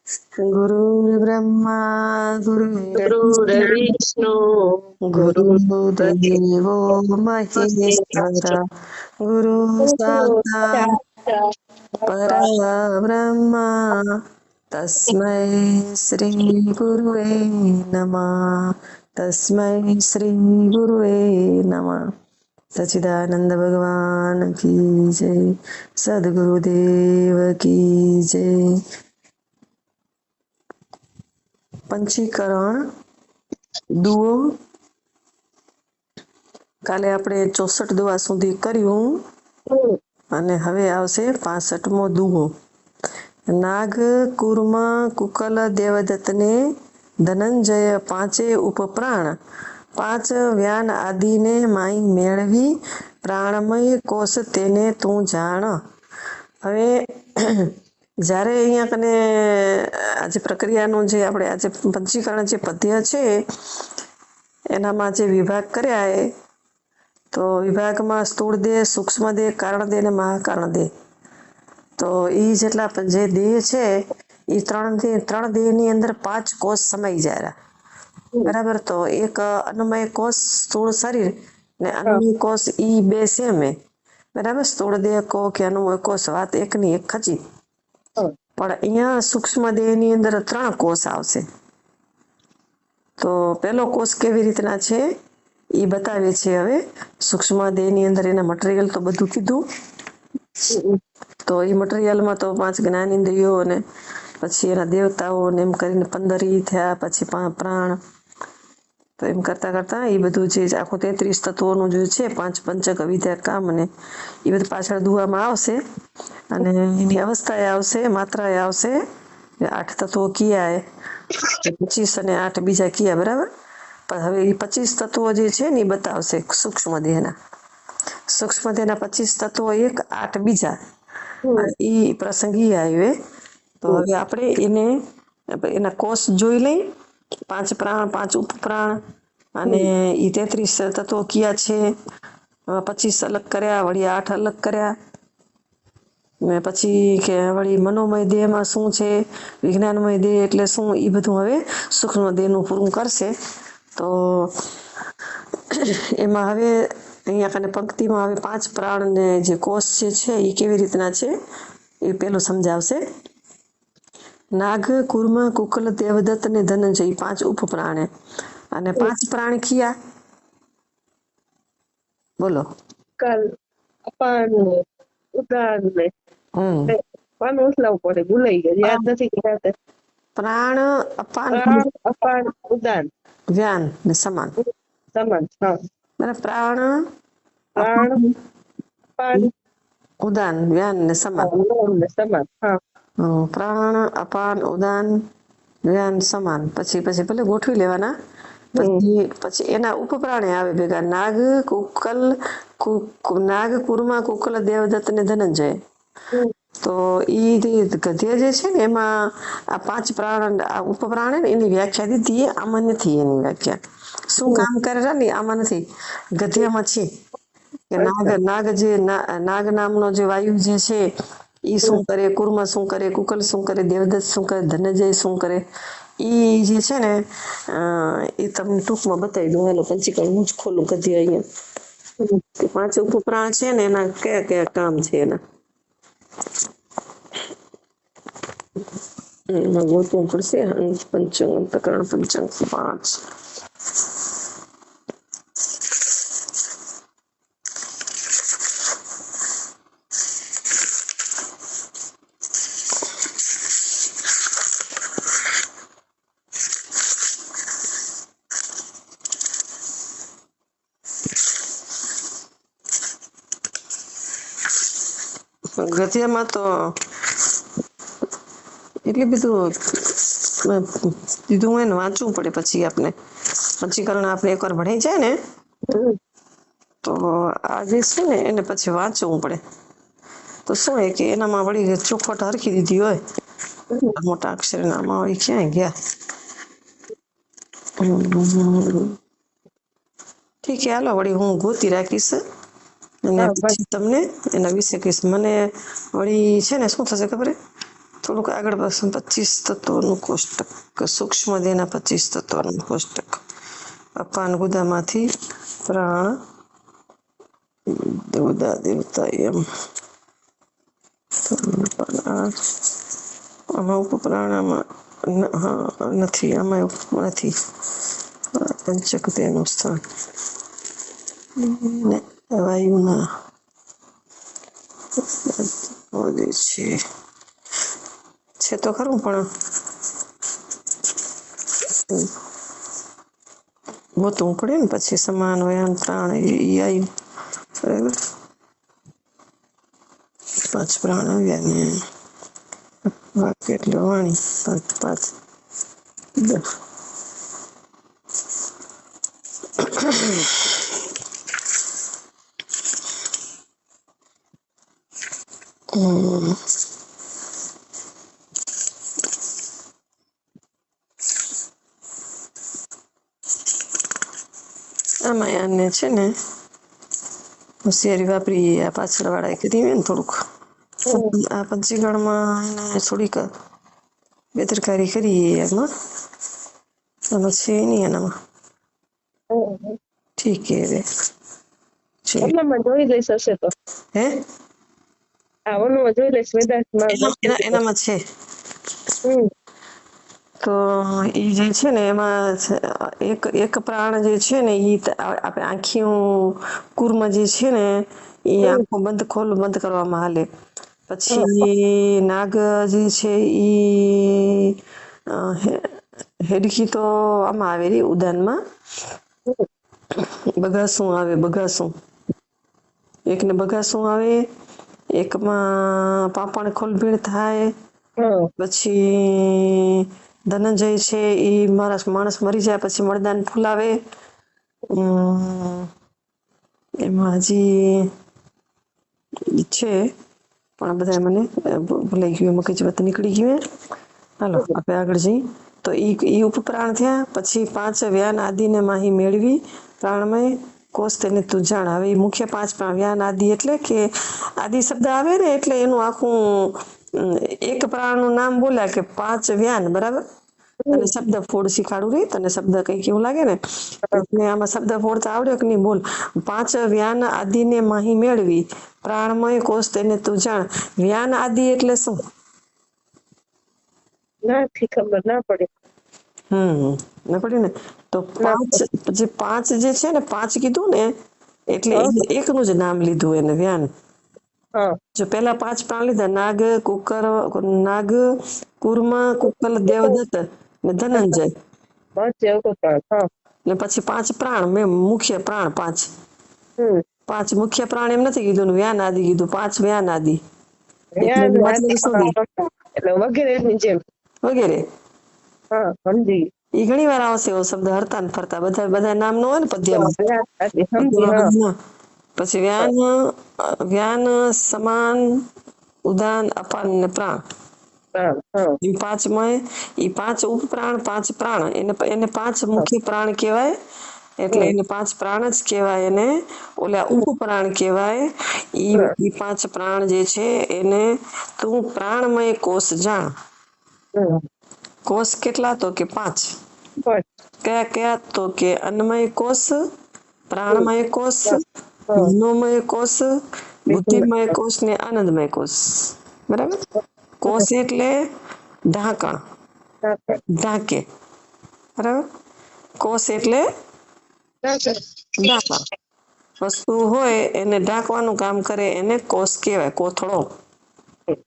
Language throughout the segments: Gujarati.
गुरुर्ब्रह्मा गुरुर्विष्णु गुरुर्विष्णु गुरुदेवो महेश्वर गुरु साक्षात् परब्रह्म तस्मै श्री गुरुवे नमः तस्मै श्री गुरुवे नमः सच्चिदानंद भगवान की जय सद्गुरुदेव की जय। पंचीकरण दुओ काले આપણે 64 દુઆ સુધી કર્યું અને હવે આવશે 65મો દુઓ। નાગ કુર્મ કુકલ દેવદત્તને ધનંજય પાંચે ઉપપ્રાણ પાંચ વ્યાન આદિને માઈ મેળવી પ્રાણમય કોષ તેને તું જાણ। હવે જ્યારે અહીંયા કને આજે પ્રક્રિયાનું જે આપણે આજે પંચીકરણ જે પદ્ય છે એનામાં જે વિભાગ કર્યા એ તો વિભાગમાં સ્થૂળ દેહ સૂક્ષ્મ દેહ કારણ દેહ અને મહાકારણ દેહ તો એ જેટલા જે દેહ છે એ ત્રણ દેહની અંદર 5 કોષ સમાઈ જાય બરાબર। તો એક અન્નમય કોષ સ્થૂળ શરીર ને અન્નમય કોષ ઈ બે સેમ હે બરાબર। સ્થૂળ દેહ કો કે અન્નમય કોષ વાત એકની એક ખચી પણ અહીંયા સૂક્ષ્મ દેહની અંદર 3 કોષ આવશે। તો પહેલો કોષ કેવી રીતના છે એ બતાવે છે। હવે સૂક્ષ્મ દેહની અંદર એના મટીરિયલ તો બધું કીધું તો એ મટીરિયલમાં તો 5 જ્ઞાનેન્દ્રિયો અને પછી એના દેવતાઓ ને એમ કરીને 15 ઈ થયા પછી પ્રાણ તો એમ કરતા કરતા એ બધું જે આખું 33 તત્વોનું જે છે 5 પંચક અવિદ્યા કામ ને એ બધું પાછળ દુઆમાં આવશે અને એની અવસ્થાએ આવશે માત્રાએ આવશે 8 તત્વો કિયા હે 25 અને 8 બીજા કિયા બરાબર। પણ હવે એ 25 તત્વો જે છે ને એ બતાવશે સૂક્ષ્મ દેહના 25 તત્વો એક 8 બીજા એ પ્રસંગી આવ્યો। તો હવે આપણે એના કોષ જોઈ લઈ 5 પ્રાણ 5 ઉપપ્રાણ અને એ 33 તત્વો કિયા છે 25 અલગ કર્યા વળી 8 અલગ કર્યા ને પછી કે વળી મનોમય દેહમાં શું છે વિજ્ઞાનમય દેહ એટલે શું એ બધું હવે સૂક્ષ્મ દેહનું પૂરું કરશે। તો એમાં હવે અહીંયા કને પંક્તિમાં હવે 5 પ્રાણ ને જે કોષ જે છે એ કેવી રીતના છે એ પેલું સમજાવશે। નાગ કુર્મ કુકલ દેવદત્ત ને ધનંજય 5 ઉપપ્રાણ અને 5 પ્રાણ કિયા બોલો કલ અપાન ઉદાન ને પાનું ઉસલાવું પડે ભૂલાઈ ગયું યાદ નથી કરાતે। પ્રાણ અપાન પ્રાણ અપાન ઉદાન વ્યાન ને સમાન સમાન હા પ્રાણ પ્રાણ અપાન ઉદાન વ્યાન ને સમાન સમાન હા પ્રાણ અપાન ઉદાન વ્યાન સમાન પછી ભલે ગોઠવી લેવાના પછી એના ઉપપ્રાણે આવે ભેગા નાગ કુકલ નાગ કુર્મા કુકલ દેવદત્ત ને ધનંજય તો ઈ ગદ્ય જે છે ને એમાં આ 5 પ્રાણ આ ઉપપ્રાણ ને એની વ્યાખ્યા દીધી આમાં નથી એની વ્યાખ્યા શું કામ કરે ને આમાં નથી ગદ્યમાં છે કે નાગ જે નાગ નામનો જે વાયુ જે છે ઈ શું કરે કુર્મા શું કરે કુકલ શું કરે દેવદત્ત શું કરે ધનંજય શું કરે ઈ જે છે ને એ તમને ટૂંકમાં બતાવી દઉં હાલો પંચીકરણ હું જ ખોલું ગદ્ય અહીંયા 5 ઉપપ્રાણ છે ને એના કયા કયા કામ છે એના એમાં ગોતવું પડશે પંચાંગ પ્રકરણ પંચાંગ 5 ગદ્યમાં તો એટલે બધું દીધું હોય ને વાંચવું પડે પછી આપણે પંચીકરણ આપણે એકવાર ભણાઈ જાય ને તો આ જે છે ને એને પછી વાંચવું પડે તો શું હોય કે એનામાં વળી ચોખવટ હરખી દીધી હોય મોટા અક્ષરનામાં વળી ક્યાંય ગયા ઠીક છે હાલો વળી હું ગોતી રાખીશ અને પછી તમને એના વિશે કહીશ મને વળી છે ને શું થશે ખબર થોડુંક આગળ પાછું 25 તત્વોનું કોષ્ટક, સૂક્ષ્મ દેહના 25 તત્વોનું કોષ્ટક. અપાન ગુદામાંથી પ્રાણ દેવદા દેવતા એમ આમાં ઉપપ્રાણામાં હા નથી, આમાં નથી. પંચક તેનું સ્થાન ને વાયુના વધે છે તો ખરું, પણ ગોતવું પડે ને પછી. સમાન વયાન પ્રાણ એ આવ્યું, બરાબર. 5 પ્રાણ આવ્યા ને વાક્ય એટલે વાણી 5 10. આમાં આને છે ને હોશિયારી વાપરી, આ પાછળ વાળા કરી હોય ને થોડુંક. આ પંચીગણમાં એને થોડીક બેદરકારી કરી એમાં, આમાં છે નહીં એનામાં. ઠીક હે રે છે. એટલામાં જોઈ લઈશ હશે તો. હે આ ઓલું જોઈ લઈશ વેદાંત માર્ગ. એનામાં છે. તો ઈ જે છે ને એમાં એક પ્રાણ જે છે ને ઈ આપણે આંખિયું કુર્મ જે છે ને એ આંખો બંધ કરવામાં હાલે. પછી નાગ જે છે ઈ હેડકી તો આમાં આવે રે ઉદાનમાં. બગાસું આવે, બગાસું એકને બગાસું આવે, એકમાં પાપણ ખોલભીડ થાય. પછી ધનંજય છે ઈ માણસ મરી જાય પછી મળદાન ફૂલાવે. એમાં હજી છે પણ બધા મને ભૂલાઈ ગયું, મગજ વત નીકળી ગયું. હાલો આપણે આગળ જઈએ. તો ઈ ઉપપ્રાણ થયા. પછી 5 વ્યાન આદિને માહી મેળવી પ્રાણમય કોષ તેને તું જાણ. હવે એ મુખ્ય 5 પ્રાણ વ્યાન આદિ એટલે કે આદિ શબ્દ આવે ને એટલે એનું આખું એક પ્રાણનું નામ બોલ્યા કે 5 વ્યાન, બરાબર. અને શબ્દ ફોડ શીખાડું રે તને, શબ્દ કઈ કેવું લાગે ને એટલે આમાં શબ્દ ફોડતા આવડ્યો કે નહીં બોલ. 5 વ્યાન આદિને માહી મેળવી પ્રાણમય કોષ તેને તું જાણ. વ્યાન આદિ એટલે શું? નથી ખબર, ના પડે. ના પડે ને. તો 5 જે છે ને 5 કીધું ને એટલે એકનું જ નામ લીધું એને વ્યાન. જો પેલા 5 પ્રાણ લીધા, નાગ કુર્મ કુકલ દેવદત્ત ને ધનંજય. ને પછી 5 પ્રાણ મેં મુખ્ય પ્રાણ 5. 5 મુખ્ય પ્રાણ એમ નથી કીધું, વ્યાન આદિ કીધું. 5 વ્યાન આદિ વગેરે. ઈ ઘણી વાર આવશે એવો શબ્દ હરતા ને ફરતા, બધા નામ નો હોય ને પદ્યમાં. પછી વ્યાન સમાન ઉદાન અપાન ને પ્રાણ. 5 ઉપપ્રાણ 5 પ્રાણ એને 5 મુખ્ય પ્રાણ કહેવાય. એટલે એને 5 પ્રાણ જ કહેવાય. એને ઓલા ઉપપ્રાણ કહેવાય. ઈ 5 પ્રાણ જે છે એને તું પ્રાણમય કોષ જાણ. કોષ કેટલા? તો કે 5. કયા? તો કે અન્નમય કોષ, પ્રાણમય કોષ, મનોમય કોષ, બુદ્ધિમય કોષ ને આનંદમય કોષ. બરાબર. કોષ એટલે ઢાંકણ, ઢાંકે. બરાબર. કોષ એટલે ઢાંકણ, વસ્તુ હોય એને ઢાંકવાનું કામ કરે એને કોષ કહેવાય. કોથળો,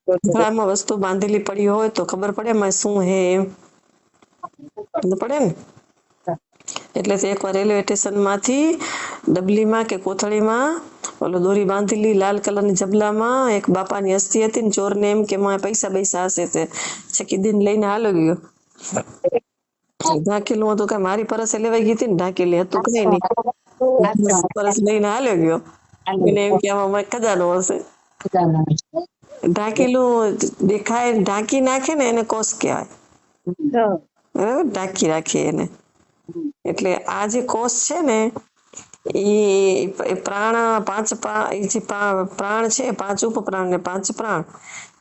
કોથળામાં વસ્તુ બાંધેલી પડી હોય તો ખબર પડે એમાં શું હે એમ પડે ને. એટલે એકવાર રેલવે સ્ટેશન માંથી ડબલીમાં કે કોથળીમાં ઓલો દોરી બાંધેલી લાલ કલરની જબલામાં એક બાપાની અસ્થિ હતી ને ચોરને એમ કે પૈસા હશે તે છકી દિન લઈને હાલો ગયો. ઢાંકેલું હતું કે મારી પરસે લેવાઈ ગઈ હતી ને, ઢાંકેલી હતું કઈ નહીં, પરસ લઈને હાલ્યો ગયો. એને એમ કે આમાં ખજાનો હશે. ઢાંકેલું દેખાય, ઢાંકી નાખે ને એને કોષ કહેવાય. ઢાંકી રાખીએ એને. એટલે આ જે કોષ છે ને એ પ્રાણ 5 પ્રાણ છે, 5 ઉપપ્રાણ ને 5 પ્રાણ.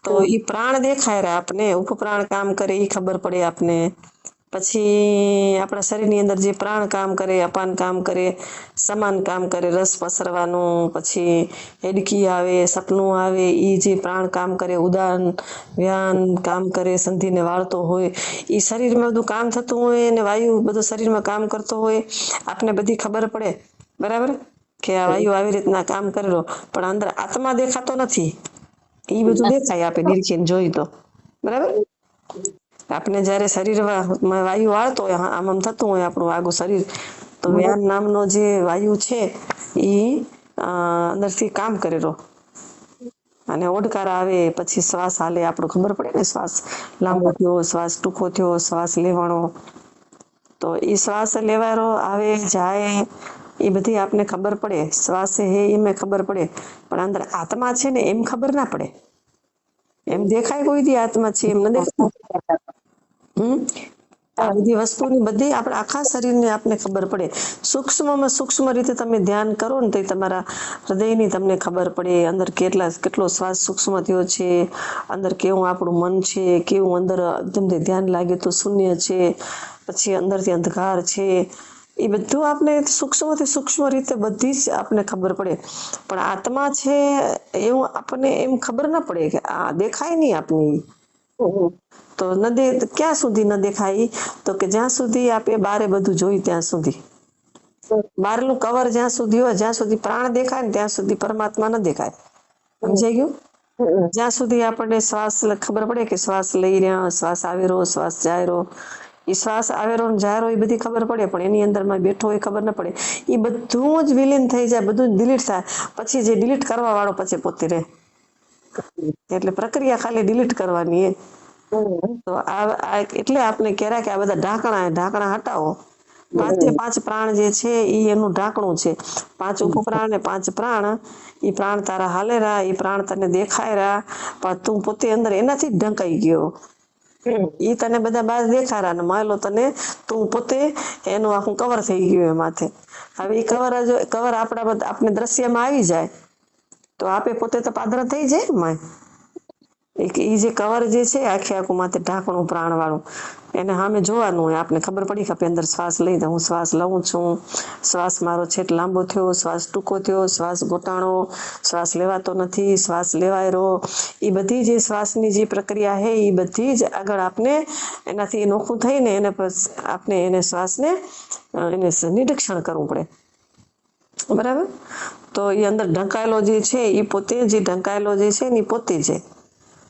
તો ઈ પ્રાણ દેખાય રે આપને, ઉપપ્રાણ કામ કરે ઈ ખબર પડે આપને, પછી આપણા શરીરની અંદર જે પ્રાણ કામ કરે, અપાન કામ કરે, સમાન કામ કરે, રસ પસરવાનું, પછી હેડકી આવે, સપનું આવે, ઈ જે પ્રાણ કામ કરે, ઉદાન વ્યાન કામ કરે, સંધિને વાળતો હોય, ઈ શરીરમાં બધું કામ થતું હોય અને વાયુ બધું શરીરમાં કામ કરતો હોય, આપને બધી ખબર પડે, બરાબર, કે આ વાયુ આવી રીતના કામ કરેલો, પણ અંદર આત્મા દેખાતો નથી. ઈ બધું દેખાય આપે નિરીક્ષણ જોઈ તો, બરાબર. આપણે જયારે શરીરમાં વાયુ વાળતો હોય, આમ આમ થતું હોય આપણું આગું શરીર, તો વ્યાન નામનો જે વાયુ છે ઈ અંદરથી કામ કરેલો, અને ઓડકાર આવે, પછી શ્વાસ હાલે, આપણું ખબર પડે ને, શ્વાસ લાંબો થયો, શ્વાસ ટૂંકો થયો, શ્વાસ લેવાનો, તો ઈ શ્વાસ લેવાનો આવે જાય એ બધી આપને ખબર પડે, શ્વાસ હે એમ ખબર પડે, પણ અંદર આત્મા છે ને એમ ખબર ના પડે. એમ દેખાય કોઈ દી આત્મા છે એમ ન દેખાય. આ બધી વસ્તુની બધી આપણા આખા શરીરને આપને ખબર પડે. સૂક્ષ્મમાં સૂક્ષ્મ રીતે તમે ધ્યાન કરો ને તો તમારા હૃદયની તમને ખબર પડે, અંદર કેટલો શ્વાસ સૂક્ષ્મ થયો છે, અંદર કેવું આપણું મન છે, કેવું અંદર તમને ધ્યાન લાગે તો શૂન્ય છે, પછી અંદરથી અંધકાર છે, એ બધું આપણે સૂક્ષ્મથી સૂક્ષ્મ રીતે બધી જ આપને ખબર પડે. પણ આત્મા છે એવું આપણને એમ ખબર ના પડે, કે આ દેખાય નહીં આપને. તો ક્યાં સુધી ન દેખાય? તો કે જ્યાં સુધી આપણે બારે બધું જોઈ ત્યાં સુધી, બહારનું કવર જ્યાં સુધી હોય, જ્યાં સુધી પ્રાણ દેખાય ને ત્યાં સુધી પરમાત્મા ન દેખાય. સમજાઈ ગયું? જ્યાં સુધી આપણને શ્વાસ ખબર પડે કે શ્વાસ લઈ રહ્યા, શ્વાસ આવેલો, શ્વાસ જાય રહ્યો, એ શ્વાસ આવેલો ને જાય રહ્યો એ બધી ખબર પડે, પણ એની અંદરમાં બેઠો એ ખબર ન પડે. એ બધું જ વિલીન થઈ જાય, બધું ડિલીટ થાય, પછી જે ડિલીટ કરવા વાળો પછી પોતે રહે. એટલે પ્રક્રિયા ખાલી ડિલીટ કરવાની એ. તો આ એટલે આપણે કહેવાય કે આ બધા ઢાંકણા હટાવો. 5 પ્રાણ જે છે એ એનું ઢાંકણું છે. 5 ઉપપ્રાણ ને 5 પ્રાણ, એ પ્રાણ તારા હાલે રહ્યા, એ પ્રાણ તને દેખાય રહ્યા, પણ તું પોતે અંદર એનાથી જ ઢંકાઈ ગયો. ઈ તને બધા બહાર દેખાડા ને માયલો તને તું પોતે એનું આખું કવર થઈ ગયું એ માથે. હવે એ કવર આપણે દ્રશ્યમાં આવી જાય તો આપે પોતે તો પાદર થઈ જાય માય. એ જે કવર જે છે આખે આખું માથે ઢાંકણું પ્રાણ વાળું, એને સામે જોવાનું હોય. આપણે ખબર પડી કે અંદર શ્વાસ લઈ દઉં, હું શ્વાસ લઉં છું, શ્વાસ મારો છેટ લાંબો થયો, શ્વાસ ટૂંકો થયો, શ્વાસ ગોટાણો, શ્વાસ લેવાતો નથી, શ્વાસ લેવાય રહ્યો, એ બધી જે શ્વાસની જે પ્રક્રિયા છે એ બધી જ આગળ આપને એનાથી નોખું થઈને એને આપણે એને શ્વાસને એને નિરીક્ષણ કરવું પડે, બરાબર. તો એ અંદર ઢંકાયેલો જે છે એ પોતે જે ઢંકાયેલો જે છે ને એ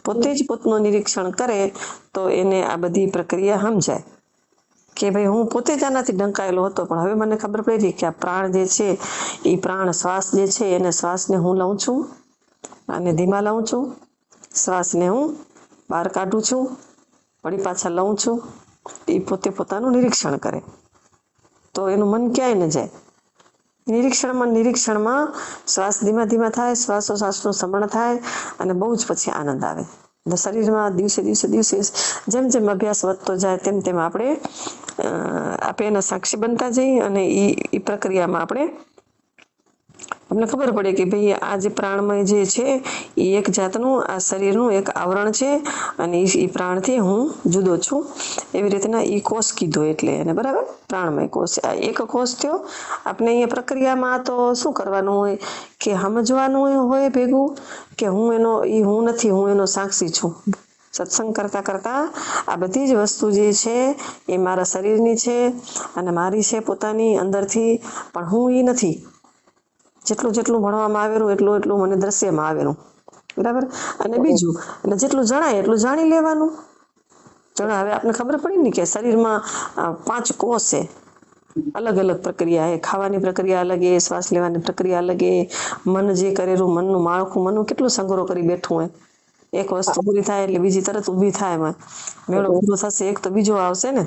પોતે જ પોતનું નિરીક્ષણ કરે તો એને આ બધી પ્રક્રિયા સમજાય કે ભાઈ હું પોતે જ આનાથી ઢંકાયેલો હતો, પણ હવે મને ખબર પડી કે આ પ્રાણ જે છે એ પ્રાણ શ્વાસ જે છે એને શ્વાસને હું લઉં છું અને ધીમા લઉં છું, શ્વાસને હું બહાર કાઢું છું, વળી પાછા લઉં છું. એ પોતે પોતાનું નિરીક્ષણ કરે તો એનું મન ક્યાંય ન જાય. નિરીક્ષણમાં શ્વાસ ધીમા ધીમા થાય, શ્વાસોશ્વાસનું શ્રવણ થાય અને બહુ જ પછી આનંદ આવે. શરીરમાં દિવસે જેમ જેમ અભ્યાસ વધતો જાય તેમ તેમ આપણે એના સાક્ષી બનતા જઈએ અને એ પ્રક્રિયામાં અમને ખબર પડે કે ભાઈ આ જે પ્રાણમય જે છે એ એક જાતનું આ શરીરનું એક આવરણ છે અને એ પ્રાણથી હું જુદો છું. એવી રીતના એ કોષ કીધો એટલે એને, બરાબર. પ્રાણમય કોષ એક કોષ થયો. આપણે અહીંયા પ્રક્રિયામાં તો શું કરવાનું હોય કે સમજવાનું હોય ભેગું કે હું નથી, હું એનો સાક્ષી છું. સત્સંગ કરતા કરતા આ બધી જ વસ્તુ જે છે એ મારા શરીરની છે અને મારી છે પોતાની અંદરથી, પણ હું એ નથી. જેટલું ભણવામાં આવેલું એટલું મને દ્રશ્યમાં આવેલું, બરાબર. અને બીજું અને જેટલું જણાય એટલું જાણી લેવાનું. હવે આપણે ખબર પડી ને કે શરીરમાં 5 કોષ છે, અલગ અલગ પ્રક્રિયા છે. ખાવાની પ્રક્રિયા અલગ છે, શ્વાસ લેવાની પ્રક્રિયા અલગ છે, મન જે કરેલું મનનું માળખું, મનનું કેટલું સંગ્રહ કરી બેઠું હોય. એક વસ્તુ પૂરી થાય એટલે બીજી તરત ઊભી થાય. મેળો પૂરો થશે એક તો બીજો આવશે ને.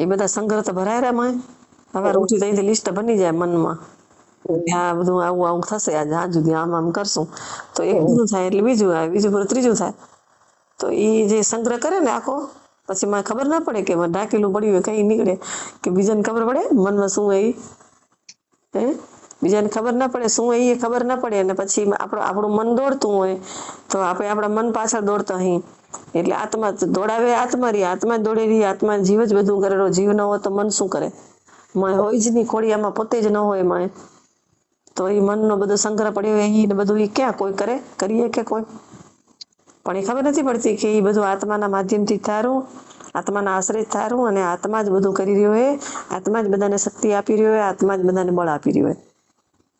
એ બધા સંગ્રહ તો ભરાય રહ્યા. સવારે ઉઠી ત્યાંથી લિસ્ટ બની જાય મનમાં, આ બધું આવું થશે, આજે આ સુધી આમ કરશું તો એક પૂરું થાય એટલે બીજું આવે, બીજું પૂરું ત્રીજું થાય. તો એ જે સંગ્રહ કરે ને આખો, પછી મને ખબર ના પડે કે ઢાંકેલું પડ્યું હોય કઈ નીકળે, કે બીજાને ખબર પડે મનમાં શું હોય. બીજાને ખબર ના પડે શું હોય એ ખબર ના પડે, અને પછી આપણું મન દોડતું હોય તો આપણે આપણા મન પાછળ દોડતા અહીં. એટલે આત્મા દોડાવે, આત્મા રહી, આત્મા દોડે રહી, આત્મા જીવ જ બધું કરે. જીવ ન હોય તો મન શું કરે? મન હોય જ નહીં, ખોડિયામાં પોતે જ ન હોય મન, તો એ મનનો બધો સંગ્રહ પડ્યો હોય એને બધું એ ક્યાં કોઈ કરે? કરીએ કે કોઈ? પણ એ ખબર નથી પડતી કે એ બધું આત્માના માધ્યમથી થારું, આત્માના આશ્રિત થારું, અને આત્મા જ બધું કરી રહ્યો હોય, આત્મા જ બધાને શક્તિ આપી રહ્યો હોય, આત્મા જ બધાને બળ આપી રહ્યો હોય.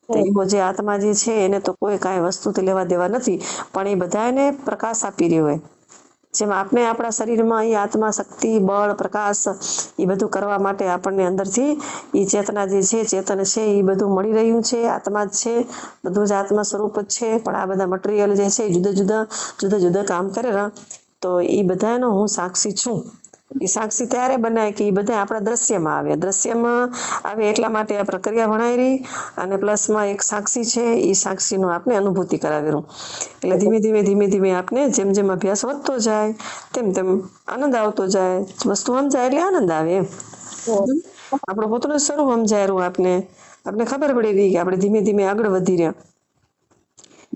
તો એવો જે આત્મા જે છે એને તો કોઈ કાંઈ વસ્તુથી લેવા દેવા નથી, પણ એ બધાને પ્રકાશ આપી રહ્યો હોય. જેમ આપણે આપણા શરીરમાં એ આત્મા શક્તિ, બળ, પ્રકાશ એ બધું કરવા માટે આપણને અંદરથી એ ચેતના જે છે, ચેતન છે, એ બધું મળી રહ્યું છે. આત્મા જ છે, બધું જ આત્મા સ્વરૂપ જ છે. પણ આ બધા મટીરિયલ જે છે જુદા જુદા કામ કરે ને, તો એ બધાનો હું સાક્ષી છું. એ સાક્ષી ત્યારે બનાય કે એ બધા આપણા દ્રશ્યમાં આવે. દ્રશ્યમાં આવે એટલા માટે આ પ્રક્રિયા ભણાઈ રહી, અને પ્લસમાં એક સાક્ષી છે, એ સાક્ષીનો આપણે અનુભૂતિ કરાવેલું. એટલે ધીમે ધીમે આપણે જેમ જેમ અભ્યાસ વધતો જાય તેમ તેમ આનંદ આવતો જાય. વસ્તુ સમજાય એટલે આનંદ આવે એમ. આપણું પોતાનું સ્વરૂપ સમજાયું આપણે ખબર પડી રહી કે આપણે ધીમે ધીમે આગળ વધી રહ્યા.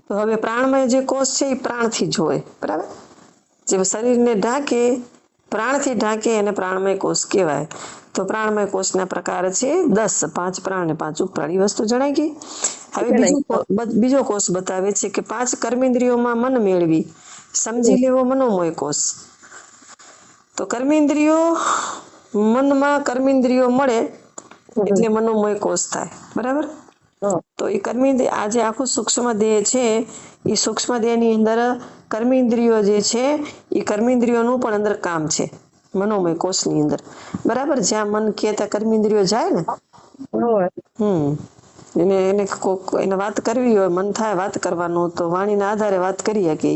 તો હવે પ્રાણમય જે કોષ છે એ પ્રાણથી જ હોય, બરાબર? જે શરીરને ઢાંકે, પ્રાણથી ઢાંકે એને પ્રાણમય કોષ કહેવાય. તો પ્રાણમય કોષના પ્રકાર છે 10, 5 પ્રાણ ને 5 ઉપપ્રાણ. એ વસ્તુ જણાઈ ગઈ. હવે બીજો કોષ બતાવે છે કે 5 કર્મેન્દ્રિયોમાં મન મેળવી સમજી લેવો મનોમય કોષ. તો કર્મેન્દ્રિયો, મનમાં કર્મેન્દ્રિયો મળે એટલે મનોમય કોષ થાય, બરાબર? તો એ કર્મેન્દ્રિય આજે આખું સૂક્ષ્મ દેહ છે, એ સૂક્ષ્મ દેહની અંદર કર્મેન્દ્રિયો જે છે એ કર્મેન્દ્રિયોનું પણ અંદર કામ છે મનોમય કોષની અંદર, બરાબર? જ્યાં મન કહેતા કર્મેન્દ્રિયો જાય ને, એને વાત કરવી હોય, મન થાય વાત કરવાનું, તો વાણીના આધારે વાત કરી શકે.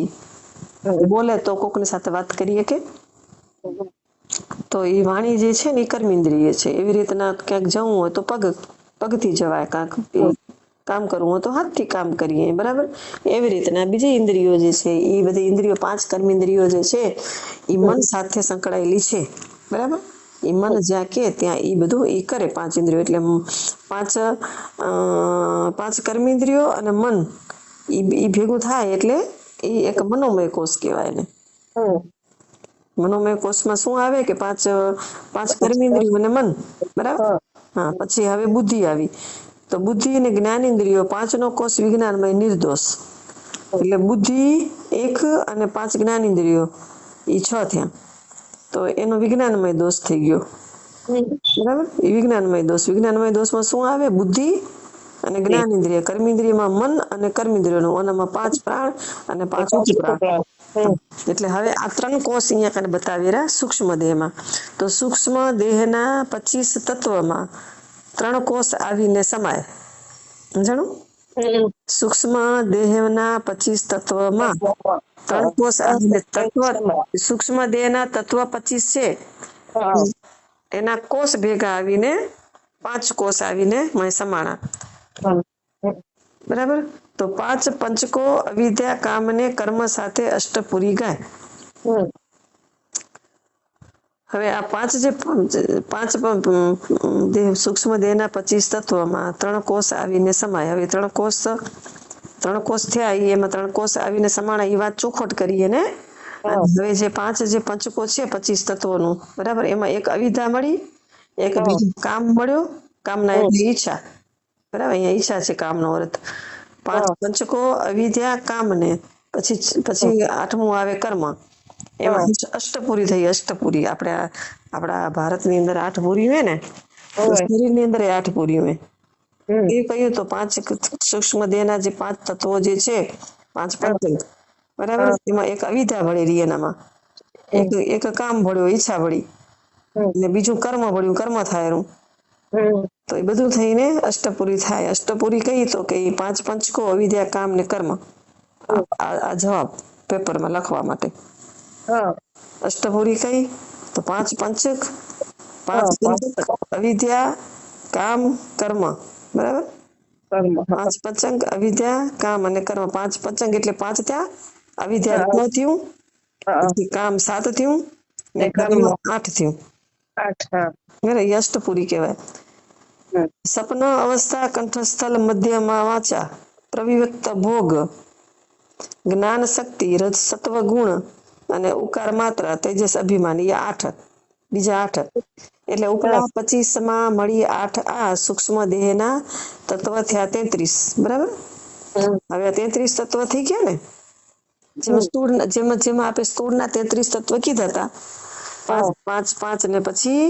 બોલે તો કોકની સાથે વાત કરીએ કે, તો એ વાણી જે છે ને એ કર્મેન્દ્રિય છે. એવી રીતના ક્યાંક જવું હોય તો પગથી જવાય, કાંક કામ કરવું હોય તો હાથથી કામ કરીએ, બરાબર? એવી રીતના બીજી ઇન્દ્રિયો જે છે એ બધી ઇન્દ્રિયો, 5 કર્મેન્દ્રિયો જે છે એ મન સાથે સંકળાયેલી છે, બરાબર? એ મન જ્યાં કે ત્યાં એ બધું એ કરે. 5 ઇન્દ્રિયો એટલે 5 કર્મેન્દ્રિયો અને મન એ ભેગું થાય એટલે એ એક મનોમય કોષ કહેવાય ને. મનોમય કોષમાં શું આવે કે 5 કર્મેન્દ્રિયો અને મન, બરાબર? હા, પછી હવે બુદ્ધિ આવી. તો બુદ્ધિ અને જ્ઞાનેન્દ્રિયો 5નો કોષ વિજ્ઞાનમય નિર્દોષ. એટલે બુદ્ધિ 1 અને 5 જ્ઞાનેન્દ્રિયો એ 6 થયા. તો એનો વિજ્ઞાનમય દોષ થઈ ગયો, બરાબર? એ વિજ્ઞાનમય દોષમાં શું આવે? બુદ્ધિ અને જ્ઞાનેન્દ્રિય. કર્મેન્દ્રિયમાં મન અને કર્મેન્દ્રિયોનું, ઓનામાં 5 પ્રાણ અને 5 ઉપપ્રાણ. એટલે હવે આ 3 કોષ અહીંયા કને બતાવી રહ્યા સૂક્ષ્મ દેહમાં. તો સૂક્ષ્મ દેહના 25 તત્વમાં 3 કોષ આવીને સમાય. સમજાણું? સૂક્ષ્મ દેહના 25 તત્વમાં 3 કોષ આવીને સૂક્ષ્મ દેહના તત્વ 25 છે, એના કોષ ભેગા આવીને 5 કોષ આવીને સમાણા, બરાબર? તો 5 પંચકો અવિદ્યા, કામને, કર્મ સાથે અષ્ટપુરી ગાય. હવે આ 5 સૂક્ષ્મ દેહના 25 તત્વમાં 3 કોષ આવીને સમાય. હવે 3 કોષ થયા, એમાં 3 કોષ આવીને સમાણા, એ વાત ચોખવટ કરીએ ને. હવે જે 5 પંચકો છે 25 તત્વોનું, બરાબર? એમાં એક અવિદ્યા મળી, એક બીજું કામ મળ્યો, કામના એટલે ઈચ્છા, બરાબર? અહીંયા ઈચ્છા છે કામનો અર્થ. 5 પંચકો અવિદ્યા, કામને, પછી 8મું આવે કર્મ. એમાં અષ્ટપુરી થઈ. અષ્ટપુરી આપણા ભારતની અંદર 8 પુરી હોય ને, શરીરની અંદર 8 પુરી હોય. એ કહ્યું તો 5 સૂક્ષ્મ દેહના જે 5 તત્વો જે છે, 5 પંચક, બરાબર? એમાં એક અવિદ્યા ભળેલી, એનામાં એક કામ ભળ્યો, ઈચ્છા ભળી, અને બીજું કર્મ ભળ્યું, કર્મ થાયરું. તો એ બધું થઈને અષ્ટપુરી થાય. અષ્ટપુરી કઈ તો કે 5 પંચકો અવિદ્યા, કામ ને કર્મ. આ જવાબ પેપરમાં લખવા માટે. અષ્ટપુરી કઈ તો 5 પંચક, 5 અવિદ્યા, કામ, કર્મ, બરાબર? 5 પંચક અવિદ્યા, કામ અને કર્મ. 5 પંચક એટલે 5 થયા, અવિદ્યા 9 થયું, પછી કામ 7 થયું, ને કર્મ 8 થયું. બરાબર? એ અષ્ટપુરી કહેવાય. સપન અવસ્થા કંઠસ્થલ મધ્યમાં વાચા પ્રવિવ્યક્ત ભોગ જ્ઞાન શક્તિ રજ સત્વ ગુણ અને ઉકાર માત્ર તેજસ અભિમાની એ 8 બીજા 8 એટલે ઉપલા 25 માં મળી 8 આ સૂક્ષ્મ દેહના તત્વ થયા 33 બરાબર. હવે 33 તત્વ થઈ ગયા ને, જેમાં સ્થૂળ જેમાં આપણે સ્થૂળના 33 તત્વ કીધા હતા, 5 5 ને પછી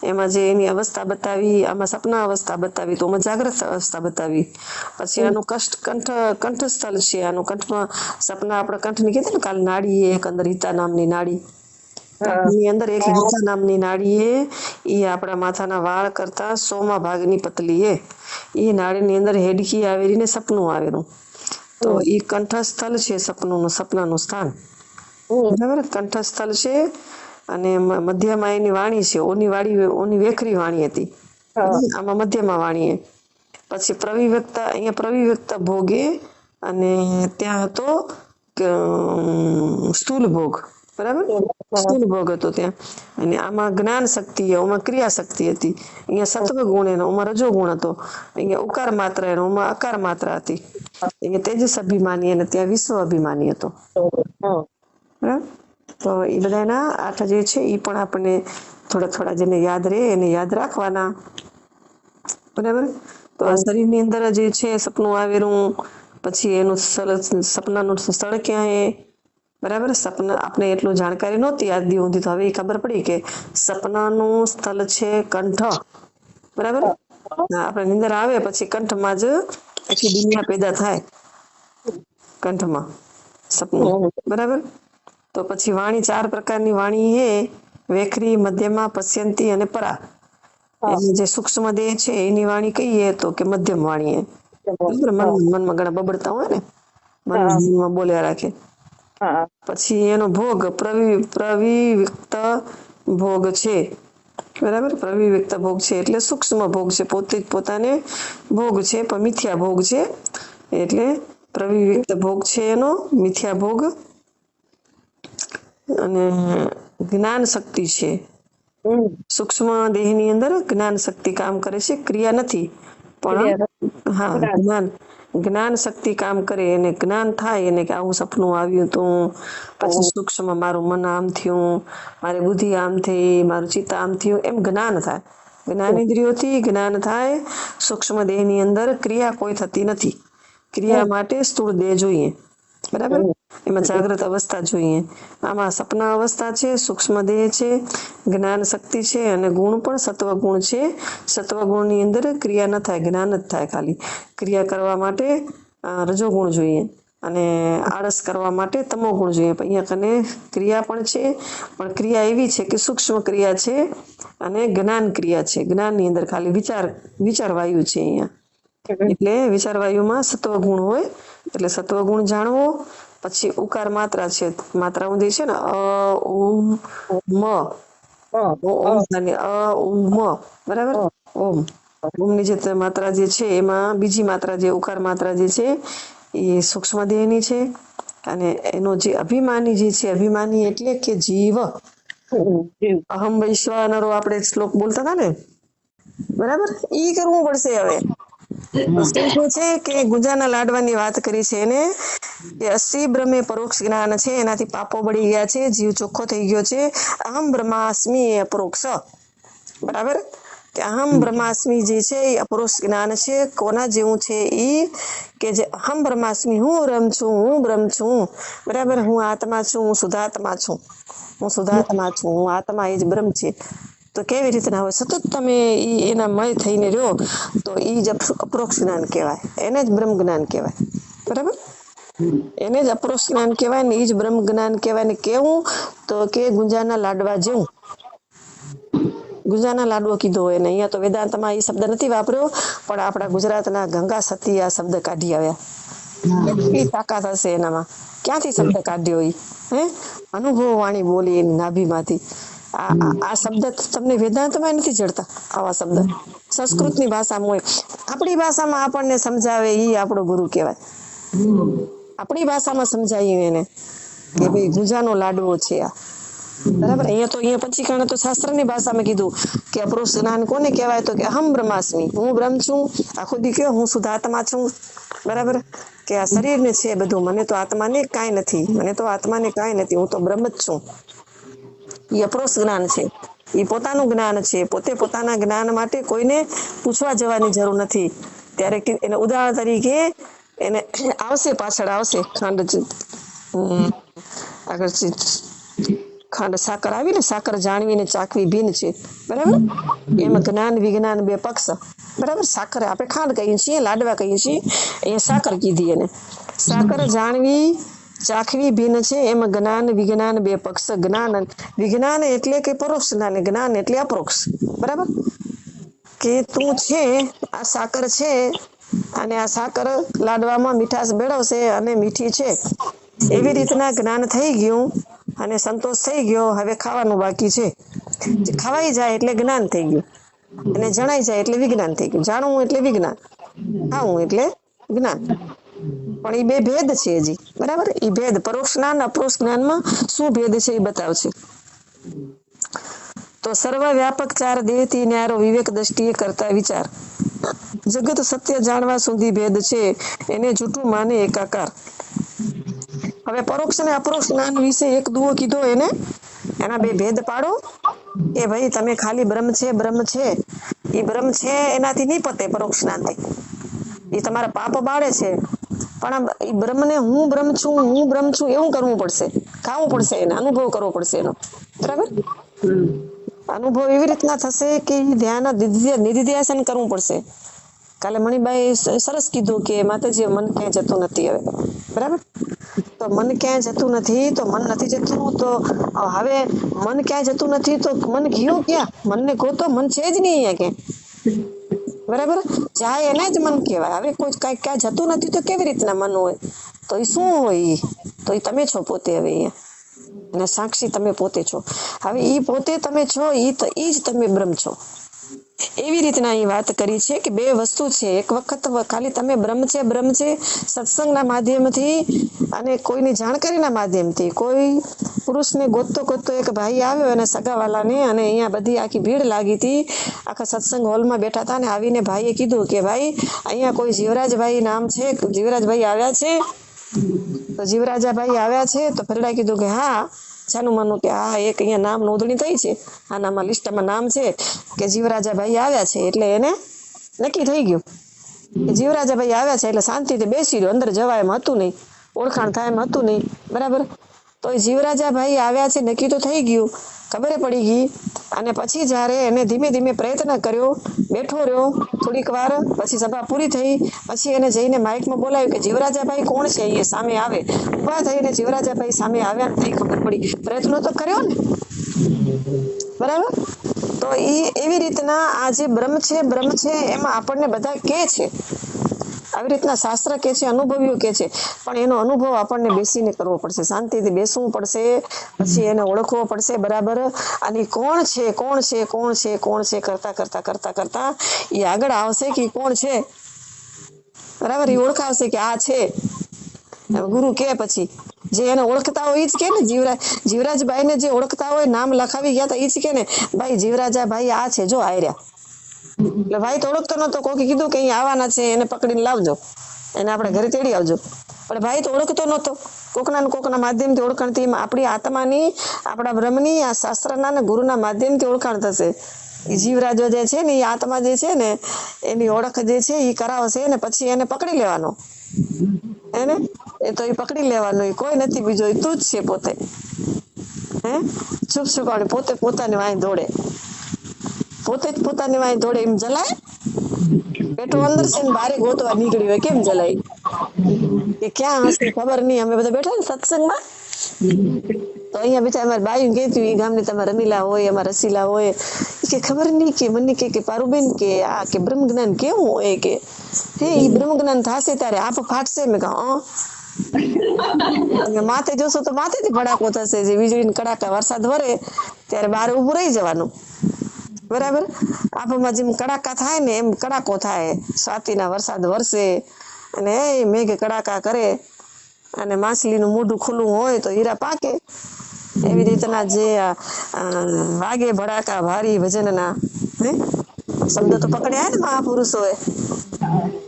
એમાં જે એની અવસ્થા બતાવી, આમાં સપના અવસ્થા બતાવી, તો આમાં જાગ્રત અવસ્થા બતાવી. પછી આનું કંઠસ્થળ છે, આનું કંઠમાં સપના આપણે કંઠની કીધી ને કાલ નાડી એક અંદર હિતા નામની નાડી, ની અંદર એક હિતા નામની નાડી એ આપણા માથાના વાળ કરતા 100મા ભાગની પતલી એ નાડીની અંદર હેડકી આવેલી ને સપનું આવેલું, તો એ કંઠસ્થળ છે સપનાનું સ્થાન, બરાબર. કંઠસ્થળ છે અને મધ્યમાં એની વાણી છે, ઓની વેખરી વાણી હતી, આમાં મધ્યમાં વાણી. પછી પ્રવિવ્યક્તા, અહીંયા પ્રવિવ્યક્ત ભોગે અને ત્યાં હતો સ્થૂલ ભોગ, બરાબર. સ્થૂલ ભોગ હતો ત્યાં, અને આમાં જ્ઞાન શક્તિ, ઓમાં ક્રિયા શક્તિ હતી. અહીંયા સત્વ ગુણ એનો, ઓમાં રજો ગુણ હતો. અહીંયા ઉકાર માત્ર એનો, ઓમાં અકાર માત્ર હતી. અહીંયા તેજસ અભિમાની અને ત્યાં વિશ્વ અભિમાની હતો, બરાબર. તો એ બધાના 8 જે છે એ પણ આપણને થોડા જેને યાદ રહે એને યાદ રાખવાના, બરાબર. તો આ શરીરની અંદર જે છે સપનું આવેલું, પછી એનું સપનાનું સ્થળ ક્યાં એ, બરાબર. સપના આપણે એટલું જાણકારી નહોતી આજ દી સુધી, તો હવે ખબર પડી કે સપનાનું સ્થળ છે કંઠ, બરાબર. આપણે નિંદર આવે પછી કંઠમાં જ આખી દુનિયા પેદા થાય, કંઠમાં સપનું, બરાબર. તો પછી વાણી 4 પ્રકારની વાણી છે, વેખરી, મધ્યમાં, પશ્યંતી અને પરા. એની જે સૂક્ષ્મ દેહ છે એની વાણી કહીએ તો કે મધ્યમ વાણી, બરાબર. મનમાં ઘણા બબડતા હોય ને, મનમાં બોલ્યા રાખે. પછી એનો ભોગ પ્રવિવ્યક્ત ભોગ છે, બરાબર. પ્રવિવ્યક્ત ભોગ છે એટલે સૂક્ષ્મ ભોગ છે, પોતે જ પોતાને ભોગ છે, પણ મિથ્યા ભોગ છે, એટલે પ્રવિવ્યક્ત ભોગ છે એનો મિથ્યા ભોગ. અને જ્ઞાન શક્તિ છે, સૂક્ષ્મ દેહની અંદર જ્ઞાન શક્તિ કામ કરે છે, ક્રિયા નથી, પણ હા જ્ઞાન શક્તિ કામ કરે, એને જ્ઞાન થાય એને કે આવું સપનું આવ્યું હતું, પછી સૂક્ષ્મ મારું મન આમ થયું, મારી બુદ્ધિ આમ થઈ, મારું ચિત્ત આમ થયું, એમ જ્ઞાન થાય. જ્ઞાનેન્દ્રિયોથી જ્ઞાન થાય. સૂક્ષ્મ દેહની અંદર ક્રિયા કોઈ થતી નથી, ક્રિયા માટે સ્થૂળ દેહ જોઈએ, બરાબર. એમાં જાગ્રત અવસ્થા જોઈએ. આમાં સપના અવસ્થા છે, સૂક્ષ્મ દેહ છે, જ્ઞાન શક્તિ છે, અને ગુણ પણ સત્વ ગુણ છે. સત્વ ગુણની અંદર ક્રિયા ન થાય, જ્ઞાન જ થાય. ખાલી ક્રિયા કરવા માટે રજો ગુણ જોઈએ, અને આળસ કરવા માટે તમો ગુણ જોઈએ. અહીંયા કને ક્રિયા પણ છે, પણ ક્રિયા એવી છે કે સૂક્ષ્મ ક્રિયા છે અને જ્ઞાન ક્રિયા છે. જ્ઞાનની અંદર ખાલી વિચાર વાયુ છે અહીંયા, એટલે વિચાર વાયુમાં સત્વ ગુણ હોય, એટલે સત્વ ગુણ જાણવો. પછી ઉકાર માત્રા છે, માત્રા ઊંધી છે ને, અ ઉ મ, બરાબર. ઓમની જે માત્રા જે છે એમાં બીજી માત્રા જે ઉકાર માત્રા જે છે એ સૂક્ષ્મ દેહની છે, અને એનો જે અભિમાની જે છે, અભિમાની એટલે કે જીવ, અહમ વૈશ્વાનરો આપણે શ્લોક બોલતા હતા ને, બરાબર. ઈ કરવું પડશે હવે. શું છે કે ગુંજાના લાડવાની વાત કરી છે એને, કે 80 બ્રહ્મે પરોક્ષ જ્ઞાન છે, એનાથી પાપો બળી ગયા છે, જીવ ચોખ્ખો થઈ ગયો છે. અહમ બ્રહ્માસ્મિ એ અપરોક્ષ, બરાબર. કે અહમ બ્રહ્માસ્મિ જે છે એ અપરોક્ષ જ્ઞાન છે. કોના જેવું છે ઈ કે જે અહમ બ્રહ્માસ્મિ, હું બ્રહ્મ છું, બરાબર. હું આત્મા છું, હું શુદ્ધાત્મા છું, હું આત્મા એ જ બ્રહ્મ છે. તો કેવી રીતના હોય, સતત તમે એના મય થઈને રહ્યો તો એ જ અપરોક્ષ જ્ઞાન કહેવાય, એને જ બ્રહ્મ જ્ઞાન કહેવાય, બરાબર. એને જ અપરોક્ષ જ્ઞાન કહેવાય ને, એ જ બ્રહ્મ જ્ઞાન કહેવાય. ને કેવું તો કે ગુંજાના લાડવા જેવું, ગુંજાના લાડવો કીધો હોય ને, અહીંયા તો વેદાંતમાં એ શબ્દ નથી વાપર્યો, પણ આપણા ગુજરાતના ગંગા સતી આ શબ્દ કાઢી આવ્યા. કેટલી તાકાત હશે એનામાં, ક્યાંથી શબ્દ કાઢ્યો હે, અનુભવ વાણી બોલી એની નાભીમાંથી. આ શબ્દ તમને વેદાંતમાં નથી જડતા, આવા શબ્દ સંસ્કૃતની ભાષામાં હોય. આપણી ભાષામાં આપણને સમજાવે એ આપણો ગુરુ કહેવાય. આપણી ભાષામાં સમજાયું એને કે ભાઈ ગુંજાનો લાડવો છે આ, બરાબર. અહીંયા પંચીકરણ તો શાસ્ત્રની ભાષામાં કીધું કે અપરોક્ષ જ્ઞાન કોને કહેવાય, તો કે અહમ બ્રહ્માસ્મિ, હું બ્રહ્મ છું. આખો દી કયો હું શુદ્ધ આત્મા છું. બરાબર. કે આ શરીર ને છે બધું, મને તો આત્માને કાંઈ નથી, હું તો બ્રહ્મ જ છું. એ અપરોક્ષ જ્ઞાન છે. એ પોતાનું જ્ઞાન છે. પોતે પોતાના જ્ઞાન માટે કોઈને પૂછવા જવાની જરૂર નથી. ત્યારે એને ઉદાહરણ તરીકે એને પાછળ આવશે આગળ ખાંડ સાકર આવી ને, સાકર જાણવી ને ચાખવી ભિન્ન છે. બરાબર. એમાં જ્ઞાન વિજ્ઞાન બે પક્ષ. બરાબર. સાકર આપણે ખાંડ કહીએ છીએ, લાડવા કહીએ છીએ, અહીંયા સાકર કીધી એને. સાકર જાણવી ચાખવી ભિન્ન છે. એમાં જ્ઞાન વિજ્ઞાન બે પક્ષ. વિજ્ઞાન એટલે કે પરોક્ષ જ્ઞાન એટલે અપરોક્ષ. બરાબર. કે તું છે, આ સાકર છે, અને આ સાકર લાડવામાં મીઠાશ ભેળવશે અને મીઠી છે. એવી રીતના જ્ઞાન થઈ ગયું અને સંતોષ થઈ ગયો. હવે ખાવાનું બાકી છે. ખવાઈ જાય એટલે જ્ઞાન થઈ ગયું, અને જણાઈ જાય એટલે વિજ્ઞાન થઈ ગયું. જાણવું એટલે વિજ્ઞાન, ખાવું એટલે જ્ઞાન. પણ એ બે ભેદ છે હજી. બરાબર. એ ભેદ પરોક્ષ જ્ઞાન અપરોક્ષ જ્ઞાનમાં શું ભેદ છે એ બતાવશે. તો સર્વ વ્યાપક ચાર દેહથી ન્યારો વિવેક દ્રષ્ટિએ કરતા વિચાર. જગત સત્ય જાણવા સુધી ભેદ છે, એને જૂઠું માને એકાકાર. હવે પરોક્ષ અને અપરોક્ષ જ્ઞાન વિશે એક દુઓ કીધો એને. એના બે ભેદ પાડો કે ભાઈ તમે ખાલી બ્રહ્મ છે એ બ્રહ્મ છે એનાથી નહીં પતે. પરોક્ષ જ્ઞાનથી એ તમારા પાપ બાળે છે, પણ એ બ્રહ્મને હું બ્રહ્મ છું એવું કરવું પડશે, ખાવું પડશે, એને અનુભવ કરવો પડશે એનો. બરાબર. અનુભવ એવી રીતના થશે કે ધ્યાન નિધિધ્યાસન કરવું પડશે. કાલે મણિબાઈ સરસ કીધું કે માતાજી મન ક્યાંય જતું નથી હવે. બરાબર. તો મન ક્યાંય જતું નથી, તો મન નથી જતું, તો હવે મન ક્યાંય જતું નથી તો મન ગયું ક્યાં? મનને ગોતો, મન છે જ નહીં અહીંયા ક્યાંય. બરાબર. જાય એને જ મન કહેવાય. હવે કોઈ કાંઈ ક્યાં જતું નથી તો કેવી રીતના મન હોય? તો એ શું હોય? તો એ તમે છો પોતે. હવે અહીંયા અને સાક્ષી તમે પોતે છો. હવે એ પોતે તમે છો, એ જ તમે બ્રહ્મ છો. એવી રીતના અહીં વાત કરી છે કે બે વસ્તુ છે. એક વખત ખાલી તમે બ્રહ્મ છે સત્સંગના માધ્યમથી અને કોઈની જાણકારીના માધ્યમથી. કોઈ પુરુષને ગોતતો એક ભાઈ આવ્યો અને સગાવાલાને, અને અહીંયા બધી આખી ભીડ લાગી હતી. આખા સત્સંગ હોલમાં બેઠા હતા, ને આવીને ભાઈએ કીધું કે ભાઈ અહીંયા કોઈ જીવરાજભાઈ નામ છે, જીવરાજભાઈ આવ્યા છે? તો જીવરાજાભાઈ આવ્યા છે? તો ફરીડા કીધું કે હા. જાનું માનું કે હા, એક અહીંયા નામ નોંધણી થઈ છે, આનામાં લિસ્ટમાં નામ છે કે જીવરાજાભાઈ આવ્યા છે. એટલે એને નક્કી થઈ ગયું કે જીવરાજાભાઈ આવ્યા છે, એટલે શાંતિથી બેસી રહ્યો. અંદર જવા એમ હતું નહીં, ઓળખાણ થાય એમ હતું નહીં. બરાબર. તો એ જીવરાજાભાઈ આવ્યા છે નક્કી તો થઈ ગયું, ખબર પડી ગઈ. અને પછી જ્યારે એને ધીમે ધીમે પ્રયત્ન કર્યો, બેઠો રહ્યો થોડીક વાર, પછી સભા પૂરી થઈ, પછી એને જઈને માઇકમાં બોલાવ્યું કે જીવરાજાભાઈ કોણ છે? એ સામે આવે. ઊભા થઈને જીવરાજાભાઈ સામે આવ્યા ને ખબર પડી. પ્રયત્નો તો કર્યો ને. બરાબર. તો એ એવી રીતના આ જે બ્રહ્મ છે એમાં આપણને બધા કે છે, આવી રીતના શાસ્ત્ર કે છે, અનુભવીઓ કે છે, પણ એનો અનુભવ આપણને બેસીને કરવો પડશે, શાંતિથી બેસવું પડશે, પછી એને ઓળખવો પડશે. બરાબર. અને કોણ છે કરતા એ આગળ આવશે કે કોણ છે. બરાબર. એ ઓળખાવશે કે આ છે. ગુરુ કે પછી જે એને ઓળખતા હોય એ જ કે ને. જીવરાજભાઈ ને જે ઓળખતા હોય, નામ લખાવી ગયા હતા, એ જ કે ને ભાઈ જીવરાજાભાઈ આ છે, જો આર્યા. એટલે ભાઈ તો ઓળખતો નતો. કોકે કીધું કે અહીંયા આવવાના છે, એને પકડીને લાવજો, એને આપણે ઘરે તેડી આવજો. પણ ભાઈ તો ઓળખતો નતો. કોકના માધ્યમથી ઓળખાણથી આપણી આત્માની, આપણા બ્રહ્મની, આ શાસ્ત્રના ને ગુરુના માધ્યમથી ઓળખાણ થશે. એ જીવરાજો જે છે ને, એ આત્મા જે છે ને, એની ઓળખ જે છે એ કરાવશે, ને પછી એને પકડી લેવાનો. એને એ તો એ પકડી લેવાનો. એ કોઈ નથી બીજો, એ તું જ છે પોતે. છુપ છુપાણી પોતે પોતાની વાંહે દોડે, પોતે જ પોતાની વાંહે દોડે. એમ જલાય? પેટો અંદર છે ને બારે ગોતવા નીકળી હોય, કેમ જલાય? કે ક્યાં હશે ખબર નહીં. અમે બધા બેઠા ને સત્સંગમાં, તો અહીંયા બીજા અમારે બાયું કહેતું, એ ગામની તમે રમીલા હોય, અમારા રસીલા હોય, કે ખબર નહીં કે મને કે પારુબેન કે આ કે બ્રહ્મ જ્ઞાન કેવું હોય કે એ બ્રહ્મ જ્ઞાન થશે ત્યારે આપ ફાટશે. મેં કહ્યું માથે જોશો તો માથેથી ભડાકો થશે. જે વીજળી કડાકા વરસાદ વરે ત્યારે બહાર ઉભું રહી જવાનું. બરાબર. આંખોમાં જેમ કડાકા થાય ને એમ કડાકો થાય. સ્વાતિના વરસાદ વરસે અને મેઘ કડાકા કરે, અને માછલીનું મોઢું ખુલ્લું હોય તો હીરા પાકે. એવી રીતના જે વાગે ભડાકા ભારી ભજનના હે શબ્દ તો પકડ્યા ને મહાપુરુષોએ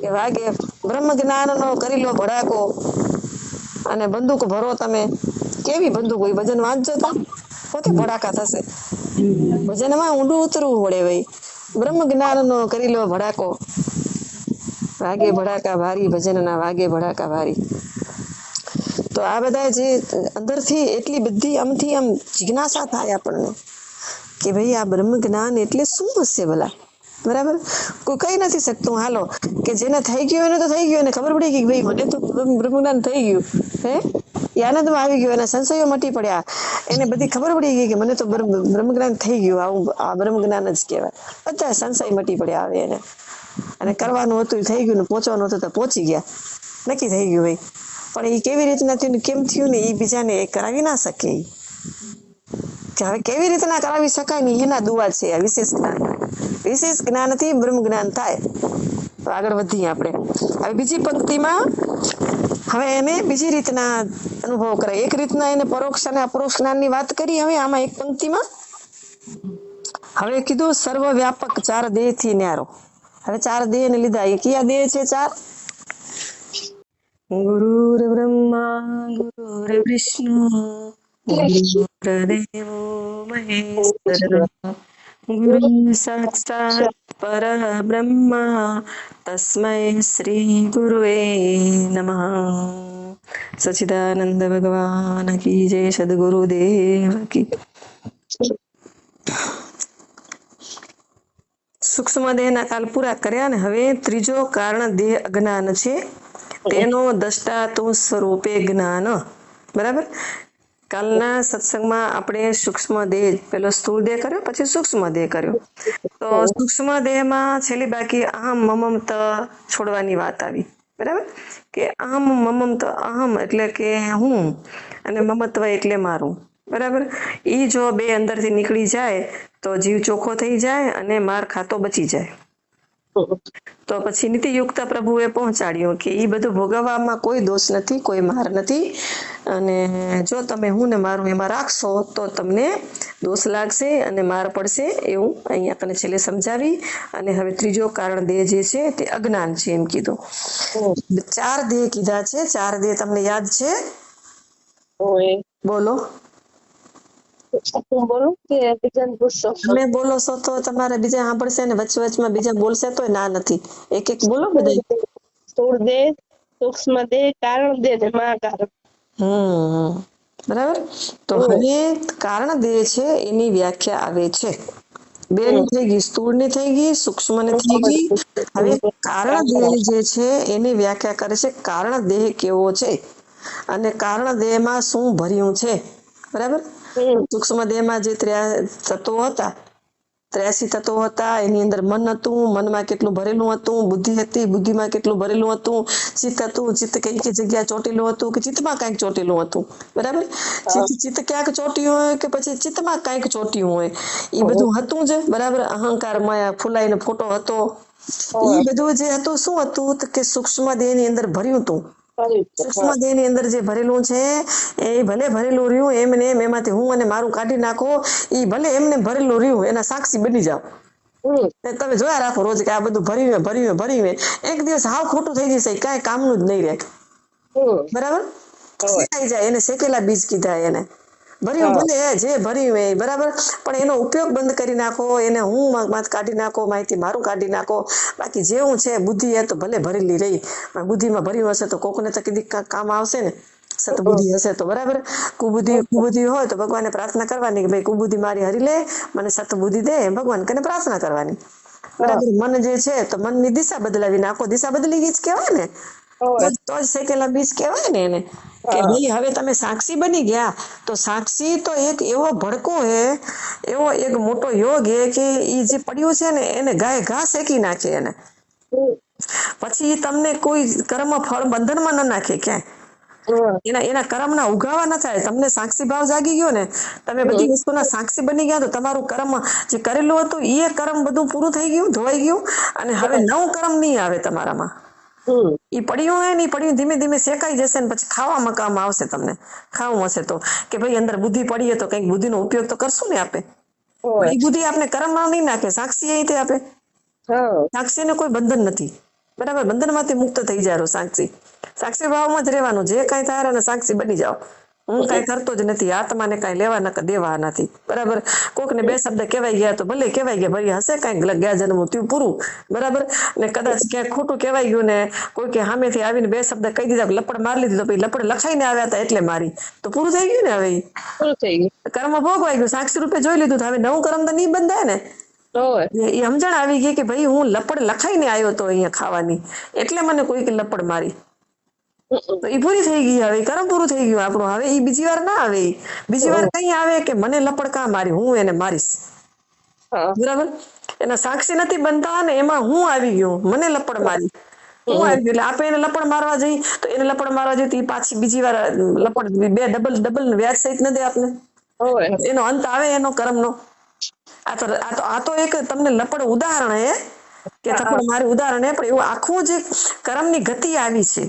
કે વાગે બ્રહ્મ જ્ઞાનનો કરી લો ભડાકો અને બંદૂક ભરો તમે. કેવી બંદૂક હોય? ભજન વાંચજો તો પોતે ભડાકા થશે. ભજનમાં ઊંડું ઉતરવું પડે ભાઈ. બ્રહ્મ જ્ઞાનનો કરી લો ભડાકો, વાગે ભડાકા ભારી ભજનના વાગે ભડાકા ભારી. તો આ બધા જે અંદરથી એટલી બધી આમથી આમ જિજ્ઞાસા થાય આપણને કે ભાઈ આ બ્રહ્મ જ્ઞાન એટલે શું હશે ભલા? બરાબર, કોઈ કઈ નથી શકતું. હાલો કે જેને થઈ ગયું એને તો થઈ ગયું, એને ખબર પડી ગઈ ભાઈ મને તો બ્રહ્મ જ્ઞાન થઈ ગયું, હે એ આનંદમાં આવી ગયો, એના સંશયો મટી પડ્યા, એને બધી ખબર પડી ગઈ કે મને તો બ્રહ્મ જ્ઞાન થઈ ગયું, આવું આ બ્રહ્મ જ્ઞાન જ કહેવાય. બધા સંશય મટી પડ્યા આવે એને, અને કરવાનું હતું થઈ ગયું ને પહોંચવાનું હતું તો પહોંચી ગયા, નક્કી થઈ ગયું ભાઈ. પણ એ કેવી રીતના થયું કેમ થયું ને એ બીજાને એ કરાવી ના શકે. કે હવે કેવી રીતના કરાવી શકાય ને એના દુઆ છે આ વિશેષ જ્ઞાન. વિશેષ જ્ઞાનથી બ્રહ્મ જ્ઞાન થાય. તો આગળ વધીએ આપણે. હવે બીજી પંક્તિમાં હવે એને બીજી રીતના અનુભવ કરાય. એક રીતના એને પરોક્ષ અને અપરોક્ષ જ્ઞાનની વાત કરી. હવે આમાં એક પંક્તિમાં હવે કીધું સર્વ વ્યાપક ચાર દેહ થી ન્યારો. હવે ચાર દેહ ને લીધા. એ કયા દેહ છે ચાર? ગુરુર બ્રહ્મા ગુરુર વિષ્ણુ ગુરુર્દેવો મહેશ્વર ગુરુ સાક્ષાત પરબ્રહ્મા તસ્મૈ શ્રી ગુરુવે નમઃ. સચ્ચિદાનંદ ભગવાન કી જય. સદગુરુદેવ કી. સૂક્ષ્મ દેહના કાલ પૂરા કર્યા ને હવે ત્રીજો કારણ દેહ અજ્ઞાન છે, તેનો દ્રષ્ટાતું સ્વરૂપે જ્ઞાન. બરાબર, કાલના સત્સંગમાં આપણે સૂક્ષ્મ દેહ પેલો સ્થૂળ દેહ કર્યો, પછી સૂક્ષ્મ દેહ કર્યો. તો સૂક્ષ્મ દેહમાં છેલ્લી બાકી અહમ મમમત છોડવાની વાત આવી. બરાબર, કે અહમ મમમત, અહમ એટલે કે હું અને મમત્વ એટલે મારું. બરાબર, ઈ જો બે અંદરથી નીકળી જાય તો જીવ ચોખ્ખો થઈ જાય અને માર ખાતો બચી જાય. તો પછી નીતિયુક્ત પ્રભુએ પહોંચાડ્યું કે એ બધું ભોગવવામાં કોઈ દોષ નથી, કોઈ માર નથી, અને જો તમે હું ને મારું એમાં રાખશો તો તમને દોષ લાગશે અને માર પડશે, એવું અહીંયા કને છેલ્લે સમજાવી. અને હવે ત્રીજો કારણ દેહ જે છે તે અજ્ઞાન છે એમ કીધું. ચાર દેહ કીધા છે. ચાર દેહ તમને યાદ છે? બોલો. બોલું કે બીજાને પૂછશો? તમે બોલો છો તો તમારે બીજા સાંભળશે ને વચ્ચે વચમાં બીજા બોલશે તો ના નથી. એક એક બોલો બધા. સ્થૂળ દેહ, સૂક્ષ્મ દેહ, કારણ દેહ ને મહાકારણ. બરાબર. તો હવે કારણ દેહ છે એની વ્યાખ્યા આવે છે. બે ની થઈ ગઈ, સ્થૂળ ની થઈ ગઈ, સૂક્ષ્મ ની થઈ ગઈ. હવે કારણ દેહ જે છે એની વ્યાખ્યા કરે છે. કારણ દેહ કેવો છે અને કારણ દેહમાં શું ભર્યું છે. બરાબર, સૂક્ષ્મ દેહમાં જે તત્વો હતા, 83 તત્વો હતા. એની અંદર મન હતું, મનમાં કેટલું ભરેલું હતું, બુદ્ધિ હતી, બુદ્ધિમાં કેટલું ભરેલું હતું, ચિત્ત હતું, ચિત્ત કઈ કઈ જગ્યા ચોટેલું હતું કે ચિત્તમાં કઈક ચોટેલું હતું. બરાબર, ચિત્ત ક્યાંક ચોટ્યું હોય કે પછી ચિત્તમાં કઈક ચોટ્યું હોય, એ બધું હતું જ. બરાબર, અહંકારમાં ફૂલાઈને ફોટો હતો. એ બધું જે હતું શું હતું કે સૂક્ષ્મ દેહ ની અંદર ભર્યું હતું. સૂક્ષ્મ દેહ ની અંદર જે ભરેલું છે એ ભલે ભરેલું રહ્યું એમને એમ, એમાંથી હું અને મારું કાઢી નાખો, એ ભલે એમને ભરેલું રહ્યું, એના સાક્ષી બની જાઓ. તમે જોયા રાખો રોજ કે આ બધું ભર્યું એક દિવસ હાવ ખોટું થઈ જશે, કઈ કામનું જ નહીં રહે. બરાબર, શેકાઈ જાય. એને શેકેલા બીજ કીધા. એને ભર્યું ભલે જે ભર્યું એ બરાબર, પણ એનો ઉપયોગ બંધ કરી નાખો, એને હું કાઢી નાખો, માહિતી મારું કાઢી નાખો. બાકી જેવું છે બુદ્ધિ એ તો ભલે ભરેલી રહી, બુદ્ધિમાં ભર્યું હશે તો કોકને તો કીધી કામ આવશે ને. સતબુદ્ધિ હશે તો બરાબર. કુબુદ્ધિ હોય તો ભગવાનને પ્રાર્થના કરવાની કે ભાઈ કુબુદ્ધિ મારી હરી લે, મને સતબુદ્ધિ દે, ભગવાન કને પ્રાર્થના કરવાની. બરાબર, મન જે છે તો મનની દિશા બદલાવી નાખો. દિશા બદલી ગઈ જ કહેવાય ને, તો જ શેકેલા બીજ કહેવાય ને એને. કે ભાઈ હવે તમે સાક્ષી બની ગયા. તો સાક્ષી તો એક એવો ભડકો હે, એવો એક મોટો યોગ હે કે ઈ જે પડ્યું છે ને એને ગાય ઘા શેકી નાખે એને. પછી તમને કોઈ કર્મ ફળ બંધનમાં ન નાખે ક્યાંય. એના કર્મના ઉગાવા ન થાય. તમને સાક્ષી ભાવ જાગી ગયો ને, તમે બધી વસ્તુના સાક્ષી બની ગયા તો તમારું કર્મ જે કરેલું હતું એ કર્મ બધું પૂરું થઈ ગયું, ધોવાઈ ગયું, અને હવે નવું કર્મ નહીં આવે તમારામાં. ઈ પડ્યું હે ને ઈ પડ્યું ધીમે ધીમે શેકાઈ જશે ને પછી ખાવામાં કામ આવશે તમને, ખાવું હશે તો કે ભાઈ અંદર બુદ્ધિ પડી હે તો કંઈક બુદ્ધિનો ઉપયોગ તો કરશું ને આપે. એ બુદ્ધિ આપણે કર્મમાં નહીં નાખે, સાક્ષી એ તે આપે. સાક્ષીને કોઈ બંધન નથી, બરાબર, બંધનમાંથી મુક્ત થઈ જાય સાક્ષી. સાક્ષી ભાવમાં જ રહેવાનું, જે કાંઈ થાય એને સાક્ષી બની જાઓ. હું કાંઈ કરતો જ નથી, આત્માને કાંઈ લેવા ન દેવા નથી, બરાબર. કોકને બે શબ્દ કહેવાય ગયા તો ભલે કહેવાય ગયા, ભાઈ હશે કાંઈક ગયા જન્મ થયું પૂરું, બરાબર. ને કદાચ ક્યાંક ખોટું કહેવાય ગયું ને કોઈ કે સામેથી આવીને બે શબ્દ કહી દીધા, લપડ મારી લીધી, તો પછી લપડ લખાઈને આવ્યા હતા એટલે મારી, તો પૂરું થઈ ગયું ને. હવે કર્મ ભોગવાઈ ગયું, સાક્ષી રૂપે જોઈ લીધું, હવે નવું કર્મ તો નહીં બંધાય ને. એ સમજણ આવી ગઈ કે ભાઈ હું લપડ લખાઈને આવ્યો તો અહીંયા ખાવાની, એટલે મને કોઈક લપડ મારી, તો એ પૂરી થઈ ગઈ. હવે કર્મ પૂરું થઈ ગયું આપણું. હવે એ બીજી વાર ના આવે, બીજી વાર કઈ આવે કે મને લપડ કા મારી, હું એને મારીશ, બરાબર. એના સાક્ષી નથી બનતા ને એમાં હું આવી ગયો, મને લપડ મારી, હું આવી ગયું. એટલે આપણે એને લપડ મારવા જઈ તો એને લપડ મારવા જઈ તો એ પાછી બીજી વાર લપડ બે ડબલ વ્યાજ સહિત ન દે આપને. એનો અંત આવે એનો કર્મનો. આ તો એક તમને લપડ ઉદાહરણ હે કે લપડ મારી ઉદાહરણ હે, પણ એવું આખું જે કર્મની ગતિ આવી છે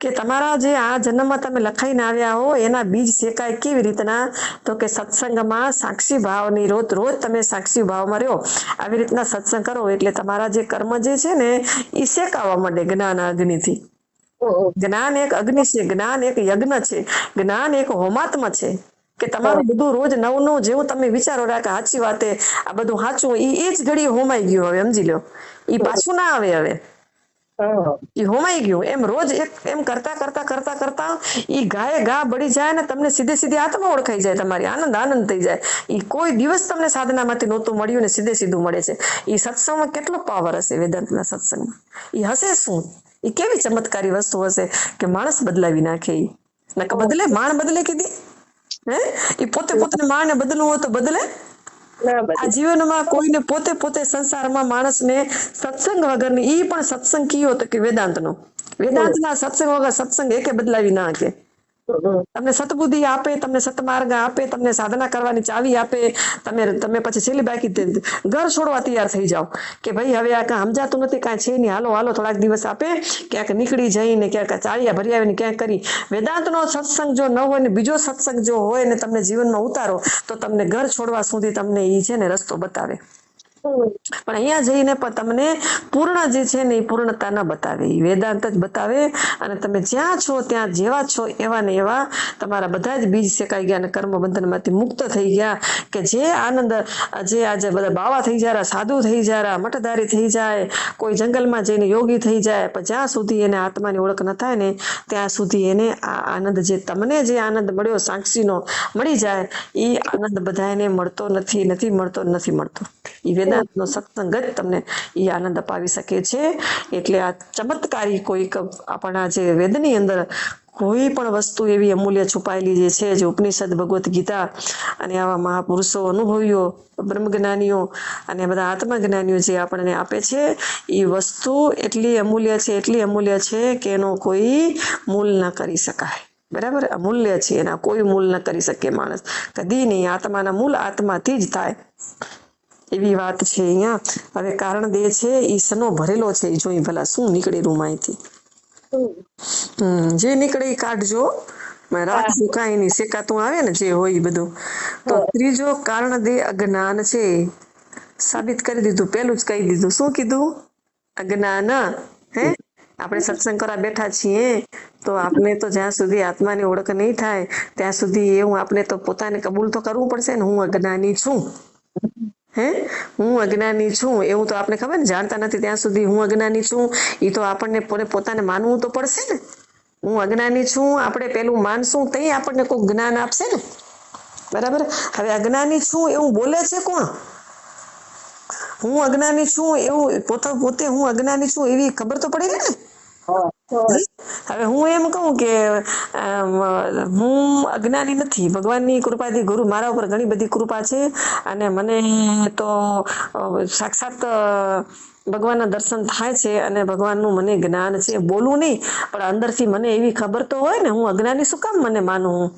કે તમારા જે આ જન્મમાં તમે લખાઈને આવ્યા હો એના બીજ શેકાય કેવી રીતના, તો કે સત્સંગમાં સાક્ષી ભાવની રોજ તમે સાક્ષી ભાવમાં રહ્યો, આવી રીતના સત્સંગ કરો એટલે તમારા જે કર્મ જે છે ને એ શેકાવા માંડે જ્ઞાન અગ્નિથી. જ્ઞાન એક અગ્નિ છે, જ્ઞાન એક યજ્ઞ છે, જ્ઞાન એક હોમાત્મા છે કે તમારું બધું રોજ નવું જેવું તમે વિચારો રહ્યા કે સાચી વાતે આ બધું સાચું, એ જ ઘડી હોમાઈ ગયું. હવે સમજી લો, એ પાછું ના આવે. હવે એ હોમાઈ ગયું. એમ રોજ એમ કરતા કરતા કરતા કરતા ઈ ગાય ગા બળી જાય ને તમને સીધે આત્મા ઓળખાઈ જાય, તમારી આનંદ થઈ જાય. ઈ કોઈ દિવસ તમને સાધનામાંથી નહોતું મળ્યું ને સીધું મળે છે. ઈ સત્સંગમાં કેટલો પાવર હશે, વેદાંતના સત્સંગમાં. ઈ હશે શું, ઈ કેવી ચમત્કારી વસ્તુ હશે કે માણસ બદલાવી નાખે. ઈ બદલે, માણ બદલે કીધી હે, ઈ પોતે માણને બદલવું હોય તો બદલે. આ જીવનમાં કોઈને પોતે સંસારમાં માણસને સત્સંગ વગરની, ઈ પણ સત્સંગ કયો તો કે વેદાંતનો, વેદાંતના સત્સંગ વગર સત્સંગ એકે બદલાવી ના કે. તમને સતબુદ્ધિ આપે, તમને સતમાર્ગ આપે, તમને સાધના કરવાની ચાવી આપે, તમે પછી છેલ્લી બાકી ઘર છોડવા તૈયાર થઈ જાઓ કે ભાઈ હવે આ કાંઈ સમજાતું નથી, કાંઈ છે નહીં, હાલો થોડાક દિવસ આપે, ક્યાંક નીકળી જઈને ક્યાંક ચાળિયા ભરી આવીને ક્યાંક કરી. વેદાંતનો સત્સંગ જો ન હોય ને બીજો સત્સંગ જો હોય ને તમને જીવનમાં ઉતારો તો તમને ઘર છોડવા સુધી તમને ઈ છે ને રસ્તો બતાવે. પણ અહીંયા જઈને પણ તમને પૂર્ણ જે છે ને એ પૂર્ણતા ન બતાવે, એ વેદાંત જ બતાવે. અને તમે જ્યાં છો ત્યાં જેવા છો એવા ને એવા તમારા બધા જ બીજ શેકાઈ ગયા અને કર્મ બંધનમાંથી મુક્ત થઈ ગયા. કે જે આનંદ, જે આજે બધા બાવા થઈ જાય, સાધુ થઈ જાય, મઠધારી થઈ જાય, કોઈ જંગલમાં જઈને યોગી થઈ જાય, પણ જ્યાં સુધી એને આત્માની ઓળખ ન થાય ને ત્યાં સુધી એને આ આનંદ, જે તમને જે આનંદ મળ્યો સાક્ષીનો મળી જાય, એ આનંદ બધાને મળતો નથી મળતો. એ વેદાંતનો સત્સંગ જ તમને એ આનંદ અપાવી શકે છે. એટલે આ ચમત્કારી કોઈક આપણા જે વેદની અંદર કોઈ પણ વસ્તુ એવી અમૂલ્ય છુપાયેલી જે છે, જે ઉપનિષદ, ભગવદ્ ગીતા અને આવા મહાપુરુષો, અનુભવીઓ, બ્રહ્મજ્ઞાનીઓ અને બધા આત્મજ્ઞાનીઓ જે આપણને આપે છે, એ વસ્તુ એટલી અમૂલ્ય છે કે એનો કોઈ મૂલ ન કરી શકાય. બરાબર, અમૂલ્ય છે, એના કોઈ મૂલ ન કરી શકે માણસ કદી નહીં. આત્માના મૂલ આત્માથી જ થાય, એવી વાત છે અહીંયા. હવે કારણ દેહ છે એ સનો ભરેલો છે, એ જોઈ ભલા શું નીકળે રૂમાઈથી. જે નીકળે એ કાઢજો, રાખજો, કાંઈ નહીં, શેકાતું આવે ને જે હોય બધું. તો ત્રીજો કારણ દેહ અજ્ઞાન છે, સાબિત કરી દીધું. પેલું જ કહી દીધું. શું કીધું? અજ્ઞાન. હે, આપણે સત્સંગ કરવા બેઠા છીએ તો આપણે તો જ્યાં સુધી આત્માની ઓળખ નહીં થાય ત્યાં સુધી એવું આપણે તો પોતાને કબૂલ તો કરવું પડશે ને, હું અજ્ઞાની છું. હું અજ્ઞાની છું એવું તો આપણે ખબર ને, જાણતા નથી ત્યાં સુધી હું અજ્ઞાની છું એ તો આપણને પોતાને માનવું તો પડશે ને. હું અજ્ઞાની છું આપણે પેલું માનશું તો આપણને કોઈ જ્ઞાન આપશે ને, બરાબર. હવે અજ્ઞાની છું એવું બોલે છે કોણ? હું અજ્ઞાની છું એવું પોતે હું અજ્ઞાની છું એવી ખબર તો પડે ને. હવે હું એમ કહું કે હું અજ્ઞાની નથી, ભગવાનની કૃપાથી ગુરુ મારા ઉપર ઘણી બધી કૃપા છે અને મને તો સાક્ષાત ભગવાનના દર્શન થાય છે અને ભગવાનનું મને જ્ઞાન છે. બોલું નહીં પણ અંદરથી મને એવી ખબર તો હોય ને, હું અજ્ઞાની શું કામ મને માનું?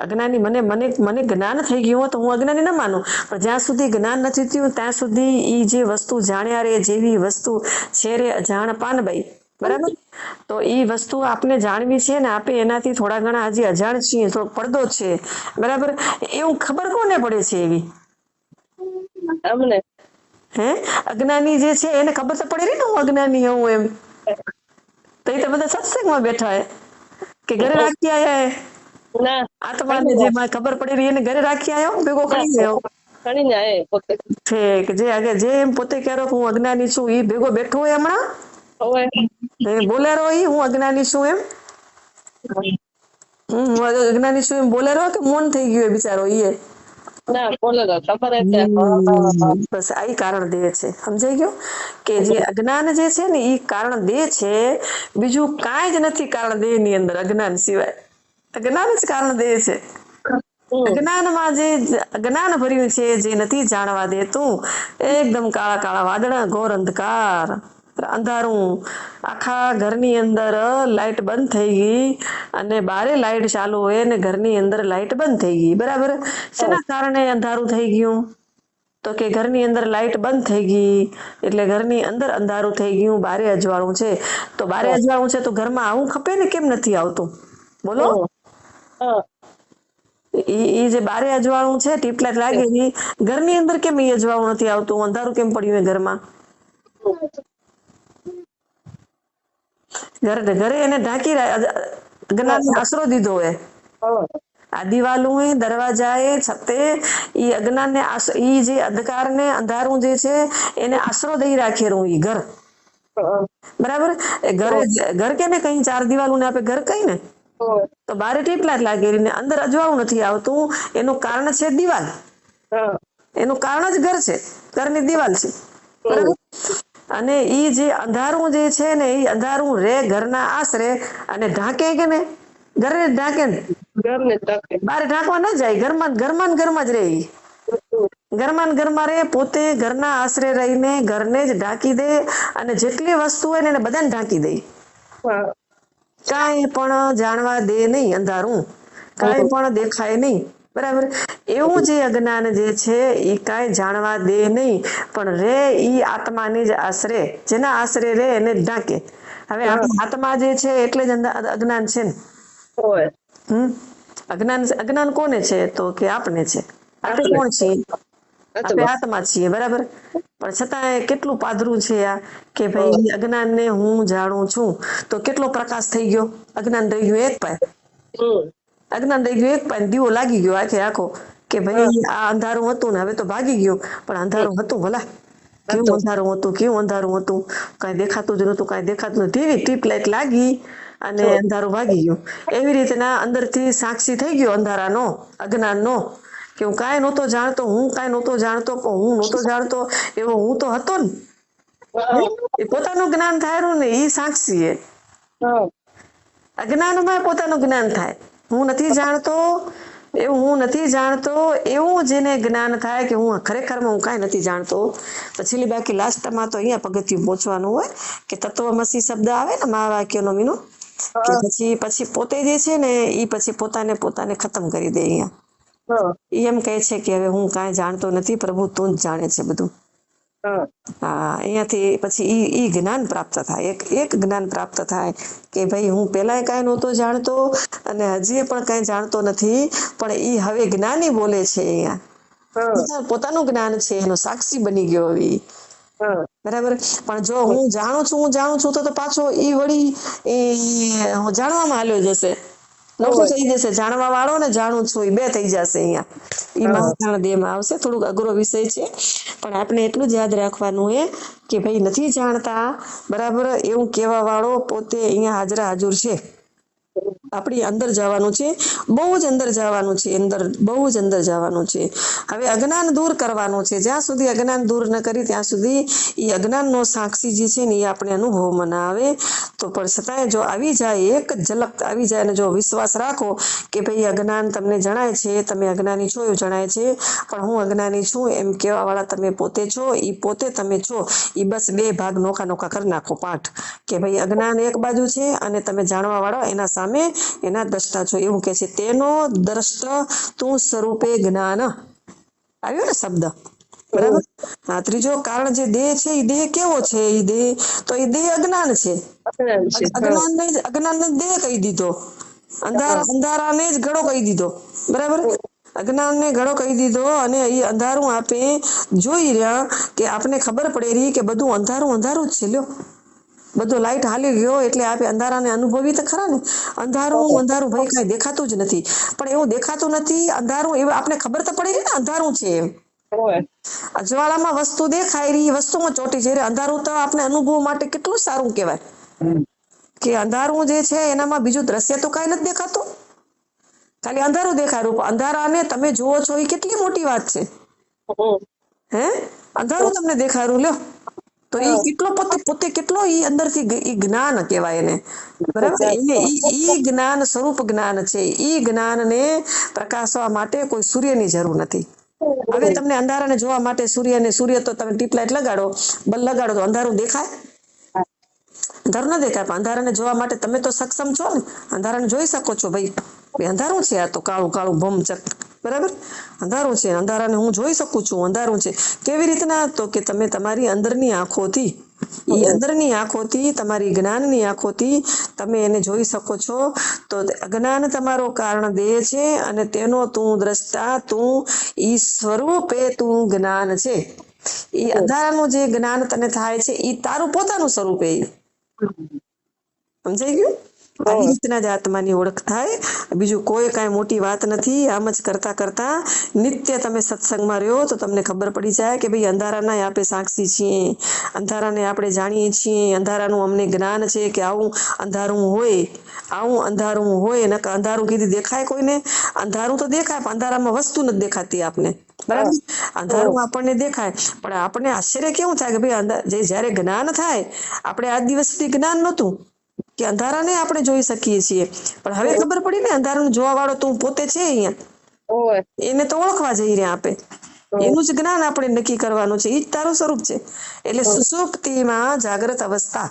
અજ્ઞાની મને મને મને જ્ઞાન થઈ ગયું હોય તો હું અજ્ઞાની ન માનું, પણ જ્યાં સુધી જ્ઞાન નથી થયું ત્યાં સુધી ઈ જે વસ્તુ જાણ્યા રે જેવી વસ્તુ છે રે અજાણ પાનબાઈ, બરાબર. તો ઈ વસ્તુ આપને જાણવી છે ને આપે એનાથી થોડા ઘણા હજી અજાણ છીએ, થોડો પડદો છે, બરાબર. એવું ખબર કોને પડે છે એવી? અમને હે અજ્ઞાની જે છે એને ખબર તો પડે ને હું અજ્ઞાની હું એમ. તો એ તો બધા સત્સંગમાં બેઠા હે કે ઘરે રાખી આયા હે? ના આત્માને જે માં ખબર પડી રહી એને ઘરે રાખી આવ્યો ભેગો કરી ગયો કરીને આયે પોતે. ઠીક. જે એમ પોતે ક્યારો હું અજ્ઞાની છું ઈ ભેગો બેઠો હોય હમણાં હવે બોલેરો ઈ હું અજ્ઞાની છું એમ? હું અજ્ઞાની છું એમ બોલેરો કે મૌન થઈ ગયો એ બિચારો ઈ? ના બોલે ખબર છે. બસ આ કારણ દેહ છે, સમજાઈ ગયું કે જે અજ્ઞાન જે છે ને ઈ કારણ દેહ છે, બીજું કાંઈ જ નથી કારણ દેહ ની અંદર અજ્ઞાન સિવાય. અજ્ઞાન જ કારણ દેહ છે. અજ્ઞાનમાં જે અજ્ઞાન ભર્યું છે, જે નથી જાણવા દેતું, એકદમ કાળા કાળા વાદળા, ઘોર અંધકાર, અંધારું. આખા ઘરની અંદર લાઈટ બંધ થઈ ગઈ અને બારે લાઈટ ચાલુ હોય ને ઘરની અંદર લાઈટ બંધ થઈ ગઈ, બરાબર. શેના કારણે અંધારું થઈ ગયું? તો કે ઘરની અંદર લાઈટ બંધ થઈ ગઈ એટલે ઘરની અંદર અંધારું થઈ ગયું, બારે અજવાળું છે. તો બારે અજવાળું છે તો ઘરમાં આવું ખપે ને, કેમ નથી આવતું બોલો? ઈ જે બારે અજવાળું છે, ટીપલાઈટ લાગેલી, ઘરની અંદર કેમ ઈ અજવાળું નથી આવતું? અંધારું કેમ પડ્યું ઘરમાં? ઘરે એને ઢાંકી જ્ઞાનને આશરો દીધો હોય. આ દિવાલું હે, દરવાજા હે, છતે ઈ અજ્ઞાનને ઈ જે અંધકારને અંધારું જે છે એને આશરો દઈ રાખેલું ઈ ઘર, બરાબર. એ ઘર કે ને કઈ ચાર દિવાલું ને આપે ઘર કઈ ને, તો બારે ટીપલાઈટ લાગેલી ને અંદર અજવાળું નથી આવતું, એનું કારણ છે દિવાલ. એનું કારણ જ ઘર છે, ઘરની દિવાલ છે, બરાબર. અને ઈ જે અંધારું જે છે ને ઈ અંધારું રે ઘરના આશરે અને ઢાંકે કે ને, ઘરે ઢાંકે ને, બારે ઢાંકવા ન જાય, ઘરમાં જ રહે. ઘરમાં રે, પોતે ઘરના આશરે રહીને ઘરને જ ઢાંકી દે અને જેટલી વસ્તુ હોય ને એને બધાને ઢાંકી દે. કાંઈ પણ જાણવા દે નહીં અંધારું, કાંઈ પણ દેખાય નહીં, બરાબર. એવું જે અજ્ઞાન જે છે એ કાંઈ જાણવા દે નહીં, પણ રે ઈ આત્માની જ આશરે, જેના આશરે રે એને ઢાંકે. હવે આત્મા જે છે એટલે જ અજ્ઞાન છે ને. અજ્ઞાન કોને છે? તો કે આપને છે. આપણે કોણ છીએ? આપણે આત્મા છીએ, બરાબર. પણ છતાં કેટલું પાધરું છે આ કે ભાઈ અજ્ઞાન ને હું જાણું છું, તો કેટલો પ્રકાશ થઈ ગયો. અજ્ઞાન રહી ગયું એક પાય, અજ્ઞાન રહી ગયું એક પાય, દીવો લાગી ગયો આખે આખો કે ભાઈ આ અંધારું હતું ને હવે તો ભાગી ગયું, પણ અંધારું હતું ભલા. કેવું અંધારું હતું, કઈ દેખાતું જ નતું, કઈ દેખાતું નથી. એવી ટીપ લાઈટ લાગી અને અંધારું ભાગી ગયું. એવી રીતના અંદરથી સાક્ષી થઈ ગયો અંધારાનો, અજ્ઞાનનો, કે હું કાંઈ નહોતો જાણતો, પણ હું નહોતો જાણતો એવો હું તો હતો ને. એ પોતાનું જ્ઞાન થાય ને એ સાક્ષી એ. અજ્ઞાનમાં પોતાનું જ્ઞાન થાય. હું નથી જાણતો એવું જેને જ્ઞાન થાય કે હું ખરેખરમાં હું કાંઈ નથી જાણતો. પછી બાકી લાસ્ટમાં તો અહીંયા પગથિયું પહોંચવાનું હોય કે તત્વમસી શબ્દ આવે ને મહાવાક્યનો મીનો, કે પછી પોતે જે છે ને એ પછી પોતાને ખતમ કરી દે. અહીંયા એમ કહે છે કે હવે હું કાંઈ જાણતો નથી, પ્રભુ તું જ જાણે છે બધું. અહીંયાથી પછી ઈ જ્ઞાન પ્રાપ્ત થાય, એક જ્ઞાન પ્રાપ્ત થાય કે ભાઈ હું પેલા કાંઈ નહોતો જાણતો અને હજી પણ કાંઈ જાણતો નથી, પણ ઈ હવે જ્ઞાની બોલે છે. અહીંયા પોતાનું જ્ઞાન છે એનો સાક્ષી બની ગયો હવે, બરાબર. પણ જો હું જાણું છું તો પાછો ઈ વળી જાણવામાં હાલ્યો જશે, નોખું થઈ જશે. જાણવા વાળો ને જાણું છું એ બે થઈ જશે. અહીંયા ઈ મહાજાણ દેહમાં આવશે. થોડુંક અઘરો વિષય છે, પણ આપણે એટલું જ યાદ રાખવાનું હે કે ભાઈ નથી જાણતા, બરાબર, એવું કહેવા વાળો પોતે અહીંયા હાજર છે. આપણી અંદર જવાનું છે, બહુ જ અંદર જવાનું છે. હવે અજ્ઞાન દૂર કરવાનું છે. જ્યાં સુધી અજ્ઞાન દૂર ન કરી ત્યાં સુધી એ અજ્ઞાનનો સાક્ષી જે છે ને એ આપણે અનુભવમાં ના આવે. તો પણ છતાંય જો આવી જાય, એક ઝલક આવી જાય અને જો વિશ્વાસ રાખો કે ભાઈ અજ્ઞાન તમને જણાય છે, તમે અજ્ઞાની છો એવું જણાય છે, પણ હું અજ્ઞાની છું એમ કહેવા વાળા તમે પોતે છો, એ પોતે તમે છો. એ બસ બે ભાગ નોખા કરી નાખો પાઠ કે ભાઈ અજ્ઞાન એક બાજુ છે અને તમે જાણવા વાળા એના સામે એના દ્રષ્ટા છો એવું કે છે. તેનો દ્રષ્ટ તું સ્વરૂપે જ્ઞાન. આવ્યો ને શબ્દ, બરાબર. હા, ત્રીજો કારણ જે દેહ છે એ દેહ કેવો છે? એ દેહ તો એ દેહ અજ્ઞાન છે. અજ્ઞાનને દેહ કહી દીધો, અંધારાને જ ઘડો કહી દીધો, બરાબર. અજ્ઞાનને ઘડો કહી દીધો અને એ અંધારું આપે જોઈ રહ્યા કે આપને ખબર પડે રહી કે બધું અંધારું અંધારું જ છે. લ્યો, બધો લાઈટ હાલી ગયો એટલે આપે અંધારાને અનુભવી તો ખરા ને. અંધારું અંધારું ભાઈ કઈ દેખાતું જ નથી, પણ એવું દેખાતું નથી અંધારું, એવું આપણે ખબર તો પડી ને અંધારું છે એમ. અજવાળામાં વસ્તુ દેખાય રહી, વસ્તુમાં ચોટી છે. અંધારું તો આપણે અનુભવ માટે કેટલું સારું કહેવાય કે અંધારું જે છે એનામાં બીજું દ્રશ્ય તો કઈ નથી દેખાતું, ખાલી અંધારું દેખાય. અંધારાને તમે જુઓ છો એ કેટલી મોટી વાત છે. હે, અંધારું તમને દેખાયું, લ્યો, તો એ કેટલો પોતે કેટલો ઈ અંદરથી ઈ જ્ઞાન કહેવાય એને, બરાબર. એને ઈ જ્ઞાન સ્વરૂપ જ્ઞાન છે. ઈ જ્ઞાનને પ્રકાશવા માટે કોઈ સૂર્યની જરૂર નથી. હવે તમને અંધારાને જોવા માટે સૂર્ય તો તમે ટીપલાઇટ લગાડો, બલ્બ લગાડો તો અંધારું દેખાય? અંધારું ના દેખાય. પણ અંધારાને જોવા માટે તમે તો સક્ષમ છો ને, અંધારાને જોઈ શકો છો. ભાઈ અંધારું છે, આ તો કાળું કાળું ભમચક, બરાબર. અંધારું છે, અંધારાને હું જોઈ શકું છું. અંધારું છે કેવી રીતના? તો કે તમે તમારી અંદરની આંખોથી, ઈ અંદરની આંખોથી, તમારી જ્ઞાનની આંખોથી તમે એને જોઈ શકો છો. તો અજ્ઞાન તમારો કારણ દેહ છે અને તેનો તું દ્રષ્ટા, તું ઈ સ્વરૂપે તું જ્ઞાન છે. ઈ અંધારાનું જે જ્ઞાન તને થાય છે ઈ તારું પોતાનું સ્વરૂપે. સમજાઈ ગયું? આવી રીતના જ આત્માની ઓળખ થાય. બીજું કોઈ કાંઈ મોટી વાત નથી. આમ જ કરતા કરતા નિત્ય તમે સત્સંગમાં રહ્યો તો તમને ખબર પડી જાય કે ભાઈ અંધારાના આપણે સાક્ષી છીએ, અંધારાને આપણે જાણીએ છીએ, અંધારાનું અમને જ્ઞાન છે કે આવું અંધારું હોય. નકર અંધારું કીધું દેખાય કોઈને? અંધારું તો દેખાય પણ અંધારામાં વસ્તુ નથી દેખાતી આપને, બરાબર. અંધારું આપણને દેખાય પણ આપણને આશ્ચર્ય કેવું થાય કે ભાઈ જયારે જ્ઞાન થાય, આપણે આજ દિવસ સુધી જ્ઞાન નહોતું કે અંધારાને આપણે જોઈ શકીએ છીએ, પણ હવે ખબર પડી ને અંધારાનું જોવા વાળો તું પોતે છે અહીંયા, એને તો ઓળખવા જઈ રહ્યા આપે. એનું જ જ્ઞાન આપણે નક્કી કરવાનું છે. ઈ જ તારું સ્વરૂપ છે. એટલે સુષુપ્તિમાં જાગ્રત અવસ્થા,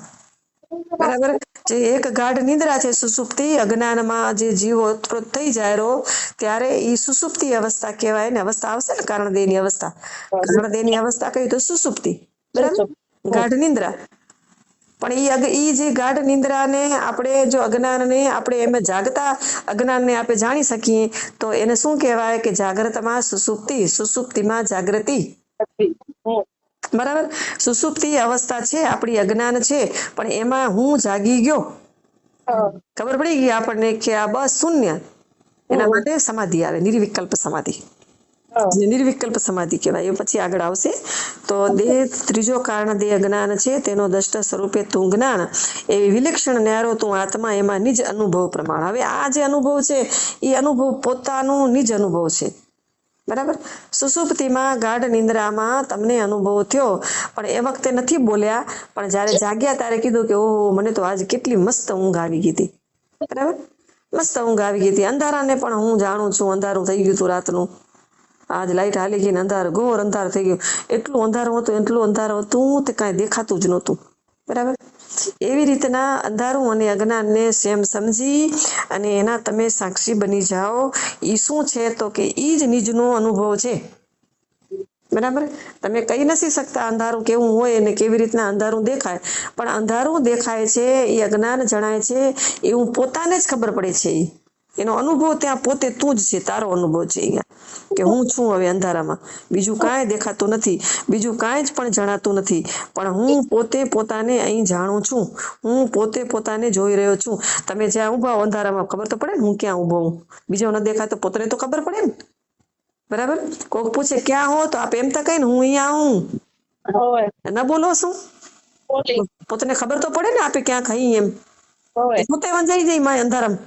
બરાબર. જે એક ગાઢ નિદ્રા છે સુષુપ્તિ, અજ્ઞાનમાં જે જીવો થઈ જાય ત્યારે ઈ સુષુપ્તિ અવસ્થા કહેવાય ને. અવસ્થા આવશે ને કારણદેહની અવસ્થા, કારણદેહની અવસ્થા કહી તો સુષુપ્તિ, બરાબર, ગાઢ નિદ્રા. પણ ઈ જે ગાઢ નિંદ્રાને આપણે જો અજ્ઞાનને આપણે એમ જાગતા અજ્ઞાનને આપણે જાણી શકીએ તો એને શું કહેવાય કે જાગ્રતમાં સુષુપ્તિ, સુષુપ્તિમાં જાગૃતિ, બરાબર. સુષુપ્તિ અવસ્થા છે આપણી અજ્ઞાન છે, પણ એમાં હું જાગી ગયો, ખબર પડી ગઈ આપણને કે આ બસ શૂન્ય. એના માટે સમાધિ આવે, નિર્વિકલ્પ સમાધિ, નિર્વિકલ્પ સમાધિ કહેવાય. એ પછી આગળ આવશે. તો દેહ ત્રીજો કારણ દેહ જ્ઞાન છે, તેનો દ્રષ્ટ સ્વરૂપે તું જ્ઞાન, એવી વિલક્ષણ ન્યારો તું આત્મા, એમાં નિજ અનુભવ પ્રમાણ. હવે આ જે અનુભવ છે એ અનુભવ પોતાનું નિજ અનુભવ છે, બરાબર. સુષુપ્તિમાં ગાઢ નિંદ્રામાં તમને અનુભવ થયો, પણ એ વખતે નથી બોલ્યા, પણ જ્યારે જાગ્યા ત્યારે કીધું કે ઓહો મને તો આજ કેટલી મસ્ત ઊંઘ આવી ગઈ હતી, બરાબર, મસ્ત ઊંઘ આવી ગઈ હતી. અંધારાને પણ હું જાણું છું, અંધારું થઈ ગયું હતું રાતનું, આજ લાઈટ હાલી ગઈ ને અંધારું, ઘોર અંધારું થઈ ગયું. એટલું અંધારું હતું તે કાંઈ દેખાતું જ નહોતું, બરાબર. એવી રીતના અંધારું અને અજ્ઞાનને સેમ સમજી અને એના તમે સાક્ષી બની જાઓ. ઈ શું છે તો કે ઈ જ નિજનો અનુભવ છે, બરાબર. તમે કહી નથી શકતા અંધારું કેવું હોય અને કેવી રીતના અંધારું દેખાય, પણ અંધારું દેખાય છે એ અજ્ઞાન જણાય છે એવું પોતાને જ ખબર પડે છે. એનો અનુભવ ત્યાં પોતે તું જ છે, તારો અનુભવ છે અહીંયા કે હું છું હવે અંધારામાં, બીજું કાંઈ દેખાતું નથી, બીજું કાંઈ જ પણ જણાતું નથી, પણ હું પોતે પોતાને અહીં જાણું છું, હું પોતે પોતાને જોઈ રહ્યો છું. તમે જ્યાં ઊભા હો અંધારામાં ખબર તો પડે ને હું ક્યાં ઊભો હું, બીજો ન દેખાય તો પોતાને તો ખબર પડે ને, બરાબર. કોઈક પૂછે ક્યાં હો તો આપ એમ તો કઈ ને હું અહીંયા હું, ન બોલો શું, પોતાને ખબર તો પડે ને આપે ક્યાં ખાઈ એમ, પોતે વંજાઈ જાય માં અંધારામાં,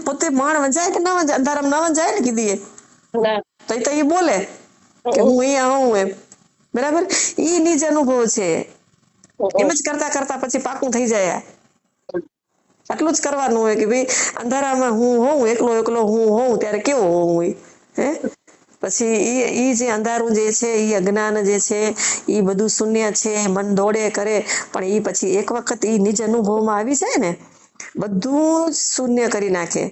પોતે માણ વંજાય કે ના વંજાય? અંધારામાં ના વંજાય ને કીધી તો એ બોલે કે હું અહીંયા હું એમ, બરાબર. ઈ નિજ અનુભવ છે. એમ જ કરતા કરતા પછી પાકું થઈ જાય. આટલું જ કરવાનું હોય કે ભાઈ અંધારામાં હું હોઉં, એકલો હું હોઉં ત્યારે કેવો હોઉં હોય, હે. પછી ઈ જે અંધારું જે છે ઈ અજ્ઞાન જે છે ઈ બધું શૂન્ય છે, મન દોડે કરે, પણ ઈ પછી એક વખત ઈ નિજ અનુભવમાં આવી જાય ને બધું જ શૂન્ય કરી નાખે.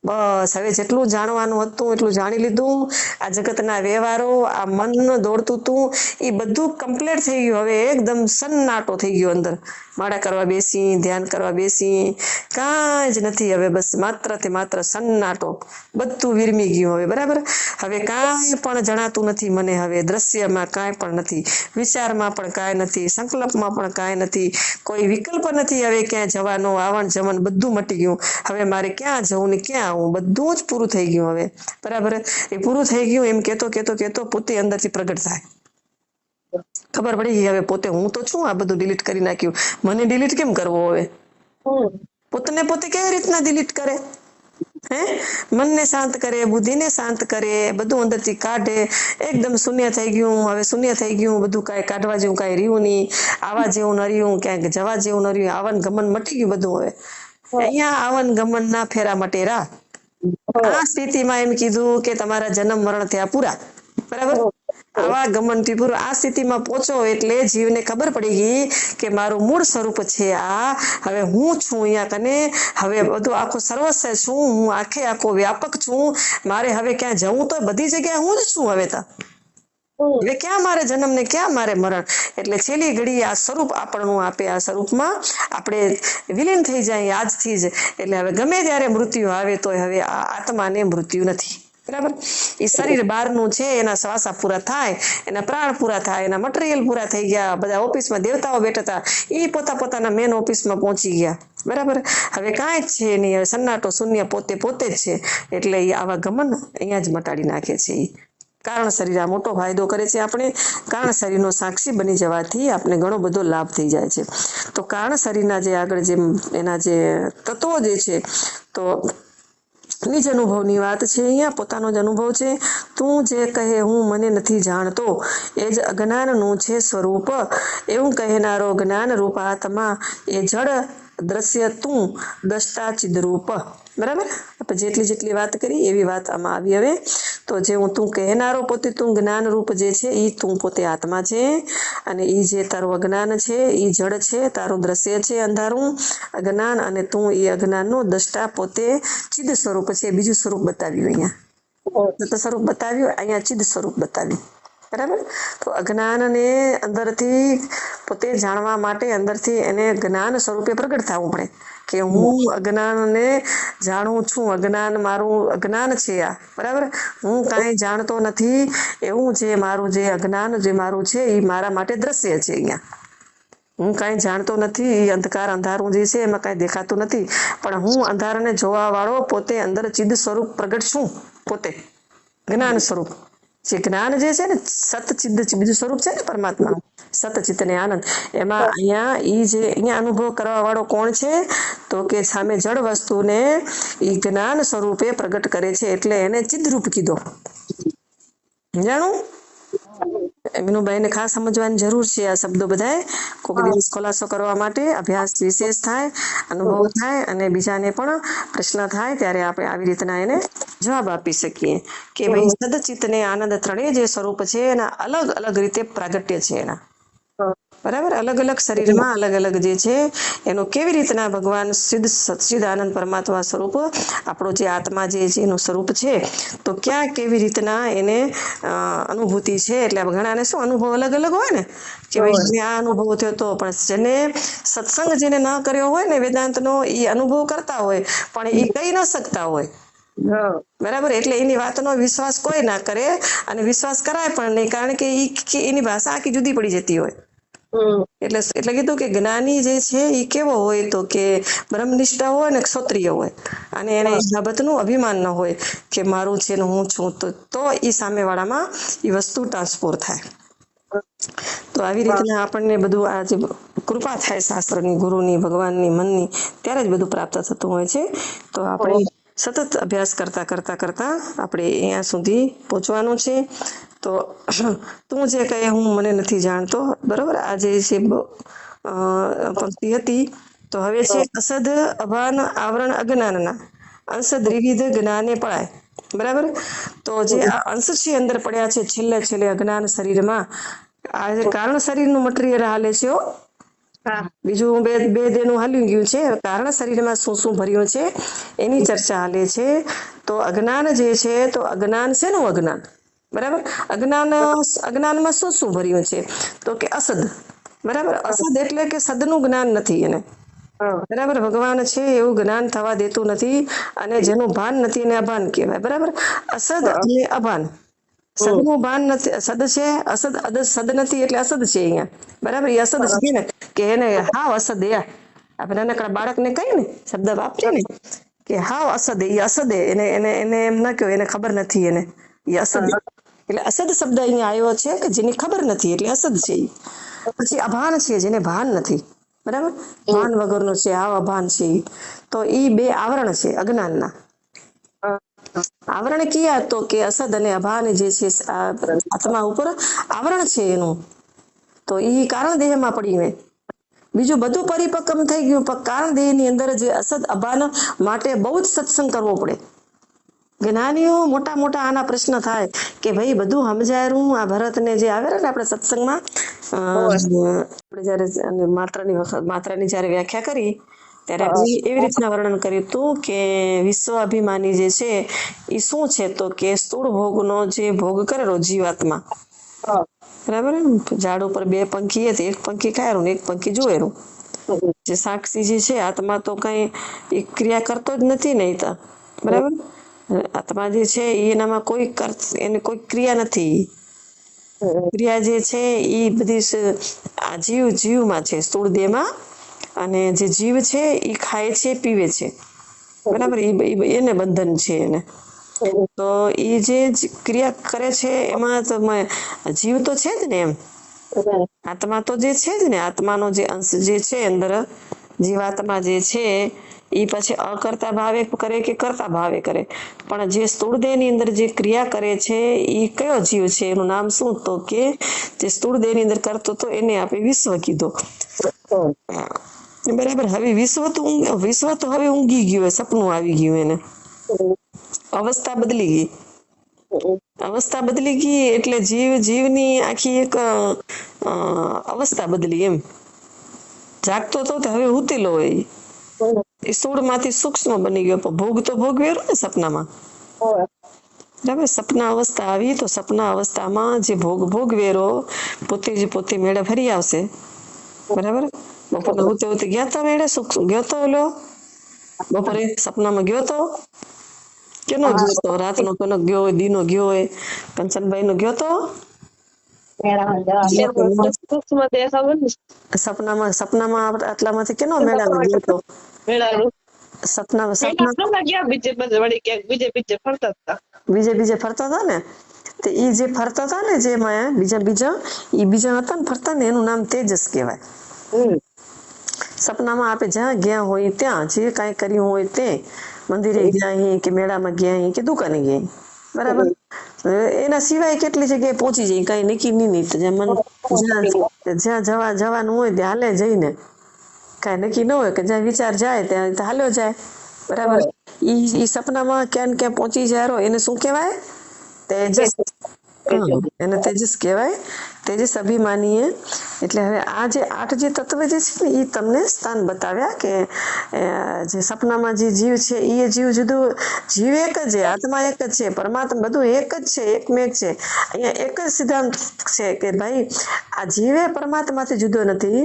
બસ હવે જેટલું જાણવાનું હતું એટલું જાણી લીધું. આ જગતના વ્યવહારો, આ મન દોડતું હતું એ બધું કમ્પ્લીટ થઈ ગયું. હવે એકદમ સન્નાટો થઈ ગયો અંદર. માળા કરવા બેસી, ધ્યાન કરવા બેસી, કાંઈ જ નથી. હવે બસ માત્ર તે માત્ર સન્નાટો, બધું વિરમી ગયું. હવે બરાબર, હવે કાંઈ પણ જણાતું નથી મને. હવે દ્રશ્યમાં કાંઈ પણ નથી, વિચારમાં પણ કાંઈ નથી, સંકલ્પમાં પણ કાંઈ નથી, કોઈ વિકલ્પ નથી. હવે ક્યાં જવાનો, આવન જવન બધું મટી ગયું. હવે મારે ક્યાં જવું ને ક્યાં આવું, બધું જ પૂરું થઈ ગયું. હવે બરાબર, એ પૂરું થઈ ગયું એમ કેતો કેતો કેતો પોતે અંદરથી પ્રગટ થાય. ખબર પડી ગઈ હવે પોતે હું તો છું. આ બધું ડિલીટ કરી નાખ્યું. મને ડિલીટ કેમ કરવો? હવે પોતને પોતે કેવી રીતના ડિલીટ કરે? હે, મનને શાંત કરે, બુદ્ધિને શાંત કરે, બધું અંદરથી કાઢે. એકદમ શૂન્ય થઈ ગયું. હવે શૂન્ય થઈ ગયું બધું, કાંઈ કાઢવા જેવું કાંઈ રહ્યું નહીં, આવા જેવું ન રહ્યું, ક્યાંક જવા જેવું ન રહ્યું. આવન ગમન મટી ગયું બધું. હવે અહીંયા આવન ગમન ના ફેરા મટેરા. આ સ્થિતિમાં એમ કીધું કે તમારા જન્મ મરણ થયા પૂરા. બરાબર, આવા ગમનથી પૂરું આ સ્થિતિમાં પહોંચો એટલે જીવને ખબર પડી ગઈ કે મારું મૂળ સ્વરૂપ છે આ. હવે હું છું અહીંયા કને. હવે બધું આખો સર્વસ્વ છું હું, આખે આખો વ્યાપક છું. મારે હવે ક્યાં જવું તો બધી જગ્યાએ હું જ છું. હવે તો હવે ક્યાં મારે જન્મ ને ક્યાં મારે મરણ. એટલે છેલ્લી ઘડી આ સ્વરૂપ આપણનું આપે, આ સ્વરૂપમાં આપણે વિલીન થઈ જાય આજથી જ. એટલે હવે ગમે ત્યારે મૃત્યુ આવે તો હવે આ આત્માને મૃત્યુ નથી. બરાબર, એ શરીર બહારનું છે, એના શ્વાસા પૂરા થાય, એના પ્રાણ પૂરા થાય, એના મટીરિયલ પૂરા થઈ ગયા. બધા ઓફિસમાં દેવતાઓ બેઠા હતા, એ પોતાના મેન ઓફિસમાં પહોંચી ગયા. બરાબર, હવે કાંઈ જ છે નહીં. હવે સન્નાટો શૂન્ય પોતે પોતે જ છે. એટલે એ આવા ગમન અહીંયા જ મટાડી નાખે છે. કારણ શરીર આ મોટો ફાયદો કરે છે. આપણે કારણ શરીરનો સાક્ષી બની જવાથી આપણે ઘણો બધો લાભ થઈ જાય છે. તો કારણ શરીરના જે આગળ જે એના જે તત્વો જે છે, તો નિજ અનુભવની વાત છે. અહીંયા પોતાનો જ અનુભવ છે. તું જે કહે હું મને નથી જાણતો એ જ અજ્ઞાનનું છે સ્વરૂપ. એવું કહેનારો જ્ઞાન રૂપ આત્મા એ જડ દ્રશ્ય તું દ્રષ્ટા ચિદરૂપ. બરાબર, આપણે જેટલી વાત કરી એવી વાત આમાં આવી. હવે તો જે હું તું કહેનારો પોતે તું જ્ઞાન રૂપ જે છે એ તું પોતે આત્મા છે. અને એ જે તારું અજ્ઞાન છે એ જડ છે, તારું દ્રશ્ય છે અંધારું અજ્ઞાન. અને તું એ અજ્ઞાનનું દ્રષ્ટા પોતે ચિદ સ્વરૂપ છે. બીજું સ્વરૂપ બતાવ્યું અહીંયા, સ્વરૂપ બતાવ્યું અહીંયા, ચિદ સ્વરૂપ બતાવ્યું. બરાબર, તો અજ્ઞાનને અંદરથી પોતે જાણવા માટે અંદરથી એને જ્ઞાન સ્વરૂપે પ્રગટ થવું પડે કે હું અજ્ઞાનને જાણું છું. અજ્ઞાન મારું અજ્ઞાન છે આ. બરાબર, હું કાંઈ જાણતો નથી એવું જે મારું જે અજ્ઞાન જે મારું છે એ મારા માટે દ્રશ્ય છે. અહીંયા હું કાંઈ જાણતો નથી. એ અંધકાર અંધારું જે છે એમાં કાંઈ દેખાતું નથી, પણ હું અંધારાને જોવા વાળો પોતે અંદર ચિદ સ્વરૂપ પ્રગટ છું. પોતે જ્ઞાન સ્વરૂપ જે જ્ઞાન જે છે ને સતચિદ બીજું સ્વરૂપ છે ને પરમાત્માનું સતચિત ને આનંદ. એમાં અહીંયા ઈ જે અહીંયા અનુભવ કરવા વાળો કોણ છે? તો કે સામે જળ વસ્તુને ઈ જ્ઞાન સ્વરૂપે પ્રગટ કરે છે એટલે એને ચિદરૂપ કીધો. જાણું મીનુભાઈને ખાસ સમજવાની જરૂર છે આ શબ્દો બધાએ. કોઈક દિવસ ખુલાસો કરવા માટે અભ્યાસ વિશેષ થાય, અનુભવ થાય અને બીજાને પણ પ્રશ્ન થાય ત્યારે આપણે આવી રીતના એને જવાબ આપી શકીએ કે ભાઈ સદચિત્ત ને આનંદ ત્રણેય જે સ્વરૂપ છે એના અલગ અલગ રીતે પ્રાગટ્ય છે એના. બરાબર, અલગ અલગ શરીરમાં અલગ અલગ જે છે એનું કેવી રીતના ભગવાન સચ્ચિદ આનંદ પરમાત્મા સ્વરૂપ આપણો જે આત્મા જે છે એનું સ્વરૂપ છે તો ક્યાં કેવી રીતના એને અનુભૂતિ છે. એટલે ઘણાને શું અનુભવ અલગ અલગ હોય ને કે ભાઈ આ અનુભવ થયો તો, પણ જેને સત્સંગ જેને ન કર્યો હોય ને વેદાંતનો એ અનુભવ કરતા હોય પણ એ કહી ન શકતા હોય. બરાબર, એટલે એની વાતનો વિશ્વાસ કોઈ ના કરે અને વિશ્વાસ કરાય પણ નહીં, કારણ કે એની ભાષા આખી જુદી પડી જતી હોય. એટલે કીધું કે જ્ઞાની જે છે એ કેવો હોય તો કે બ્રહ્મનિષ્ઠ હોય ને ક્ષત્રિય હોય અને એને એ બાબતનું અભિમાન ન હોય કે મારું છે ને હું છું, તો એ સામેવાળામાં એ વસ્તુ ટ્રાન્સફોર થાય. તો આવી રીતના આપણને બધું આ જે કૃપા થાય શાસ્ત્રની, ગુરુની, ભગવાનની, મનની, ત્યારે જ બધું પ્રાપ્ત થતું હોય છે. તો આપણે સતત અભ્યાસ કરતા કરતા કરતા આપણે અહીંયા સુધી પહોંચવાનું છે. તો તું જે કહે હું મને નથી જાણતો, બરોબર, આ જે છે પંક્તિ હતી. તો હવે છે અસદ અભાન આવરણ અજ્ઞાનના અંશ દ્વિવિધ જ્ઞાને પડાય. બરાબર, તો જે આ અંશ છે અંદર પડ્યા છે છેલ્લે અજ્ઞાન શરીરમાં. આ જે કારણ શરીરનું મટીરિયલ હાલે છે બીજું બે બે દેનું હાલ્યું ગયું છે. કારણ શરીરમાં શું શું ભર્યું છે એની ચર્ચા હાલે છે. તો અજ્ઞાન જે છે, તો અજ્ઞાન શેનું અજ્ઞાન? બરાબર. અજ્ઞાનમાં શું શું ભર્યું છે? તો કે અસદ. બરાબર. અસદ એટલે કે સદનું જ્ઞાન નથી એને. બરાબર. ભગવાન છે એવું જ્ઞાન થવા દેતું નથી, અને જેનું ભાન નથી એને અભાન કહેવાય. બરાબર. અસદ અને અભાન. સદનું ભાન નથી, સદ છે, અસદ સદ નથી એટલે અસદ છે અહીંયા. બરાબર. એ અસદ છે ને, કે એને હાવ અસદ. આપણે નાનકડા બાળકને કહીએ ને, શબ્દ વાપરીએ ને કે હાવ અસદ, એ અસદ. એને એને એને એમ ના કહ્યું એને ખબર નથી, એને એ અસદ. એટલે અસદ શબ્દ અહીંયા આવ્યો છે કે જેની ખબર નથી, એટલે અસદ છે. પછી અભાન છે, જેને ભાન નથી. બરાબર. ભાન વગરનો છે, આવ અભાન છે. તો ઈ બે આવરણ છે અજ્ઞાનના. આવરણ કયા? તો કે અસદ અને અભાન જે છે આત્મા ઉપર આવરણ છે એનું. તો ઈ કારણ દેહમાં પડીને બીજું બધું પરિપક્વ થઈ ગયું, પણ કારણ દેહ ની અંદર જે અસદ અભાન માટે બહુ જ સત્સંગ કરવો પડે. જ્ઞાનીઓ મોટા મોટા આના પ્રશ્ન થાય કે ભાઈ બધું સમજાયું. આ ભરતને જે આવે ને આપણે સત્સંગમાં, આપણે જયારે માત્રાની જયારે વ્યાખ્યા કરી ત્યારે આપણે એવી રીતના વર્ણન કર્યું હતું કે વિશ્વ અભિમાની જે છે એ શું છે? તો કે સ્થૂળ ભોગનો જે ભોગ કરેલો જીવાત્મા. બરાબર. ઝાડ ઉપર બે પંખી હતી, એક પંખી ખાયરું ને એક પંખી જોયેલું. જે સાક્ષી જે છે આત્મા તો કઈ ક્રિયા કરતો જ નથી ને. બરાબર. આત્મા જે છે એનામાં એને કોઈ ક્રિયા નથી. ક્રિયા જે છે એ બધી આ જીવમાં છે, સ્થૂળ દેહમાં. અને જે જીવ છે એ ખાય છે, પીવે છે. બરાબર. એને બંધન છે એને. તો એ જે ક્રિયા કરે છે એમાં તો જીવ તો છે જ ને. એમ આત્મા તો જે છે જ ને. આત્માનો જે અંશ જે છે અંદર, જીવાત્મા જે છે એ પછી અકર્તા ભાવે કરે કે કરતા ભાવે કરે. પણ જે સ્થૂળ દેહ ની અંદર જે ક્રિયા કરે છે એ કયો જીવ છે? એનું નામ શું? તો કે જે સ્થૂળ દેહ ની અંદર કરતો તો એને આપણે વિશ્વ કીધો. બરાબર. હવે વિશ્વ તો હવે ઊંઘી ગયું, સપનું આવી ગયું. એને અવસ્થા બદલી ગઈ. અવસ્થા બદલી ગઈ એટલે જીવની આખી એક અવસ્થા બદલી. એમ જાગતો તો હવે ઉતેલો હોય. એ સ્થૂળ માંથી સૂક્ષ્મ બની ગયો. પણ ભોગ તો ભોગવેરો ને સપનામાં. બરાબર. સપના અવસ્થા આવી તો સપના અવસ્થામાં જે ભોગવેરો પોતે મેળે ફરી આવશે. બરાબર. બપોરે હોતે ગયા તા મેળે, ગયો તો ઓલો બપોરે સપનામાં ગયો તો કેનો ગયો તો? રાતનો કોનો ગયો હોય, દીનો ગયો હોય, કંચનભાઈ નો ગયો તો સપનામાં આટલામાંથી કેનો મેળામાં ગયો તો? બીજે ફરતા હતા ને. તો ઈ જે ફરતા હતા ને, જેમાં બીજા હતા ને ફરતા ને, એનું નામ તેજસ કહેવાય. સપનામાં આપણે જ્યાં ગયા હોય ત્યાં જે કાંઈ કર્યું હોય તે, મંદિરે ગયા કે મેળામાં ગયા કે દુકાને ગયા. બરાબર. એના સિવાય કેટલી જગ્યાએ પહોંચી જાય, કઈ નક્કી નહીં. જ્યાં જવાનું હોય ત્યાં હાલે જઈને, કઈ નક્કી ન હોય કે જ્યાં વિચાર જાય ત્યાં હાલ્યો જાય. બરાબર. ઈ સપનામાં ક્યાં ક્યાં પહોંચી જાય એને શું કહેવાય? તેજસ. એને તેજસ કહેવાય. તેજસ અભિમાનીએ. એટલે હવે આ જે 8 જે તત્વ જે છે ને એ તમને સ્થાન બતાવ્યા કે જે સપનામાં જે જીવ છે એ જીવ જુદું, જીવ એક જ છે, આત્મા એક જ છે, પરમાત્મા બધું એક જ છે, એકમેક છે. અહીંયા એક જ સિદ્ધાંત છે કે ભાઈ આ જીવે પરમાત્માથી જુદો નથી.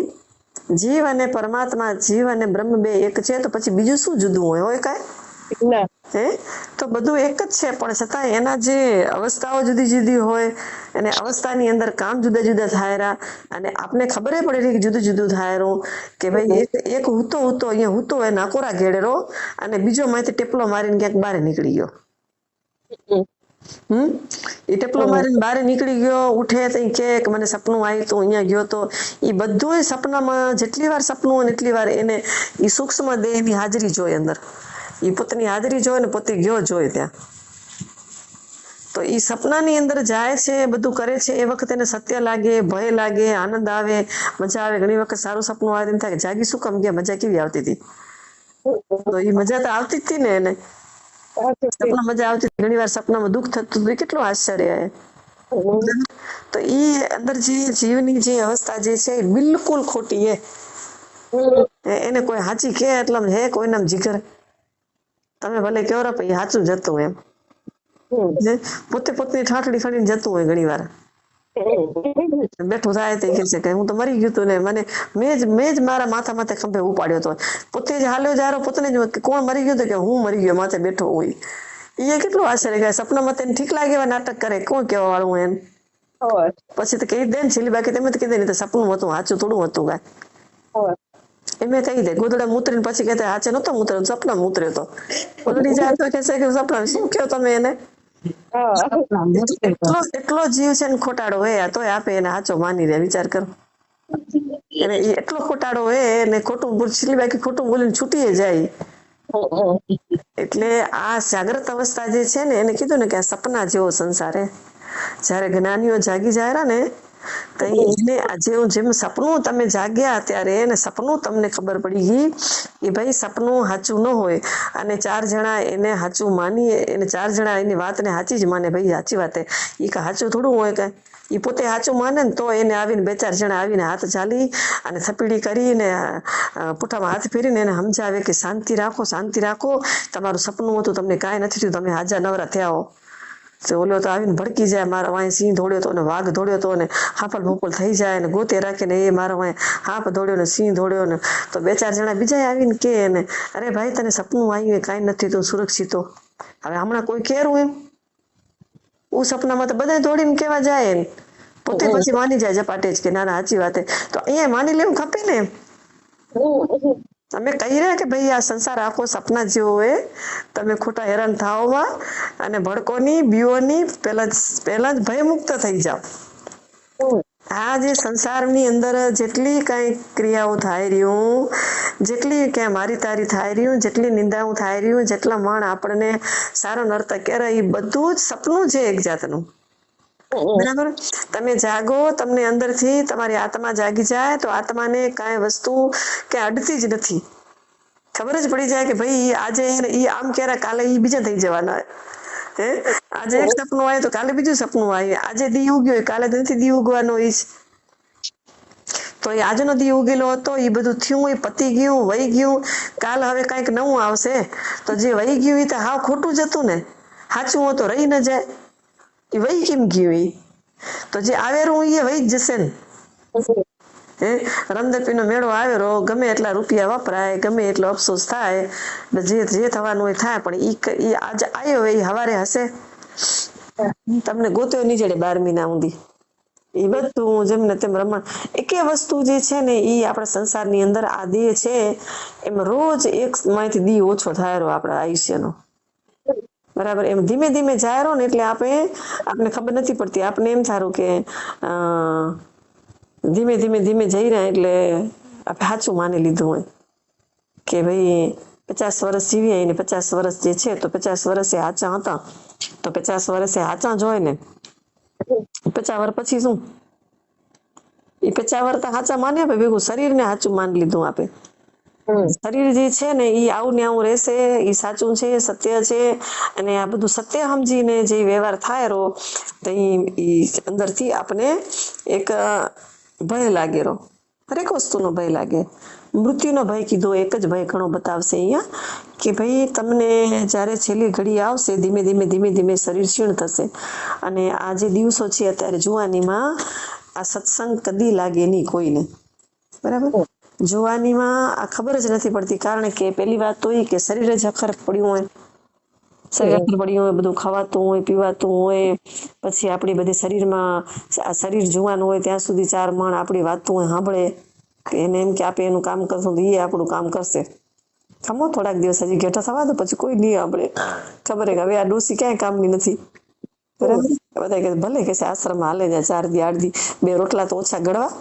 જીવ અને પરમાત્મા, જીવ અને બ્રહ્મ બે એક છે. તો પછી બીજું શું જુદું હોય કાંઈ? તો બધું એક જ છે, પણ છતાં એના જે અવસ્થાઓ જુદી જુદી હોય અને અવસ્થાની અંદર કામ જુદા જુદા થાય. અને આપને ખબર પડે કે જુદું જુદું થાય કે ભાઈ એક હૂતો અહીંયા હૂતો હોય નાકોરા ઘેડેરો, અને બીજો માંથી ટેપલો મારીને ક્યાંક બહાર નીકળી ગયો. એ ટેપલો મારીને બહાર નીકળી ગયો, ઉઠે તો કે મને સપનું આવ્યું તો અહીંયા ગયો તો. એ બધું સપનામાં જેટલી વાર સપનું હોય એટલી વાર એને એ સૂક્ષ્મ દેહની હાજરી જોઈ અંદર. એ પોતાની હાજરી જોઈ ને પોતે ગયો જોઈ ત્યાં. તો એ સપનાની અંદર જાય છે, બધું કરે છે. એ વખતે એને સત્ય લાગે, ભય લાગે, આનંદ આવે, મજા આવે. ઘણી વખત સારું સપનું આવે એમ થાય જાગી શું કામ ગયા, મજા કેવી આવતી હતી? તો એ મજા તો આવતી જ હતી ને એને. સપના મજા આવતી. ઘણી વાર સપનામાં દુઃખ થતું હતું. કેટલું આશ્ચર્ય. તો એ અંદર જે જીવની જે અવસ્થા જે છે બિલકુલ ખોટી. એને કોઈ હાચી કે એટલે આમ હે કોઈના જીગર તમે ભલે કહો રે પણ એ સાચું જતું એમ જે પોતે પોતની ઠાઠડી ફરીને જતું હોય ઘણી વાર બેઠું થાય તો કે છે કે હું તો મરી ગયું તું ને મને મેં જ મારા માથા માથે ખંભે ઉપાડ્યો હતો પોતે જ હાલ્યો જારો પોતાને જ કોણ મરી ગયું તો કે હું મરી ગયો માથે બેઠો હોય એ કેટલું આશ્ચર્ય કે સપનામાં તેને ઠીક લાગે એવા નાટક કરે કોણ કેવા વાળું એમ પછી તો કહી દે ને છેલ્લી બાકી તમે તો કહી દે ને તો સપનું હતું સાચું થોડું હતું કાંઈ એમે કહી દે ગોદડા મૂતરીને પછી કહેતે હાચે નતો મૂતર્યો સપના મૂતર્યો તો ગોદડી જાય તો કહે છે કે સપના શું કહો તમે એને એટલો જીવ છે ને ખોટાડો હોય તોય આપે એને સાચો માની દે વિચાર કરો એને એટલો ખોટાડો હોય ને ખોટું છેલ્લી બાકી ખોટું બોલીને છૂટી જાય એટલે આ જાગ્રત અવસ્થા જે છે ને એને કીધું ને કે આ સપના જેવો સંસાર હે જયારે જ્ઞાનીઓ જાગી જાય ને તો એને જેમ સપનું તમે જાગ્યા ત્યારે એને સપનું તમને ખબર પડી ગઈ કે ભાઈ સપનું સાચું ન હોય અને 4 જણા એને સાચું માની એને 4 જણા એની વાતને સાચી જ માને ભાઈ સાચી વાત હે એ કે સાચું થોડું હોય કે એ પોતે સાચું માને ને તો એને આવીને 2-4 જણા આવીને હાથ ચાલી અને થપીડી કરીને પુઠામાં હાથ ફેરીને એને સમજાવે કે શાંતિ રાખો તમારું સપનું હતું તમને કાંઈ નથી થયું તમે હાજા નવરા થયા હો ઓલો તો આવીને ભડકી જાય મારો વાંય સિંહ દોડ્યો તો ને વાઘ દોડ્યો તો ને હાફલ ભોપલ થઈ જાય ને ગોતે રાખીને એ મારો વાંય હાફ દોડ્યો ને સિંહ દોડ્યો ને તો 2-4 જણા બીજા આવીને કે ને અરે ભાઈ તને સપનું આવ્યું કાંઈ નથી તું સુરક્ષિત હો હવે હમણાં કોઈ કેરું એમ સપનામાં તો બધા દોડીને કેવા જાય એમ પોતે પછી માની જાય ઝપાટે જ કે ના સાચી વાત તો અહીંયા માની લેવું ખપે ને તમે કહી રહ્યા કે ભાઈ આ સંસાર આખો સપના જેવો હોય તમે ખોટા હેરાન થાવમાં અને ભડકોની બીઓની પહેલા જ ભય મુક્ત થઈ જાઓ આ જે સંસારની અંદર જેટલી કઈ ક્રિયાઓ થાય રહ્યું જેટલી ક્યાં મારી તારી થાય રહ્યું જેટલી નિંદાઓ થાય રહ્યું જેટલા માણ આપણને સારો નર્તક કરે એ બધું જ સપનું છે એક જાતનું બરાબર તમે જાગો તમને અંદરથી તમારી આત્મા જાગી જાય તો આત્માને કાંઈ વસ્તુ કે અડતી જ નથી ખબર જ પડી જાય કે ભાઈ આજે ઈ આમ ક્યારે કાલે ઈ બીજા થઈ જવાના હે આજે એક સપનું આવે તો કાલે બીજું સપનું આવે આજે દી ઉગ્યો કાલે નથી દી ઉગવાનો ઈ તો એ આજનો દી ઉગેલો હતો એ બધું થયું એ પતી ગયું વહી ગયું કાલ હવે કઈક નવું આવશે તો જે વહી ગયું એ તો હાવ ખોટું જ હતું ને સાચું હોય તો રહી ન જાય એ વહી કેમ ગયું એ તો જે આવેરું એ વહી જ જશે ને રમદપીનો મેળો આવેલો ગમે એટલા રૂપિયા વપરાય ગમે એટલો અફસોસ થાય જે થવાનું હોય થાય પણ ઈ આજે આવ્યો એ હવારે હશે તમને ગોત્યો નહીં જડે 12 મહિના સુધી એ બધું જેમને તેમ રમણ એકે વસ્તુ જે છે ને એ આપણા સંસારની અંદર આ દેહ છે એમ રોજ એક માંથી દી ઓછો થાય આપણા આયુષ્યનો બરાબર એમ ધીમે ધીમે જાય ને એટલે આપણે ખબર નથી પડતી આપણે એમ થારું કે ધીમે ધીમે જઈ રહ્યા એટલે આપણે સાચું માની લીધું હોય કે ભાઈ 50 વર્ષ જીવ્યા એને 50 વર્ષ જે છે તો 50 વર્ષે સાચા હતા તો 50 વર્ષે સાચા જ હોય ને 50 વર્ષ પછી શું એ 50 વર્ષ તો સાચા માન્યા ભાઈ ભેગું શરીરને સાચું માની લીધું આપે શરીર જે છે ને એ આવું ને આવું રહેશે એ સાચું છે સત્ય છે અને આ બધું સત્ય સમજીને જે વ્યવહાર થાય રો તો એ અંદરથી આપણે એક ભય લાગેલો દરેક વસ્તુનો ભય લાગે મૃત્યુનો ભય કીધો એક જ ભય ઘણો બતાવશે અહીંયા કે ભાઈ તમને જ્યારે છેલ્લી ઘડી આવશે ધીમે ધીમે શરીર ક્ષીણ થશે અને આ જે દિવસો છે અત્યારે જુવાનીમાં આ સત્સંગ કદી લાગે નહીં કોઈને બરાબર જુવાનીમાં આ ખબર જ નથી પડતી કારણ કે પહેલી વાત તો એ કે શરીર જ અખર પડ્યું હોય બધું ખવાતું હોય પીવાતું હોય પછી આપણી બધી શરીરમાં શરીર જુવાન હોય ત્યાં સુધી 4 માણ આપણી વાતું હોય સાંભળે કે એને એમ કે આપે એનું કામ કરશું તો એ આપણું કામ કરશે ખમો થોડાક દિવસ હજી ઘેઠા થવા દો પછી કોઈ નહીં આપણે ખબર કે હવે આ ડોસી ક્યાંય કામની નથી બરાબર બધા કે ભલે કે આશ્રમમાં હાલે જાય 4 દી 8 દી 2 રોટલા તો ઓછા ગળવા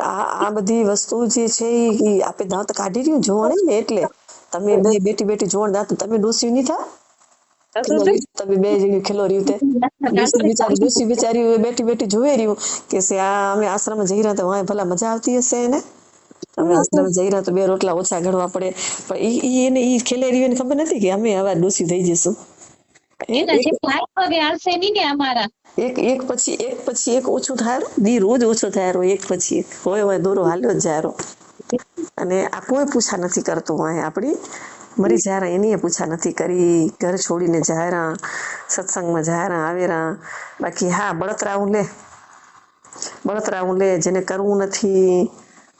આ બધી વસ્તુ જે છે એ આપે દાંત કાઢી રહ્યું જોવાણે ને એટલે તમે બે બેટી જોણ દાંત તમે ડોસી નહીં થા તમે 2 જણી ખેલો રહ્યું તે ડોસી બિચારી બેટી જોવે રહ્યું કે આ અમે આશ્રમમાં જઈ રહ્યા તો વાય ભલા મજા આવતી હશે એને અમે આશ્રમ જઈ રહ્યા તો 2 રોટલા ઓછા ગળવા પડે પણ એને ખેલે રહ્યું ખબર નથી કે અમે હવે ડોસી થઈ જશું એના જેટલા હાથ પગે હાલશે નહીં ને અમારા. એક પછી એક ઓછું થાય દી રોજ ઓછો થાય એક પછી એક હોય દોરો હાલ્યો જ જાય. અને આ કોઈ પૂછા નથી કરતું હોય આપણી મરી જાય એની પૂછા નથી કરી, ઘર છોડીને જાય સત્સંગમાં જાય આવેરા. બાકી હા બળતરા હું લે જેને કરવું નથી.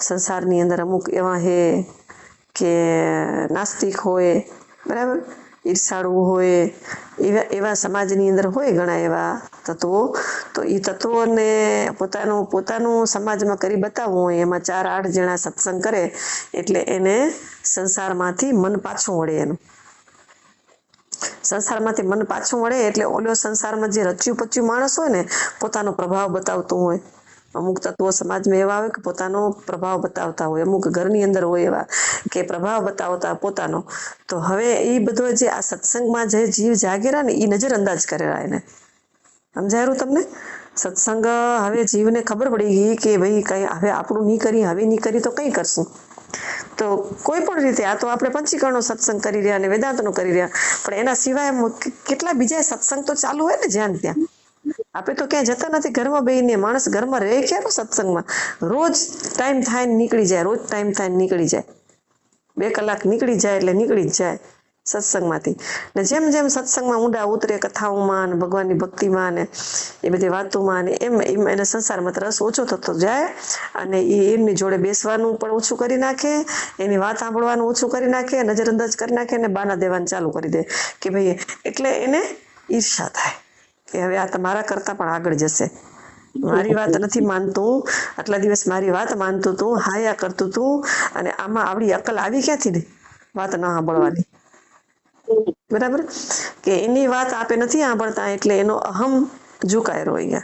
સંસારની અંદર અમુક એવા હે કે નાસ્તિક હોય, બરાબર, ઈર્ષાળુ હોય, એવા સમાજની અંદર હોય ઘણા એવા તત્વો. તો એ તત્વોને પોતાનું સમાજમાં કરી બતાવવું હોય, એમાં 4-8 જણા સત્સંગ કરે એટલે એને સંસારમાંથી મન પાછું વળે. એનું સંસારમાંથી મન પાછું વળે એટલે ઓલો સંસારમાં જે રચ્યું પચ્યું માણસ હોય ને પોતાનો પ્રભાવ બતાવતું હોય. અમુક તત્વો સમાજમાં એવા હોય કે પોતાનો પ્રભાવ બતાવતા હોય, અમુક ઘરની અંદર હોય એવા કે પ્રભાવ બતાવતા પોતાનો. તો હવે એ બધો જે આ સત્સંગમાં જે જીવ જાગેરા ને એ નજર અંદાજ કરેલા એને. સમજાયું તમને? સત્સંગ હવે જીવને ખબર પડી ગઈ કે ભાઈ કઈ હવે આપણું નહીં કરી તો કઈ કરશું. તો કોઈ પણ રીતે આ તો આપણે પંચીકરણનો સત્સંગ કરી રહ્યા અને વેદાંતનો કરી રહ્યા, પણ એના સિવાય કેટલા બીજા સત્સંગ તો ચાલુ હોય ને જ્યાં ત્યાં. આપણે તો ક્યાંય જતા નથી, ઘરમાં બેહીને માણસ ઘરમાં રહે ક્યાં સત્સંગમાં. રોજ ટાઈમ થાય નીકળી જાય, 2 કલાક નીકળી જાય એટલે નીકળી જ જાય સત્સંગમાંથી. ને જેમ જેમ સત્સંગમાં ઊંડા ઉતરે કથાઓમાં ને ભગવાનની ભક્તિમાં ને એ બધી વાતોમાં ને એમ એને સંસારમાં રસ ઓછો થતો જાય અને એ એમની જોડે બેસવાનું પણ ઓછું કરી નાખે, એની વાત સાંભળવાનું ઓછું કરી નાખે, નજરઅંદાજ કરી નાખે ને બાના દેવાનું ચાલુ કરી દે કે ભાઈ. એટલે એને ઈર્ષા થાય કે હવે આ તમારા કરતા પણ આગળ જશે, મારી વાત નથી માનતું, આટલા દિવસ મારી વાત માનતું તું, હાયા કરતું તું, અને આમાં આવડી અકલ આવી ક્યાંથી ને વાત ના સાંભળવાની. બરાબર કે એની વાત આપે નથી સાંભળતા એટલે એનો અહમ ઝુકાયેલો હોય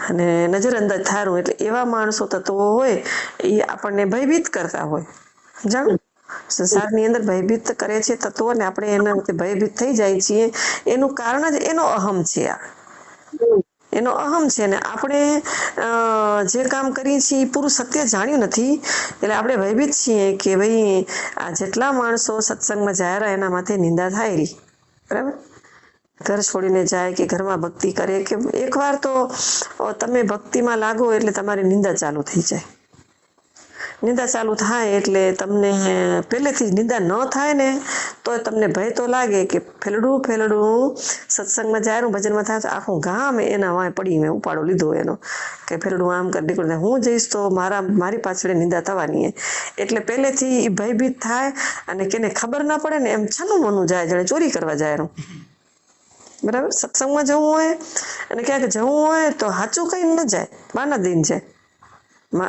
અને નજરઅંદાજ થારું. એટલે એવા માણસો તત્વો હોય એ આપણને ભયભીત કરતા હોય. જાણો સંસારની અંદર ભયભીત કરે છે તત્વો ને આપણે એના ભયભીત થઈ જાય છીએ. એનું કારણ જ એનો અહમ છે. એનો અહમ છે ને આપણે જે કામ કરીએ છીએ એ પૂરું સત્ય જાણ્યું નથી એટલે આપણે ભયભીત છીએ કે ભાઈ આ જેટલા માણસો સત્સંગમાં જાય એના માથે નિંદા થાય રહી. બરાબર, ઘર છોડીને જાય કે ઘરમાં ભક્તિ કરે કે એકવાર તો તમે ભક્તિમાં લાગો એટલે તમારી નિંદા ચાલુ થઈ જાય. નિંદા ચાલુ થાય એટલે તમને પહેલેથી નિંદા ન થાય ને તો તમને ભય તો લાગે કે ફેલડું સત્સંગમાં જાય ભજનમાં થાય તો આખું ગામ એના વાય પડી મેં ઉપાડો લીધો એનો કે ફેલડું આમ કરી નીકળતા હું જઈશ તો મારી પાછળ નિંદા થવાની. એટલે પહેલેથી એ ભયભીત થાય અને કેને ખબર ના પડે ને એમ છનું મનું જાય, જાણે ચોરી કરવા જાય એનું. બરાબર, સત્સંગમાં જવું હોય અને ક્યાંક જવું હોય તો સાચું કઈ ન જાય, બાના દિન છે.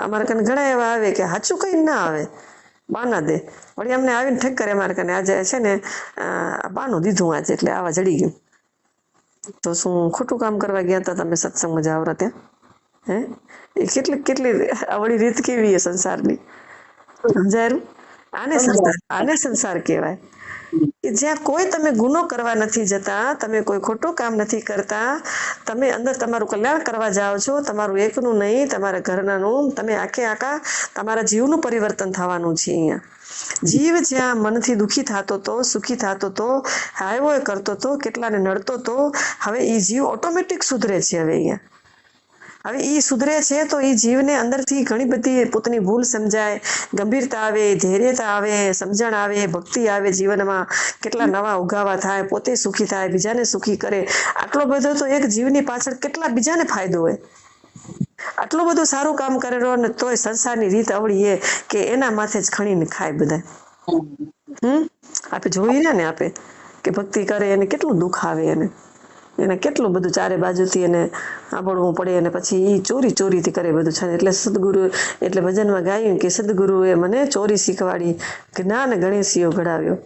અમારે કને ઘણા એવા આવે કે સાચું કઈ ના આવે, બાના દે. વળી અમને આવીને ઠેક કરે અમારે કને આજે છે ને બાનું દીધું આજે એટલે આવા જડી ગયું. તો શું ખોટું કામ કરવા ગયા હતા તમે સત્સંગમાં જાવ ત્યાં? હે એ કેટલી આવડી રીત કેવી છે સંસારની. સમજાયું? આને સંસાર કહેવાય કે જ્યાં કોઈ તમે ગુનો કરવા નથી જતા, તમે કોઈ ખોટું કામ નથી કરતા, તમે અંદર તમારું કલ્યાણ કરવા જાઓ છો. તમારું એકનું નહીં, તમારા ઘરનાનું, તમે આખા તમારા જીવનું પરિવર્તન થવાનું છે. અહીંયા જીવ જ્યાં મનથી દુઃખી થતો તો, સુખી થતો તો, હાયવો કરતો તો, કેટલાને નડતો તો, હવે એ જીવ ઓટોમેટિક સુધરે છે. હવે એ સુધરે છે તો એ જીવને અંદરથી ઘણી બધી પોતાની ભૂલ સમજાય, ગંભીરતા આવે, ધૈર્યતા આવે, સમજણ આવે, ભક્તિ આવે જીવનમાં, કેટલા નવા ઉગાવા થાય, પોતે સુખી થાય, બીજાને સુખી કરે. આટલો બધો તો એક જીવની પાછળ કેટલા બીજાને ફાયદો હોય. આટલું બધું સારું કામ કરેલો ને તોય સંસારની રીત અવળી એ કે એના માથે જ ખણીને ખાય બધા. આપણે જોઈએ ને આપે કે ભક્તિ કરે એને કેટલું દુઃખ આવે, એને કેટલું બધું ચારે બાજુથી એને સાંભળવું પડે અને પછી એ ચોરીથી કરે બધું છે. એટલે સદગુરુ એટલે ભજનમાં ગાયું કે સદગુરુએ મને ચોરી શીખવાડી, જ્ઞાન ગણેશીઓ ઘડાવ્યો.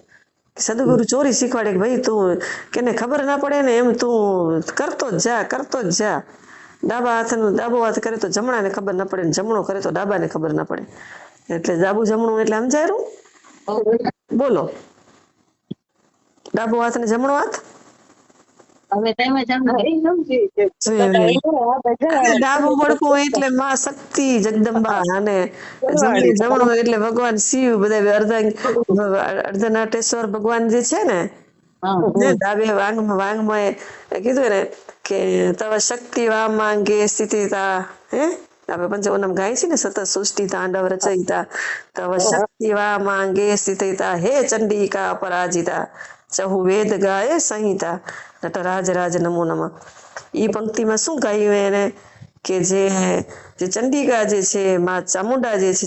સદગુરુ ચોરી શીખવાડે કે ભાઈ તું કેને ખબર ના પડે ને એમ તું કરતો જ જા. ડાબો હાથ કરે તો જમણાને ખબર ના પડે, જમણો કરે તો ડાબાને ખબર ના પડે. એટલે ડાબુ જમણું એટલે સમજાયું? બોલો, ડાબો હાથ ને જમણો હાથ. હવે તમે ડાબું બળકું એટલે માં શક્તિ જગદંબા અને જમણું એટલે ભગવાન શિવ, બધા અર્ધનાટેશ્વર ભગવાન જે છે ને હા ને ડાબે વાંગમાં કીધું ને કે તવ શક્તિ વા માંગે સ્થિતિતા હે આપણે પંચવનમ ગાય છે ને સતત સૃષ્ટિ તાંડવ રચયિતા તવ શક્તિ વા માંગે સ્થિતિતા હે ચંડિકા અપરાજિતા ચહુ વેદ ગાય સંહિતા નટરાજ રાજ નમો નમઃ. ઈ પંક્તિમાં શું ગાયું એને કે જે ચંડિકા જે છે માં ચામુંડા જે છે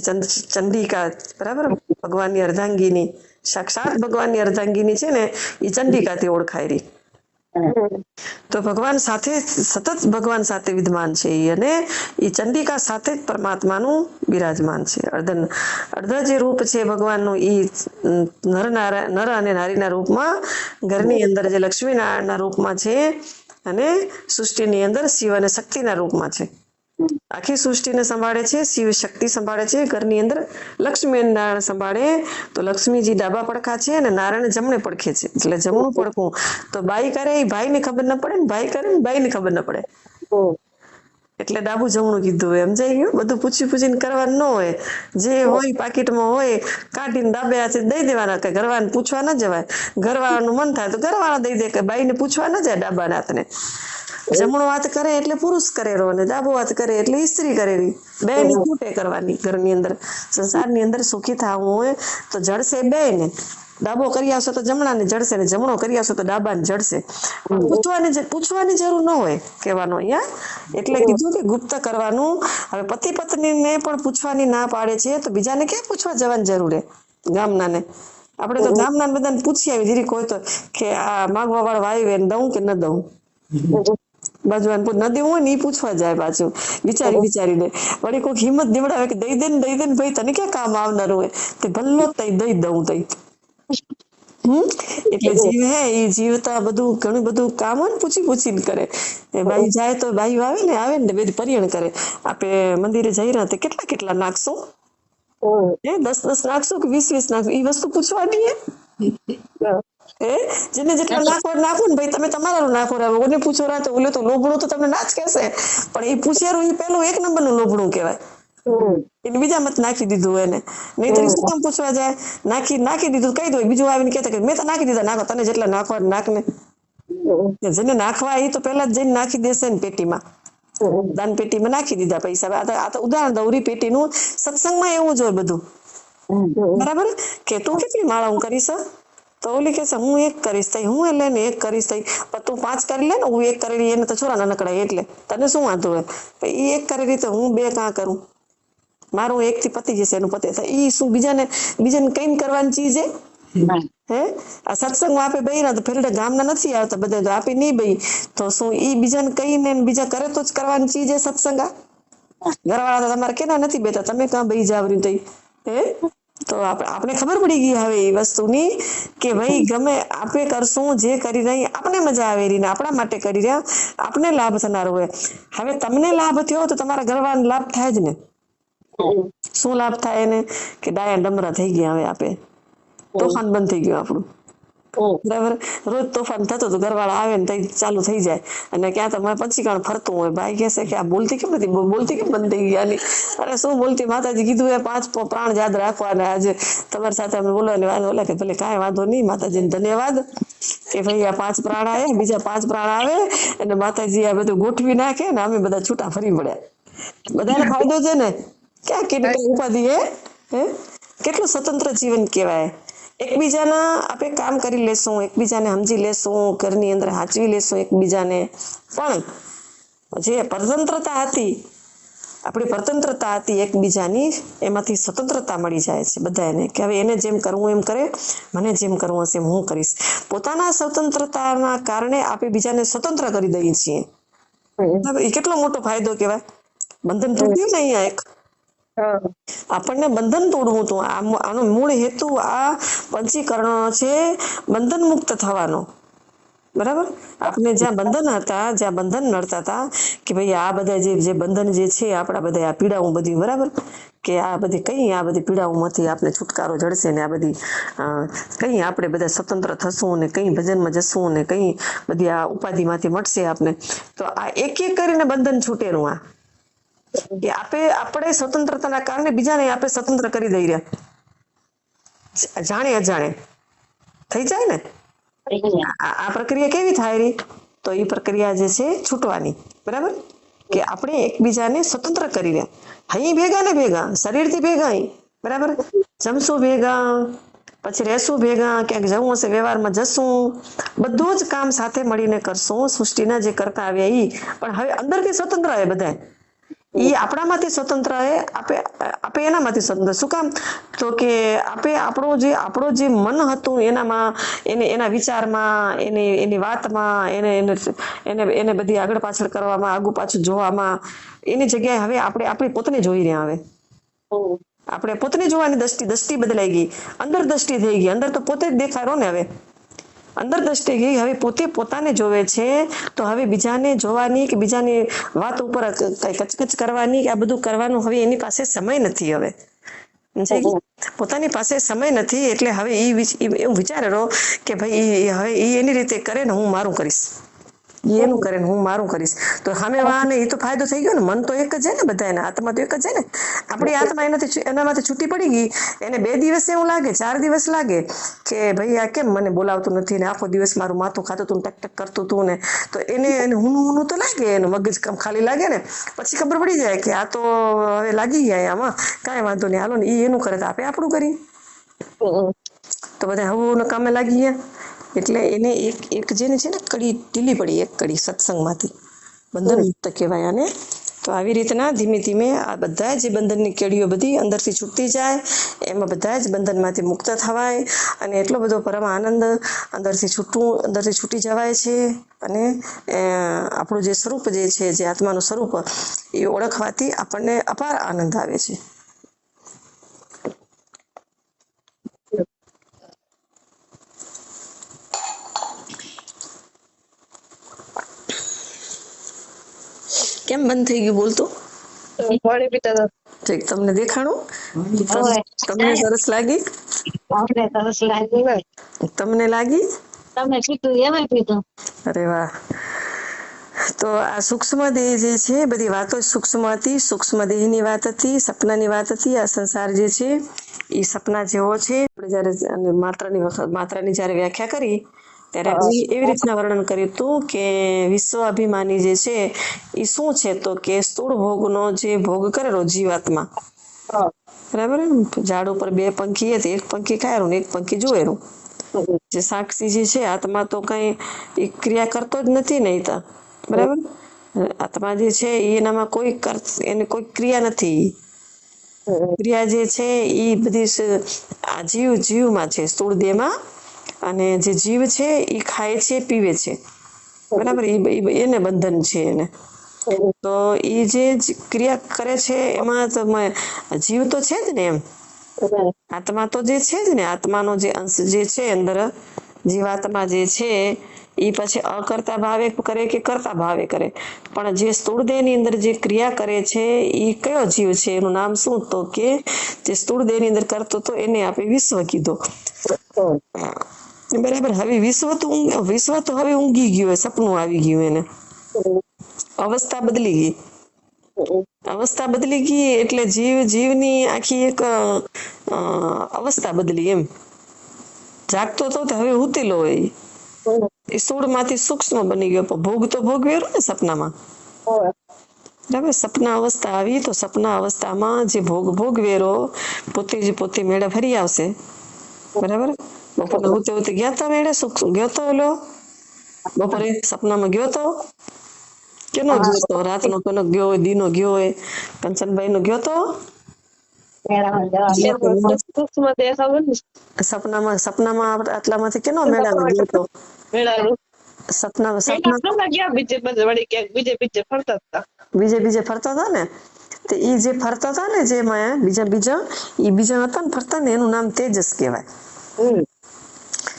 ચંડિકા બરાબર ભગવાનની અર્ધાંગીની સાક્ષાત ભગવાનની અર્ધાંગીની છે ને એ ચંડિકાથી ઓળખાય રહી. તો ભગવાન સાથે સતત ભગવાન સાથે વિદ્યમાન છે અને એ ચંડિકા સાથે જ પરમાત્માનું બિરાજમાન છે. અર્ધ જે રૂપ છે ભગવાનનું એ નર અને નારીના રૂપમાં ઘરની અંદર જે લક્ષ્મીનારાયણના રૂપમાં છે અને સૃષ્ટિની અંદર શિવ અને શક્તિના રૂપમાં છે. આખી સૃષ્ટિને સંભાળે છે શિવ શક્તિ સંભાળે છે. ઘરની અંદર લક્ષ્મી નારાયણ સંભાળે તો લક્ષ્મીજી ડાબા પડખા છે અને નારાયણ જમણે પડખે છે. એટલે જમણું પડખું તો બાઈ કરે એ ભાઈને ખબર ન પડે ને ભાઈ કરે ને બાઈને ખબર ન પડે એટલે ડાબુ જમણું કીધું એમ જઈ ગયું. બધું પૂછીને કરવાનું ન હોય. જે હોય પાકીટમાં હોય કાઢીને ડાબે હાથે દઈ દેવાના. કે ઘરવાળાને પૂછવા ન જવાય. ઘરવાળાનું મન થાય તો ઘરવાળા દઈ દે કે બાઈને પૂછવા ન જાય ડાબા હાથને. જમણો હાથ કરે એટલે પુરુષ કરેલો અને ડાબો હાથ કરે એટલે સ્ત્રી કરેલી. બે ની ખૂટે કરવાની. ઘરની અંદર સંસારની અંદર સુખી થવું હોય તો જડશે બે ને. ડાબો કરી આવશો તો જમણાને જડશે ને જમણો કરી આવશો તો ડાબાને જડશે. પૂછવાની જરૂર ન હોય કહેવાનો અહીંયા. એટલે કીધું કે ગુપ્ત કરવાનું. હવે પતિ પત્નીને પણ પૂછવાની ના પાડે છે તો બીજાને ક્યાં પૂછવા જવાની જરૂર હે ગામનાને. આપણે તો ગામના બધાને પૂછી આવી જરીક હોય તો કે આ માગવા વાળા વાયુ એને દઉં કે ન દઉં. બાજુવાન ન દેવું હોય ને એ પૂછવા જાય પાછું વિચારીને. વળી કોઈક હિંમત દેવડાવે કે દઈ દે ને ભાઈ તને ક્યાં કામ આવનારું હોય તે ભલ્લો તઈ દઈ દઉં તઈ. એટલે જીવ હે એ જીવ તો બધું ઘણું બધું કામ હોય ને પૂછીને કરે. બાઈ જાય તો બાઈ આવે ને બધી પરિયણ કરે. આપણે મંદિરે જઈ રહ્યા કેટલા નાખશું 10 નાખશું કે 20 નાખશું એ વસ્તુ પૂછવાની હે. જેને જેટલા નાખો ને ભાઈ તમે તમારા નાખો. ઓને પૂછો તો ઓલે તો લોભણું તો તમને ના જ કહેશે પણ એ પૂછ્યારું એ પેલું 1 નંબરનું લોભણું કહેવાય. એને બીજા મત નાખી દીધું એને. નહીતર શું કામ પૂછવા જાય. નાખી દીધું કહી દો. બીજું આવીને કહેતા કે મેં તો નાખી દીધા. નાખો તને જેટલા નાખવા નાખને. જેને નાખવા એ તો પેલા જ જઈને નાખી દેશે ને પેટીમાં. દાન પેટીમાં નાખી દીધા પૈસા. આ તો ઉદાહરણ દઉરી પેટીનું. સત્સંગમાં એવું જ હોય બધું બરાબર. કે તું કેટલી માળા હું કરીશ તો ઓલી કે હું 1 કરીશ તઈ હું એટલે ને 1 કરીશ તઈ પણ તું 5 કરી લે ને હું 1 કરેલી એને તો છોરા નાનકડા એટલે તને શું વાંધો હોય. એ 1 કરેલી તો હું 2 કાં કરું. મારું 1 થી પતી જશે એનું પતે. ઈ શું બીજાને કઈ કરવાની ચીજ હે. આ સત્સંગમાં આપે બઈ તો ફેરડે ગામના નથી આવતા બધા તો આપે નહીં બઈ તો શું ઈ બીજાને કહીને બીજા કરે તો જ કરવાની ચીજ હે સત્સંગ. ઘરવાળા તો તમારે કેના નથી બેઠા તમે કાં બઈ જાવરી તઈ હે. તો આપણે ખબર પડી ગઈ હવે એ વસ્તુની કે ભાઈ ગમે આપણે કરશું જે કરી રહી આપણે મજા આવે રહી ને આપણા માટે કરી રહ્યા આપણે લાભ થનાર હોય. હવે તમને લાભ થયો તો તમારા ઘરવાળાને લાભ થાય જ ને. શું લાભ થાય એને કે ડાયા ડમરા થઈ ગયા. હવે આપે તોફાન બંધ થઈ ગયું આપણું બરાબર. રોજ તોફાન થતું હતું. ઘરવાળા આવે ને તઈ ચાલુ થઈ જાય અને ક્યાં તમારે પછી કાણ ફરતું હોય. ભાઈ કહેશે કે આ બોલતી કેમ નથી બોલતી કેમ બંધ થઈ ગઈ. અરે શું બોલતી માતાજી કીધું એ 5 પ્રાણ યાદ રાખવાના. આજે તમારી સાથે અમે બોલવાની વાત ઓલા કે ભલે કાંઈ વાંધો નહીં માતાજીને ધન્યવાદ કે ભાઈ આ 5 પ્રાણ આવે બીજા 5 પ્રાણ આવે અને માતાજી આ બધું ગોઠવી નાખે ને અમે બધા છૂટા ફરી પડ્યા. બધાને ફાયદો છે ને. ક્યાં કેટલી ઉપાધિ હે કેટલું સ્વતંત્ર જીવન કહેવાય. એકબીજાના આપણે કામ કરી લેશું એકબીજાને સમજી લેશું ઘરની અંદર સાચવી લેશું એકબીજાને. પણ જે પરતંત્રતા હતી આપણી પરતંત્રતા હતી એકબીજાની એમાંથી સ્વતંત્રતા મળી જાય છે બધાને કે હવે એને જેમ કરવું એમ કરે મને જેમ કરવું હશે હું કરીશ. પોતાના સ્વતંત્રતાના કારણે આપણે બીજાને સ્વતંત્ર કરી દઈએ છીએ. એ કેટલો મોટો ફાયદો કહેવાય. બંધન તૂટ્યું ને અહીંયા એક આપણને બંધન તોડવું હતું. આનો મૂળ હેતુ આ પંચીકરણો છે બંધન મુક્ત થવાનો બરાબર. આપણે જ્યાં બંધન હતા જ્યાં બંધન નડતા હતા કે ભાઈ આ બધા જે બંધન જે છે આપણા બધા આ પીડાઓ બધી બરાબર કે આ બધી કઈ આ બધી પીડાઓમાંથી આપણે છુટકારો જડશે ને આ બધી કઈ આપણે બધા સ્વતંત્ર થશું ને કઈ ભજનમાં જશું ને કઈ બધી આ ઉપાધિમાંથી મળશે આપણે. તો આ એક કરીને બંધન છૂટેલું આ કે આપણે સ્વતંત્રતાના કારણે બીજાને આપણે સ્વતંત્ર કરી દઈ રહ્યા જાણે અજાણે થઈ જાય ને. આ પ્રક્રિયા કેવી થાય રહી? તો એ પ્રક્રિયા જે છે છૂટવાની, બરાબર, કે આપણે એકબીજાને સ્વતંત્ર કરી રહ્યા, અહીં ભેગા ને ભેગા, શરીરથી ભેગા અહીં, બરાબર, જમશું ભેગા, પછી રહેશું ભેગા, ક્યાંક જવું હશે વ્યવહારમાં જશું, બધું જ કામ સાથે મળીને કરશું, સૃષ્ટિના જે કરતા આવ્યા ઈ, પણ હવે અંદરથી સ્વતંત્ર હે બધા, ઈ આપણામાંથી સ્વતંત્ર હે, આપે એનામાંથી સ્વતંત્ર. શું કામ? તો કે આપણો જે મન હતું એનામાં, એના વિચારમાં, એની વાતમાં, એને બધી આગળ પાછળ કરવામાં, આગુ પાછું જોવામાં, એની જગ્યાએ હવે આપણે આપણી પોતાને જોઈ રહ્યા. હવે આપણે પોતાને જોવાની દ્રષ્ટિ બદલાઈ ગઈ, અંદર દ્રષ્ટિ થઈ ગઈ, અંદર તો પોતે જ દેખાડો ને, હવે અંદર દ્રષ્ટિ ગઈ, હવે પોતે પોતાને જોવે છે. તો હવે બીજાને જોવાની કે બીજાની વાત ઉપર કચકચ કરવાની કે આ બધું કરવાનું હવે એની પાસે સમય નથી. હવે પોતાની પાસે સમય નથી, એટલે હવે એવું વિચારેલો કે ભાઈ હવે એની રીતે કરે ને હું મારું કરીશ, એનું કરે ને હું મારું કરીશ, તો સામે વાળાને એ તો ફાયદો થઈ ગયો ને. મન તો એક જ છે ને બધાને, આત્મા તો એક જ છે ને. આપણી આત્મા એનામાંથી છૂટી પડી ગઈ, એને 2 દિવસ એવું લાગે, 4 દિવસ લાગે કે ભાઈ આ કેમ મને બોલાવતું નથી ને આખો દિવસ મારું માથું ખાતું હતું, ટક ટક કરતું હતું ને, તો એને હું તો લાગે, એનું મગજ ખાલી લાગે ને. પછી ખબર પડી જાય કે આ તો હવે લાગી ગયા આમાં, કાંઈ વાંધો નહીં, હાલો ને, એ એનું કરે તો આપણે આપણું કરી, તો બધા હવે કામે લાગી ગયા. એટલે એને એક જેને છે ને કડી ઢીલી પડી, એક કડી સત્સંગમાંથી, બંધન મુક્ત કહેવાય આને. તો આવી રીતના ધીમે ધીમે આ બધા જે બંધનની કેડીઓ બધી અંદરથી છૂટતી જાય, એમાં બધા જ બંધનમાંથી મુક્ત થવાય, અને એટલો બધો પરમ આનંદ અંદરથી છૂટી જવાય છે. અને આપણું જે સ્વરૂપ જે છે, જે આત્માનું સ્વરૂપ, એ ઓળખવાથી આપણને અપાર આનંદ આવે છે. કેમ બંધ થઈ ગયું બોલતું? પાણી પીતા હતા. ઠીક, તમને દેખાણું? તમને સરસ લાગી? અમને સરસ લાગ્યું. તમને લાગી? તમે કીધું એમાં કીધું. અરે વાહ. તો આ સૂક્ષ્મ દેહ જે છે, બધી વાતો સૂક્ષ્મ હતી, સૂક્ષ્મ દેહની વાત હતી, સપનાની વાત હતી. આ સંસાર જે છે એ સપના જેવો છે. આપણે જયારે માત્રાની જયારે વ્યાખ્યા કરી ત્યારે એવી રીતના વર્ણન કર્યું હતું કે વિશ્વ અભિમાની જે છે એ શું છે? તો કે સ્થૂળ ભોગનો જે ભોગ કરેલો જીવાત્મા, બરાબર, ઝાડ ઉપર 2 પંખી હતી, એક પંખી ખાયરું ને એક પંખી જોયેલું. જે સાક્ષી જે છે આત્મા તો કઈ ક્રિયા કરતો જ નથી ને, બરાબર. આત્મા જે છે એનામાં એને કોઈ ક્રિયા નથી. ક્રિયા જે છે એ બધી આ જીવમાં છે, સ્થૂળ દેહમાં. અને જે જીવ છે એ ખાય છે, પીવે છે, બરાબર, એને બંધન છે એને. તો એ જે ક્રિયા કરે છે એમાં તો જીવ તો છે જ ને, એમ આત્મા તો જે છે જ ને, આત્માનો જે અંશ જે છે અંદર, જીવાત્મા જે છે એ પછી અકર્તા ભાવે કરે કે કરતા ભાવે કરે, પણ જે સ્થૂળ દેહની અંદર જે ક્રિયા કરે છે એ કયો જીવ છે? એનું નામ શું? તો કે જે સ્થૂળ દેહની અંદર કરતો તો એને આપણે વિશ્વ કીધો, બરાબર. હવે વિશ્વ તો હવે ઊંઘી ગયું, સપનું આવી ગયું, એને અવસ્થા બદલી ગઈ. અવસ્થા બદલી ગઈ એટલે જીવની આખી એક અવસ્થા બદલી. એમ જાગતો હતો તો હવે ઉતેલો હોય, એ સ્થૂળમાંથી સૂક્ષ્મ બની ગયો. ભોગ તો ભોગવેરો ને સપનામાં, બરાબર. સપના અવસ્થા આવી તો સપના અવસ્થામાં જે ભોગવેરો પોતે મેળે ફરી આવશે, બરાબર. બપોરે હોતે ગયા તા મેળે, ગયો તો ઓલો બપોરે સપનામાં ગયો તો કેનો ગયો તો? રાતનો કનક ગયો હોય, દીનો ગયો હોય, કંચનભાઈ નો ગયો તો સપનામાં આટલામાંથી કેનો મેળામાં ગયો તો? બીજે ફરતા હતા ને, તે ઈ જે ફરતા હતા ને, જે બીજા હતા ને ફરતા ને, એનું નામ તેજસ કહેવાય.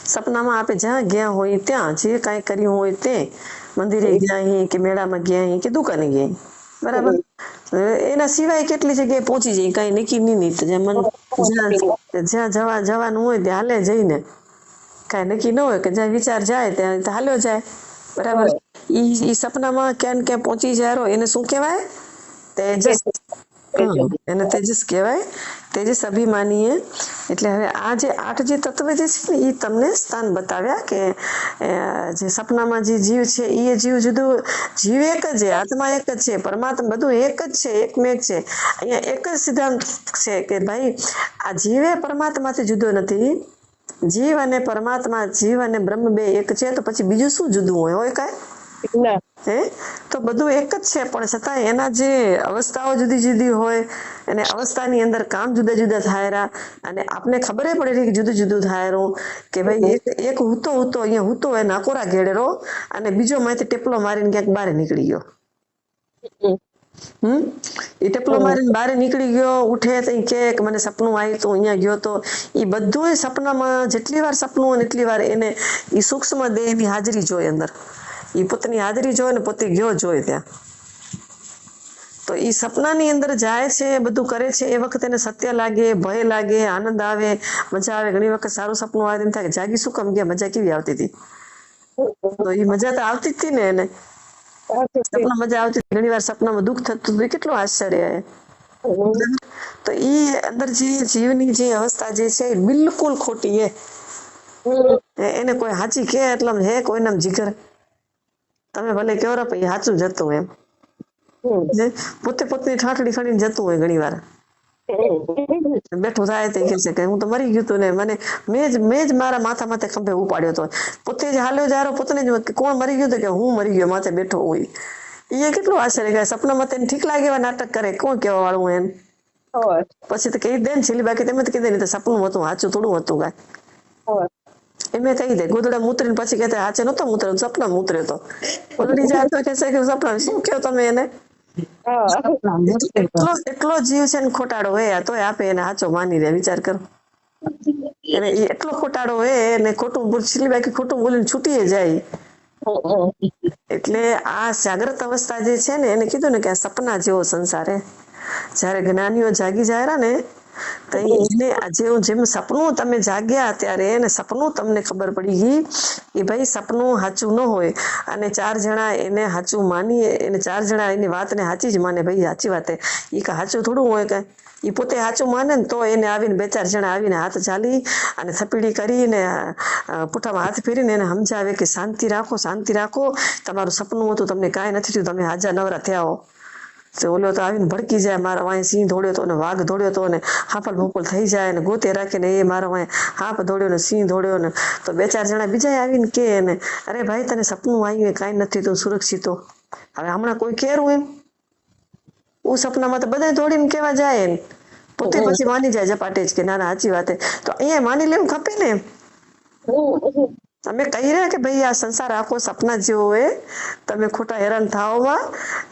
સપનામાં આપણે જ્યાં ગયા હોય ત્યાં, જે કાંઈ કર્યું હોય તે, મંદિરે ગયા કે મેળામાં ગયા કે દુકાને ગયા, બરાબર. એના સિવાય કેટલી જગ્યાએ પહોંચી જાય, કઈ નક્કી નહીં. જ્યાં જવાનું હોય ત્યાં હાલે જઈને, કઈ નક્કી ન હોય કે જ્યાં વિચાર જાય ત્યાં હાલ્યો જાય, બરાબર. ઈ સપનામાં ક્યાં પહોંચી જાય એને શું કહેવાય? તેજસ. એને તેજસ કહેવાય. તેજસ અભિમાનીએ. એટલે હવે આ જે 8 જે તત્વ જે છે ને એ તમને સ્થાન બતાવ્યા કે જે સપનામાં જે જીવ છે એ જીવ જુદું, જીવ એક જ છે, આત્મા એક જ છે, પરમાત્મા બધું એક જ છે, એકમેક છે. અહીંયા એક જ સિદ્ધાંત છે કે ભાઈ આ જીવે પરમાત્માથી જુદો નથી. જીવ અને પરમાત્મા, જીવ અને બ્રહ્મ બે એક છે, તો પછી બીજું શું જુદું હોય કાંઈ? ના. તો બધું એક જ છે, પણ છતાં એના જે અવસ્થાઓ જુદી જુદી હોય અને અવસ્થાની અંદર કામ જુદા જુદા થાય અને આપને ખબર પડે કે જુદું જુદું થાય કે ભાઈ એક હૂતો અહીંયા હૂતો હોય નાકોરા ઘેડેરો અને બીજો માંથી ટેપલો મારીને ક્યાંક બહાર નીકળી ગયો. એ ટેપલો મારીને બહાર નીકળી ગયો, ઉઠે તો કે મને સપનું આવ્યું તો અહીંયા ગયો તો એ બધું સપનામાં જેટલી વાર સપનું હોય એટલી વાર એને એ સૂક્ષ્મ દેહની હાજરી જોઈ, અંદર એ પોતાની હાજરી જોઈ ને પોતે ગયો જોઈ ત્યાં. તો એ સપનાની અંદર જાય છે, બધું કરે છે, એ વખતે એને સત્ય લાગે, ભય લાગે, આનંદ આવે, મજા આવે. ઘણી વખત સારું સપનું આવે એમ થાય કે જાગી શું કામ ગયા, મજા કેવી આવતી હતી? તો એ મજા તો આવતી જ હતી ને એને સપના મજા આવતી. ઘણી વાર સપનામાં દુઃખ થતું હતું, કેટલું આશ્ચર્ય. તો એ અંદર જે જીવની જે અવસ્થા જે છે એ બિલકુલ ખોટી એને કોઈ સાચી કે એટલે હે કોઈ નામ જીગર તમે ભલે કહો રે પછી સાચું જતું એમ પોતે પોતની ઠાઠડી ખડીને જતું હોય. ઘણી વાર બેઠું થાય તે કહે છે કે હું તો મરી ગયું તું ને મને મેં જ મારા માથા માથે ખંભે ઉપાડ્યો હતો. પોતે જ હાલ્યો જારો પોતે જ કોણ મરી ગયું કે હું મરી ગયો માથે બેઠો હોય. એ કેટલું આશ્ચર્ય કે સપનામાં તેને ઠીક લાગે એવા નાટક કરે. કોણ કેવા વાળું એમ પછી તો કહી દે ને છેલ્લી બાકી તમે કહી દે ને સપનું હતું સાચું થોડું હતું કાંઈ એમે કહી દે. ગોદડા મૂતરીને પછી કહેતા હાચે નતો મૂતર્યો, સપના મૂતર્યો તો ગોદડી જાય તો કહે કે સપના. શું કહો તમે એને? એટલો જીવ છે ને ખોટાડો હોય તોય આપે એને સાચો માની દે. વિચાર કરો, એને એટલો ખોટાડો હોય ને ખોટું છેલ્લી બાકી ખોટું બોલીને છૂટી જાય. એટલે આ જાગ્રત અવસ્થા જે છે ને એને કીધું ને કે આ સપના જેવો સંસાર જયારે જ્ઞાનીઓ જાગી જાય ને તો એને જેમ સપનું તમે જાગ્યા ત્યારે એને સપનું તમને ખબર પડી ગઈ કે ભાઈ સપનું સાચું ન હોય અને 4 જણા એને સાચું માની એને 4 જણા એની વાતને સાચી જ માને. ભાઈ સાચી વાત એ સાચું થોડું હોય કઈ. એ પોતે સાચું માને ને તો એને આવીને 2-4 જણા આવીને હાથ ચાલી અને થપીડી કરીને પુઠામાં હાથ ફેરીને એને સમજાવે કે શાંતિ રાખો, શાંતિ રાખો, તમારું સપનું હતું, તમને કાંઈ નથી થયું, તમે હાજા નવરા થયા હો. ઓલો તો આવીને ભડકી જાય, મારા વાંય સિંહ દોડ્યો હતો ને વાઘ દોડ્યો હતો ને હાફલ ભોપલ થઈ જાય ને ગોતે રાખીને એ મારા વાંય હાપ દોડ્યો ને સિંહ દોડ્યો ને તો 2-4 જણા બીજા આવીને કે એને અરે ભાઈ તને સપનું આવ્યું કાંઈ નથી તો સુરક્ષિત. હવે હમણાં કોઈ કેરું એમ હું સપનામાં તો બધા દોડીને કેવા જાય ને પોતે પછી માની જાય ઝપાટે જ કે ના ના સાચી વાત. તો અહીંયા માની લેવું ખપે ને. તમે કહી રહ્યા કે ભાઈ આ સંસાર આખો સપના જેવો હોય, તમે ખોટા હેરાન થાવમાં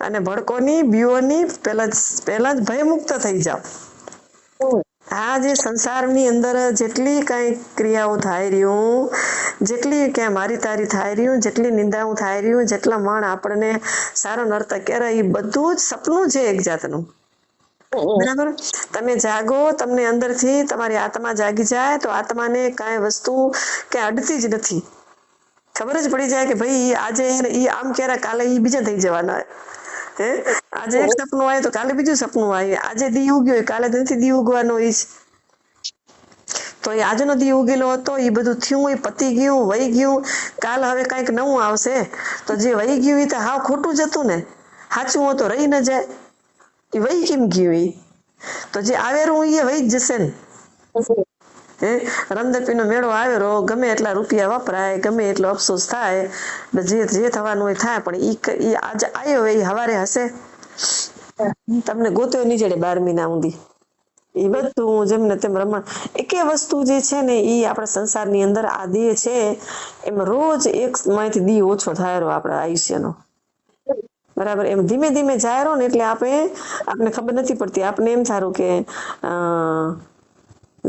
અને ભડકોની બીઓની પહેલા જ ભય મુક્ત થઈ જાઓ. આ જે સંસારની અંદર જેટલી કઈ ક્રિયાઓ થાય રહ્યું, જેટલી ક્યાં મારી તારી થાય રહ્યું, જેટલી નિંદાઓ થાય રહ્યું, જેટલા માણ આપણને સારો નર્તક કરે એ બધું જ સપનું છે એક જાતનું. બરાબર? તમે જાગો, તમને અંદરથી તમારી આત્મા જાગી જાય તો આત્માને કાંઈ વસ્તુ કે અડતી જ નથી. ખબર જ પડી જાય કે ભાઈ આજે ઈ આમ ક્યારે કાલે ઈ બીજા થઈ જવાના. આજે એક સપનું આવે તો કાલે બીજું સપનું આવે. આજે દી ઉગ્યો હોય કાલે નથી દી ઉગવાનો હોય. તો એ આજનો દી ઉગેલો હતો એ બધું થયું હોય, પતી ગયું, વહી ગયું. કાલ હવે કઈક નવું આવશે તો જે વહી ગયું એ તો હાવ ખોટું જ હતું ને. સાચું હોય તો રહી ન જાય. એ વહી કેમ ગયું? એ તો જે આવેરું એ વહી જ જશે ને. રમદપીનો મેળો આવેરો, ગમે એટલા રૂપિયા વપરાય, ગમે એટલો અફસોસ થાય, જે થવાનું હોય થાય, પણ ઈ આજે આવ્યો એ હવારે હશે. તમને ગોત્યો નહીં જડે 12 મહિના ઊંધી. એ બધું જેમને તેમ રમણ એકે વસ્તુ જે છે ને એ આપણા સંસારની અંદર આ દેહ છે એમાં રોજ એક માંથી દી ઓછો થાય આપણા આયુષ્યનો. બરાબર? એમ ધીમે ધીમે જાય ને એટલે આપણે ખબર નથી પડતી. આપણે એમ સારું કે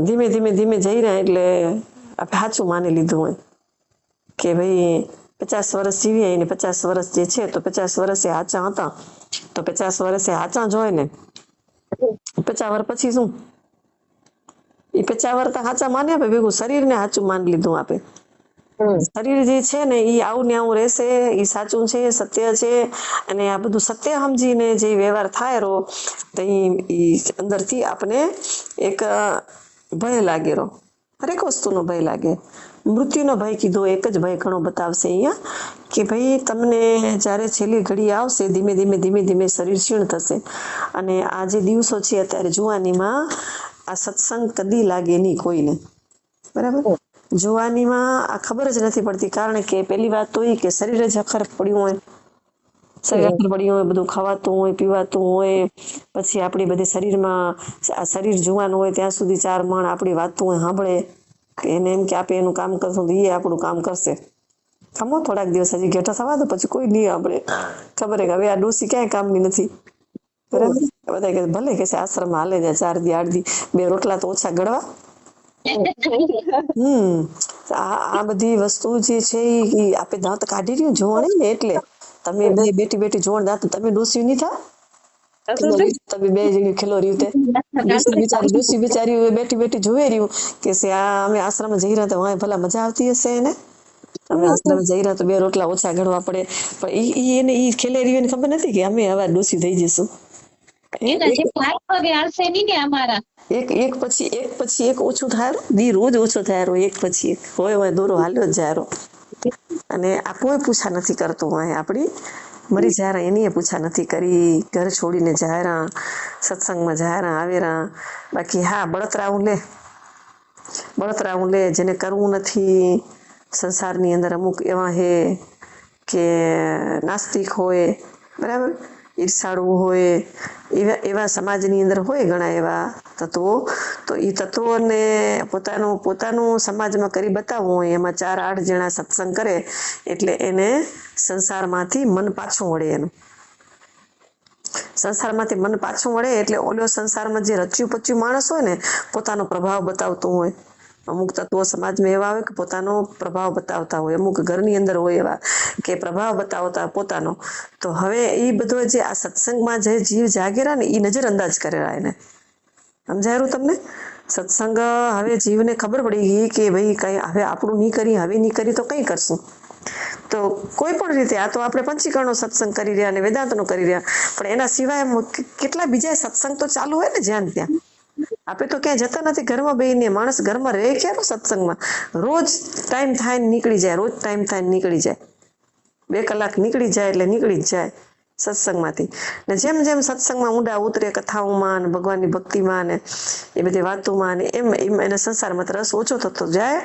ધીમે ધીમે જઈ રહ્યા એટલે આપણે સાચું માની લીધું હોય કે ભાઈ 50 વર્ષ જીવીએ ને 50 વર્ષ જે છે તો 50 વર્ષે સાચા હતા તો 50 વર્ષે સાચા જ હોય ને. 50 વર્ષ પછી શું? એ 50 વર્ષ સાચા માન્યા ભેગું શરીરને સાચું માની લીધું આપે. શરીર જે છે ને એ આવું ને આવું રહેશે, એ સાચું છે, સત્ય છે, અને આ બધું સત્ય સમજીને જે વ્યવહાર થાય રો તો એ અંદરથી આપણે એક ભય લાગે રો, હરેક વસ્તુનો ભય લાગે. મૃત્યુનો ભય કીધો, એક જ ભય ઘણો બતાવશે અહીંયા કે ભાઈ તમને જ્યારે છેલ્લી ઘડી આવશે, ધીમે ધીમે ધીમે ધીમે શરીર ક્ષીણ થશે, અને આ જે દિવસો છે અત્યારે જુવાનીમાં આ સત્સંગ કદી લાગે નહીં કોઈને, બરાબર. જુવાનીમાં આ ખબર જ નથી પડતી, કારણ કે પેલી વાત તો એ કે શરીર જ અખર પડ્યું હોય, શરીર અખર પડ્યું હોય, બધું ખવાતું હોય, પીવાતું હોય, પછી આપણી બધી શરીરમાં આ શરીર જુવાન હોય ત્યાં સુધી 4 માણ આપણી વાતું હોય સાંભળે, એને એમ કે આપણે એનું કામ કરશું તો એ આપણું કામ કરશે. ખમો થોડાક દિવસ હજી ઘેટા થવા દો, પછી કોઈ નહીં આપણે ખબર કે હવે આ ડોસી ક્યાંય કામની નથી, બરાબર. બધા કે ભલે કે આશ્રમ હાલે જાય 4 દી 8 દી, 2 રોટલા તો ઓછા ગળવા. આ બધી વસ્તુ જે છે એ આપણે દાંત કાઢી રહ્યું જોવાણી ને, એટલે તમે બે બેટી બેટી જોણ દાંત તમે ડોસી નહીં થા, તમે 2 જણી ખેલો રહ્યું તે ડોસી બિચારી બેટી બેટી જોઈ રહ્યું કે આ અમે આશ્રમ જઈ રહ્યા તો ભલા મજા આવતી હશે એને, અમે આશ્રમ જઈ રહ્યા તો 2 રોટલા ઓછા ગળવા પડે, પણ એને ખેલે રહ્યું ખબર નથી કે અમે હવે ડોસી થઈ જઈશું. એક પછી એક ઓછું થાય, દી રોજ ઓછો થાય, એક પછી એક હોય દોરો હાલ્યો જ જાય. અને આ કોઈ પૂછા નથી કરતું હોય, આપણી મરી જાય એની પૂછા નથી કરી, ઘર છોડીને જાય, સત્સંગમાં જાય આવેરા. બાકી હા બળતરાવું લે જેને કરવું નથી. સંસારની અંદર અમુક એવા હે કે નાસ્તિક હોય, બરાબર, ઈર્ષાળુ હોય, એવા સમાજની અંદર હોય ઘણા એવા તત્વો, તો એ તત્વોને પોતાનું સમાજમાં કરી બતાવવું હોય, એમાં 4-8 જણા સત્સંગ કરે એટલે એને સંસારમાંથી મન પાછું વળે, એનું સંસારમાંથી મન પાછું વળે એટલે ઓલો સંસારમાં જે રચ્યું પચ્યું માણસ હોય ને પોતાનો પ્રભાવ બતાવતું હોય. અમુક તત્વો સમાજમાં એવા હોય કે પોતાનો પ્રભાવ બતાવતા હોય, અમુક ઘરની અંદર હોય એવા કે પ્રભાવ બતાવતા પોતાનો. તો હવે એ બધો જે આ સત્સંગમાં જે જીવ જાગેરા ને એ નજર અંદાજ કરેલા એને, સમજાયું તમને? સત્સંગ હવે જીવને ખબર પડી ગઈ કે ભાઈ કઈ હવે આપણું નહીં કરી, હવે નહીં કરી તો કઈ કરશું. તો કોઈ પણ રીતે આ તો આપણે પંચીકરણનો સત્સંગ કરી રહ્યા અને વેદાંતનો કરી રહ્યા, પણ એના સિવાય કેટલા બીજા સત્સંગ તો ચાલુ હોય ને જ્યાં ત્યાં. આપણે તો ક્યાંય જતા નથી, ઘરમાં બેહીને માણસ ઘરમાં રહે ક્યાં સત્સંગમાં, રોજ ટાઈમ થાય ને નીકળી જાય, રોજ ટાઈમ થાય ને નીકળી જાય, 2 કલાક નીકળી જાય એટલે નીકળી જ જાય સત્સંગમાંથી. ને જેમ જેમ સત્સંગમાં ઊંડા ઉતરે, કથાઓમાં ને ભગવાનની ભક્તિમાં ને એ બધી વાતોમાં ને એમ એને સંસારમાં રસ ઓછો થતો જાય,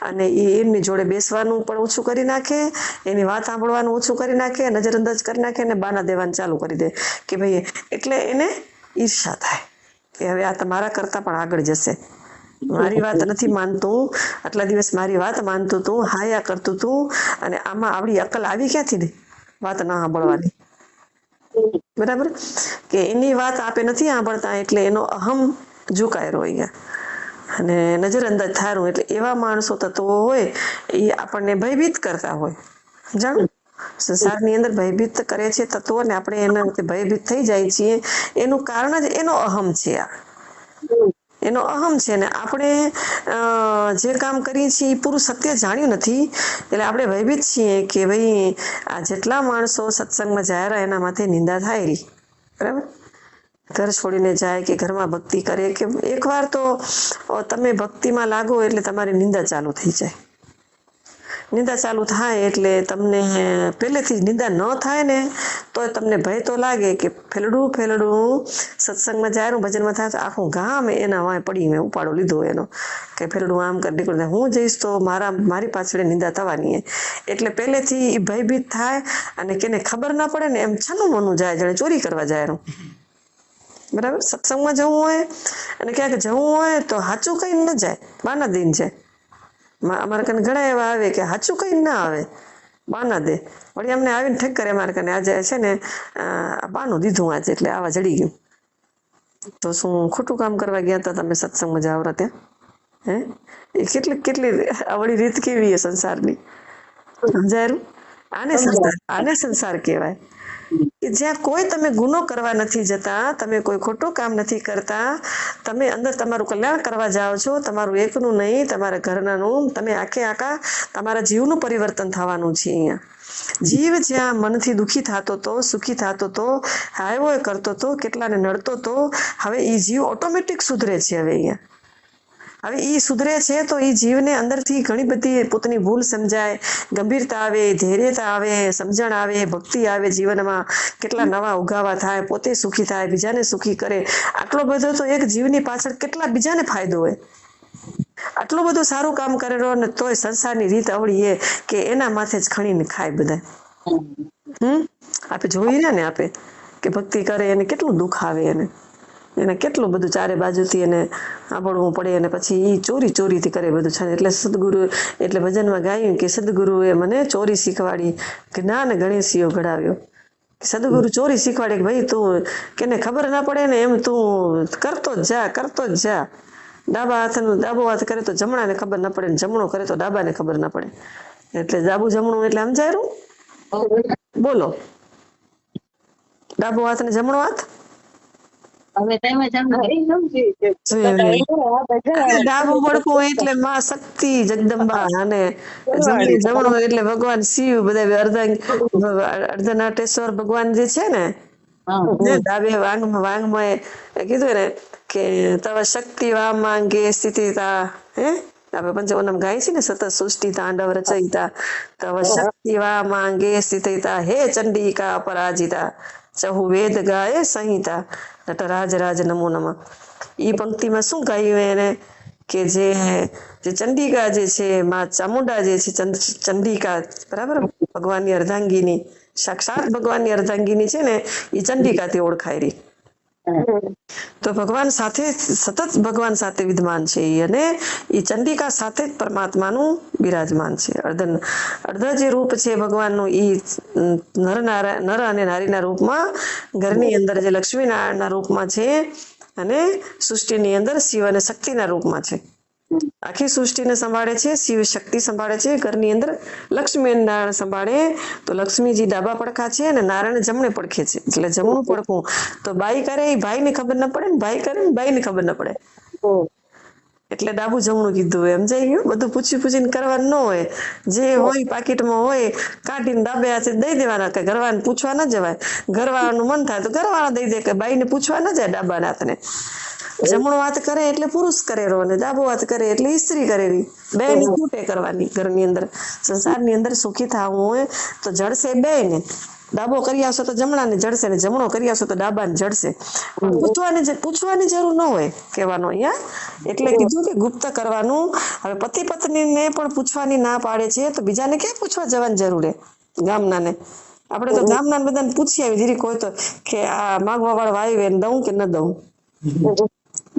અને એ એમની જોડે બેસવાનું પણ ઓછું કરી નાખે, એની વાત સાંભળવાનું ઓછું કરી નાખે, નજરઅંદાજ કરી નાખે, ને બાના દેવાનું ચાલુ કરી દે કે ભાઈ, એટલે એને ઈર્ષા થાય કે હવે આ તમારા કરતા પણ આગળ જશે, મારી વાત નથી માનતું, આટલા દિવસ મારી વાત માનતું તું, હાયા કરતું તું, અને આમાં આવડી અકલ આવી ક્યાંથી ને વાત ના સાંભળવાની, બરાબર. કે એની વાત આપે નથી સાંભળતા એટલે એનો અહમ ઝુકાયેલો હોય અને નજરઅંદાજ થારું, એટલે એવા માણસો તત્વો હોય એ આપણને ભયભીત કરતા હોય. જાણો સંસારની અંદર ભયભીત કરે છે તત્વો ને આપણે એના ભયભીત થઈ જાય છીએ, એનું કારણ જ એનો અહમ છે, એનો અહમ છે. ને આપણે જે કામ કરીએ છીએ એ પૂરું સત્ય જાણ્યું નથી એટલે આપણે ભયભીત છીએ કે ભાઈ આ જેટલા માણસો સત્સંગમાં જાય એના માથે નિંદા થાયેલી, બરાબર. ઘર છોડીને જાય કે ઘરમાં ભક્તિ કરે કે એકવાર તો તમે ભક્તિમાં લાગો એટલે તમારી નિંદા ચાલુ થઈ જાય. નિંદા ચાલુ થાય એટલે તમને પહેલેથી નિંદા ન થાય ને તો તમને ભય તો લાગે કે ફેલડું સત્સંગમાં જાય, ભજનમાં થાય તો આખું ગામ એના વાંય પડી મેં ઉપાડો લીધો એનો કે ફેલડું આમ કરી નીકળું, હું જઈશ તો મારી પાછળ નિંદા થવાની, એટલે પહેલેથી એ ભયભીત થાય. અને કેને ખબર ના પડે ને એમ છાનું મનું જાય, જાણે ચોરી કરવા જાય એનું, બરાબર. સત્સંગમાં જવું હોય અને ક્યાંક જવું હોય તો સાચું કઈ ન જાય, બાના દિન છે. અમારે કને ઘણા એવા આવે કે સાચું કઈ ના આવે, બાના દે, વળી અમને આવીને ઠેક કરે અમારે કને આજે છે ને બાનું દીધું આજે એટલે આવા જડી ગયું. તો શું ખોટું કામ કરવા ગયા હતા તમે સત્સંગમાં જાવરા ત્યાં? એ કેટલી આવડી રીત કેવી છે સંસારની, સમજાયું? આને સંસાર કહેવાય. કે જ્યાં કોઈ તમે ગુનો કરવા નથી જતા, તમે કોઈ ખોટું કામ નથી કરતા, તમે અંદર તમારું કલ્યાણ કરવા જાઓ છો, તમારું એકનું નહીં, તમારા ઘરનાનું, તમે આખે આખા તમારા જીવનું પરિવર્તન થવાનું છે. અહીંયા જીવ જ્યાં મનથી દુઃખી થતો હતો, સુખી થતો હતો, હાયવો કરતો હતો, કેટલાને નડતો હતો, હવે એ જીવ ઓટોમેટિક સુધરે છે. હવે ઈ સુધરે છે તો એ જીવને અંદરથી ઘણી બધી પોતાની ભૂલ સમજાય, ગંભીરતા આવે, ધૈર્યતા આવે, સમજણ આવે, ભક્તિ આવે, જીવનમાં કેટલા નવા ઉગાવા થાય, પોતે સુખી થાય, બીજાને સુખી કરે. આટલો બધો તો એક જીવની પાછળ કેટલા બીજાને ફાયદો હોય. આટલું બધું સારું કામ કરેલો ને તોય સંસારની રીત અવળી એ કે એના માથે જ ખણીને ખાય બધા. આપણે જોઈએ ને આપે કે ભક્તિ કરે એને કેટલું દુઃખ આવે, એને કેટલું બધું ચારે બાજુથી એને આંબળવું પડે, અને પછી એ ચોરીથી કરે બધું છે. એટલે સદગુરુ, એટલે ભજનમાં ગાયું કે સદગુરુએ મને ચોરી શીખવાડી, જ્ઞાન ગણેશીઓ ઘડાવ્યો. સદગુરુ ચોરી શીખવાડે કે ભાઈ તું કેને ખબર ના પડે ને એમ તું કરતો જ જા. ડાબો હાથ કરે તો જમણાને ખબર ના પડે, ને જમણો કરે તો ડાબાને ખબર ના પડે. એટલે ડાબુ જમણું એટલે સમજાયું? બોલો, ડાબો હાથ ને જમણો હાથ. હવે તમે ડાબુ પડખું એટલે માં શક્તિ જગદંબા, અને જમણું એટલે ભગવાન શિવ, બધા અર્ધનાટેશ્વર ભગવાન જે છે ને, ડાબે વાંગમાં કીધું ને કે તવ શક્તિ વામાંગે સ્થિતિતા. આપણે પંચવનમ ગાય છે ને, સતત સૃષ્ટિ તાંડવ રચયિતા, તવ શક્તિ વામાંગે સ્થિતિતા, હે ચંડિકા પરાજિતા, ચહુ વેદ ગાય સંહિતા, નટરાજ રાજ નમો નમઃ. ઈ પંક્તિમાં શું ગાયું એને કે જે ચંડિકા જે છે, માં ચામુંડા જે છે, ચંડિકા બરાબર ભગવાનની અર્ધાંગીની, સાક્ષાત ભગવાનની અર્ધાંગીની છે ને, એ ચંડિકાથી ઓળખાય રહી. તો ભગવાન સાથે સતત ભગવાન સાથે વિદ્યમાન છે, અને એ ચંડિકા સાથે જ પરમાત્માનું બિરાજમાન છે. અર્ધ જે રૂપ છે ભગવાનનું, એ નર અને નારીના રૂપમાં, ઘરની અંદર જે લક્ષ્મીનારાયણના રૂપમાં છે, અને સૃષ્ટિની અંદર શિવ અને શક્તિના રૂપમાં છે. આખી સૃષ્ટિને સંભાળે છે શિવ, શક્તિ સંભાળે છે. ઘરની અંદર લક્ષ્મી અને નારાયણ સંભાળે. તો લક્ષ્મીજી ડાબા પડખા છે અને નારાયણ જમણે પડખે છે. એટલે જમણું પડખું તો બાઈ કરે એ ભાઈને ખબર ના પડે, ને ભાઈ કરે ને બાઈને ખબર ના પડે. એટલે ડાબુ જમણું કીધું એમ જઈ ગયું. બધું પૂછીને કરવાનું ન હોય, જે હોય પાકીટમાં હોય કાઢીને ડાબે હાથે દઈ દેવાના. કે ઘરવાળાને પૂછવા ન જવાય. ઘરવાળાનું મન થાય તો ઘરવાળા દઈ દે, કે બાઈને પૂછવા ન જાય ડાબા હાથને. જમણો હાથ કરે એટલે પુરુષ કરેલો, અને ડાબો હાથ કરે એટલે સ્ત્રી કરેલી. બે ની ખૂટે કરવાની. ઘરની અંદર સંસારની અંદર સુખી થવું હોય તો જડશે બે ને. ડાબો કરી આવશો તો જમણાને જડશે, ને જમણો કરી આવશો તો ડાબાને જડશે. પૂછવાની જરૂર ન હોય કહેવાનો અહીંયા. એટલે કીધું કે ગુપ્ત કરવાનું. હવે પતિ પત્નીને પણ પૂછવાની ના પાડે છે, તો બીજાને ક્યાં પૂછવા જવાની જરૂર હે? ગામનાને આપણે તો ગામના બધાને પૂછી આવી જરીક હોય તો, કે આ માગવા વાળા વાયુ દઉં કે ન દઉં.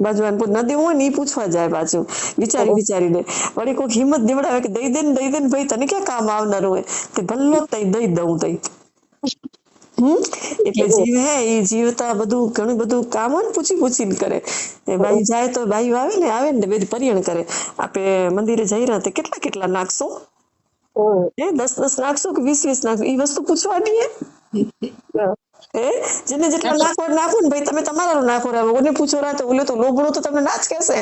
બાજુ નદી હોય ને એ પૂછવા જાય પાછું વિચારીને. વળી કોઈક હિંમત દીવડાવે કે દઈ દે ને ભાઈ, તને ક્યાં કામ આવનારું હોય? તે ભલ્લો તઈ દઈ દઉં તઈ. એટલે જીવ હે એ જીવતા બધું ઘણું બધું કામ હોય ને પૂછીને કરે. બાઈ જાય તો બાઈ આવે ને બધી પરિયણ કરે. આપે મંદિરે જઈ રહ્યા તે કેટલા નાખશો? 10 નાખશો કે 20 નાખશો? એ વસ્તુ પૂછવાની હે. જેને જેટલા નાખો ને ભાઈ, તમે તમારા નાખો. ઓને પૂછો તો ઓલે તો લોભણું તો તમને ના જ કહેશે,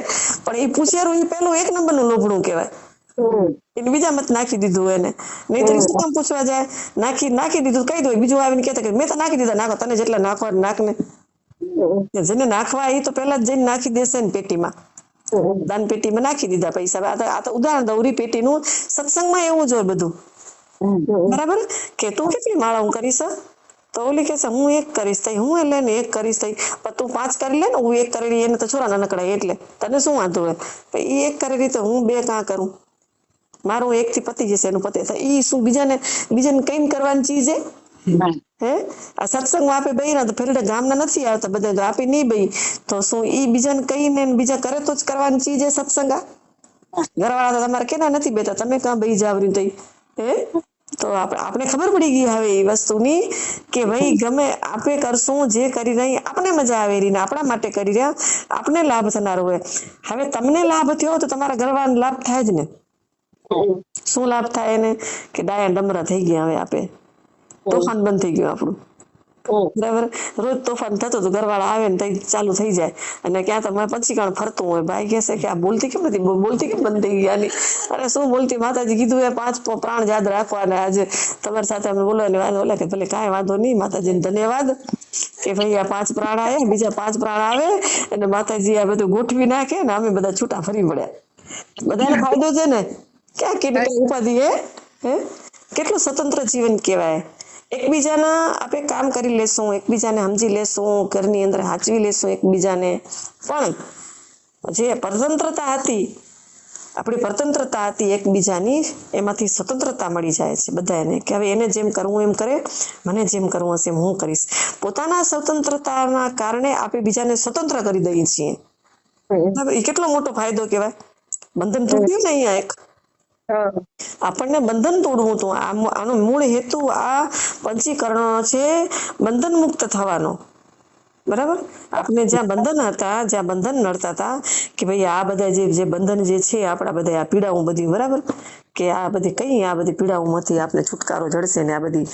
પણ એ પૂછેરું એ પેલું 1 નંબરનું લોભણું કહેવાય. એને બીજા મત નાખી દીધું એને. નહીં તો શું કામ પૂછવા જાય? નાખી દીધું કહી દો. બીજું આવીને કહેતા કે મેં તો નાખી દીધા. નાખો, તને જેટલા નાખવા નાખ ને. જેને નાખવા એ તો પેલા જ જઈને નાખી દેશે ને પેટીમાં, દાન પેટીમાં નાખી દીધા પૈસા. આ તો ઉદાહરણ દઉં પેટીનું. સત્સંગમાં એવું જ હોય બધું, બરાબર? કે તું કેટલી માળા હું કરીશ? તો ઓલી કે છે હું 1 કરીશ તઈ, હું એટલે ને 1 કરીશ તઈ. પણ તું 5 કરી લે ને, હું 1 કરેલી એને તો છોરા નાનકડા, એટલે તને શું વાંધો હોય? એ 1 કરેલી તો હું 2 કાં કરું? મારું 1 થી પતી જશે, એનું પતે થાય. ઈ શું બીજાને કઈ કરવાની ચીજ હે? આ સત્સંગમાં આપે બઈ ના તો ફેરડે ગામના નથી આવતા બધા, તો આપે નહીં બઈ તો શું ઈ બીજાને કહીને બીજા કરે તો જ કરવાની ચીજ હે સત્સંગ? ઘરવાળા તો તમારે કેના નથી બેઠા, તમે કાં બઈ જાવરી તઈ હે? તો આપણે ખબર પડી ગઈ હવે એ વસ્તુની કે ભાઈ ગમે આપણે કરશું, જે કરી રહી આપણે મજા આવે રહી ને આપણા માટે કરી રહ્યા, આપણે લાભ થનાર હોય. હવે તમને લાભ થયો તો તમારા ઘરવાળાને લાભ થાય જ ને. શું લાભ થાય એને? કે ડાયા ડમરા થઈ ગયા. હવે આપે તોફાન બંધ થઈ ગયું આપણું. બરાબર, રોજ તોફાન થતું હતું, ઘરવાળા આવે ને તઈ ચાલુ થઈ જાય, અને ક્યાં તમારે પંચીકાણ ફરતું હોય. ભાઈ કહેશે કે આ બોલતી કેમ નથી, બોલતી કેમ બંધ થઈ ગઈ? અરે શું બોલતી, માતાજી કીધું એ 5 પ્રાણ યાદ રાખવાના. આજે તમારી સાથે અમે બોલવાની વાત, ઓલા કે ભલે કાંઈ વાંધો નહીં, માતાજીને ધન્યવાદ કે ભાઈ આ 5 પ્રાણ આવ્યા, બીજા 5 પ્રાણ આવે અને માતાજી આ બધું ગોઠવી નાખે ને અમે બધા છૂટા ફરી પડ્યા. બધાને ફાયદો છે ને, ક્યાં કેટલી ઉપાધિ હે? કેટલું સ્વતંત્ર જીવન કહેવાય. એકબીજાના આપણે કામ કરી લેશું, એકબીજાને સમજી લેશું, ઘરની અંદર હાચવી લેશું એકબીજાને. પણ જે પરતંત્રતા હતી, આપણી પરતંત્રતા હતી એકબીજાની, એમાંથી સ્વતંત્રતા મળી જાય છે બધાને કે હવે એને જેમ કરવું એમ કરે, મને જેમ કરવું હશે એમ હું કરીશ. પોતાના સ્વતંત્રતાના કારણે આપણે બીજાને સ્વતંત્ર કરી દઈએ છીએ. એ કેટલો મોટો ફાયદો કહેવાય. બંધન તૂટ્યું ને અહીંયા એક, આપણને બંધન તોડવું હતું. આનો મૂળ હેતુ આ પંચીકરણ છે, બંધન મુક્ત થવાનો. બરાબર, આપણે જ્યાં બંધન હતા, જ્યાં બંધન નડતા હતા કે ભાઈ આ બધા જે બંધન જે છે આપણા બધા આ પીડાઓ બધી, બરાબર, કે આ બધી કઈ આ બધી પીડાઓમાંથી આપણે છુટકારો જડશે ને આ બધી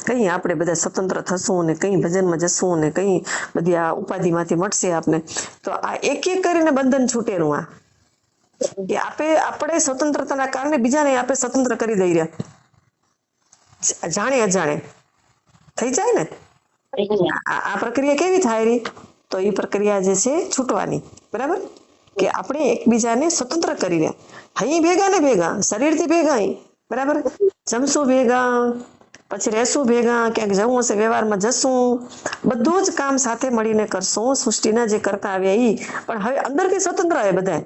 કઈ આપણે બધા સ્વતંત્ર થશું ને કઈ ભજનમાં જશું ને કઈ બધી આ ઉપાધિમાંથી મળશે આપણે. તો આ એક એક કરીને બંધન છૂટેલું. આ કે આપણે સ્વતંત્રતાના કારણે બીજાને આપણે સ્વતંત્ર કરી દઈ રહ્યા, જાણે અજાણે થઈ જાય ને. આ પ્રક્રિયા કેવી થાય રહી? તો એ પ્રક્રિયા જે છે છૂટવાની. બરાબર, કે આપણે એકબીજાને સ્વતંત્ર કરી રહ્યા, અહીં ભેગા ને ભેગા, શરીરથી ભેગા અહીં, બરાબર, જમશું ભેગા, પછી રહેશું ભેગા, ક્યાંક જવું હશે વ્યવહારમાં જશું, બધું જ કામ સાથે મળીને કરશું. સૃષ્ટિના જે કરતા આવ્યા ઈ, પણ હવે અંદરથી સ્વતંત્ર આવે બધા.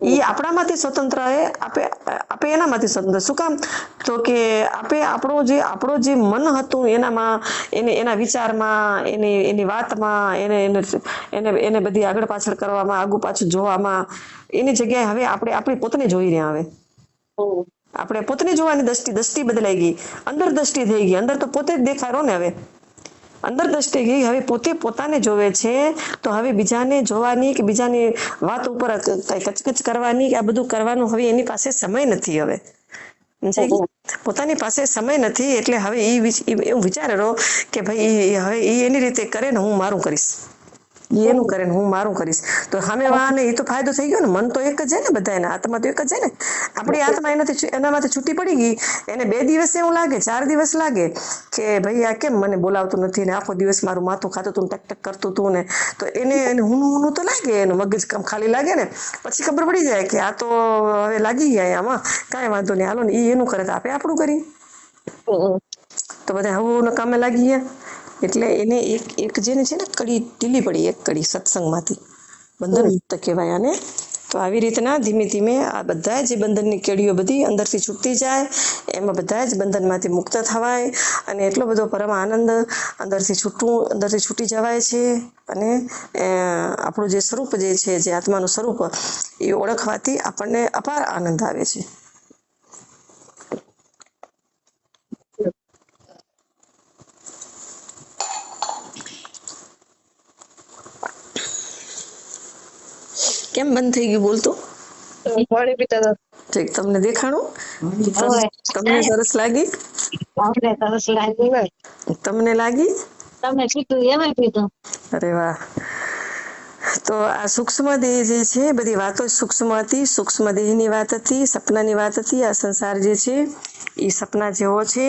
એ આપણામાંથી સ્વતંત્ર આવે, આપણે એનામાંથી સ્વતંત્ર. શું કામ? તો કે આપણો જે મન હતું એનામાં, એના વિચારમાં, એની વાતમાં, એને બધી આગળ પાછળ કરવામાં, આગુ પાછું જોવામાં, એની જગ્યાએ હવે આપણે આપણી પોતાને જોઈ રહ્યા. હવે આપણે પોતાને જોવાની દ્રષ્ટિ બદલાઈ ગઈ, અંદર દ્રષ્ટિ થઈ ગઈ. અંદર તો પોતે જ દેખાડો ને, હવે અંદર દ્રષ્ટિ ગઈ, હવે પોતે પોતાને જોવે છે. તો હવે બીજાને જોવાની કે બીજાની વાત ઉપર કઈ કચકચ કરવાની કે આ બધું કરવાનું હવે એની પાસે સમય નથી. હવે પોતાની પાસે સમય નથી, એટલે હવે એવું વિચારેલો કે ભાઈ હવે એની રીતે કરે ને હું મારું કરીશ, એનું કરે ને હું મારું કરીશ. તો સામે વાળાને એ તો ફાયદો થઈ ગયો ને. મન તો એક જ છે ને, બધા એના આત્મા તો એક જ છે ને. આપણી આત્મા એનામાંથી છૂટી પડી ગઈ. એને 2 દિવસ એવું લાગે, 4 દિવસ લાગે કે ભાઈ આ કેમ મને બોલાવતું નથી ને આખો દિવસ મારું માથું ખાતું હતું, ટક ટક કરતું હતું ને. તો એને હું તો લાગે, એનું મગજ ખાલી લાગે ને. પછી ખબર પડી જાય કે આ તો હવે લાગી ગયા આમાં, કાંઈ વાંધો નહીં, હાલો ને. એ એનું કરે તો આપણે આપણું કરી, તો બધા હવે કામે લાગી ગયા. એટલે એને એક જેને છે ને કડી ઢીલી પડી, એક કડી સત્સંગમાંથી, બંધન મુક્ત કહેવાય આને. તો આવી રીતના ધીમે ધીમે આ બધા જે બંધનની કેડીઓ બધી અંદરથી છૂટતી જાય, એમાં બધા જ બંધનમાંથી મુક્ત થવાય, અને એટલો બધો પરમ આનંદ અંદરથી છૂટી જવાય છે. અને આપણું જે સ્વરૂપ જે છે, જે આત્માનું સ્વરૂપ, એ ઓળખવાથી આપણને અપાર આનંદ આવે છે. કેમ બંધ થઈ ગયું બોલતું? પાણી પીતા ઠીક, તમને દેખાણું? તમને સરસ લાગી? તમને લાગી? તમે પીધું એમાં પીધું. અરે વાહ. તો આ સૂક્ષ્મ દેહ જે છે, બધી વાતો સૂક્ષ્મ હતી. સૂક્ષ્મ દેહની વાત હતી, સપનાની વાત હતી. આ સંસાર જે છે એ સપના જેવો છે.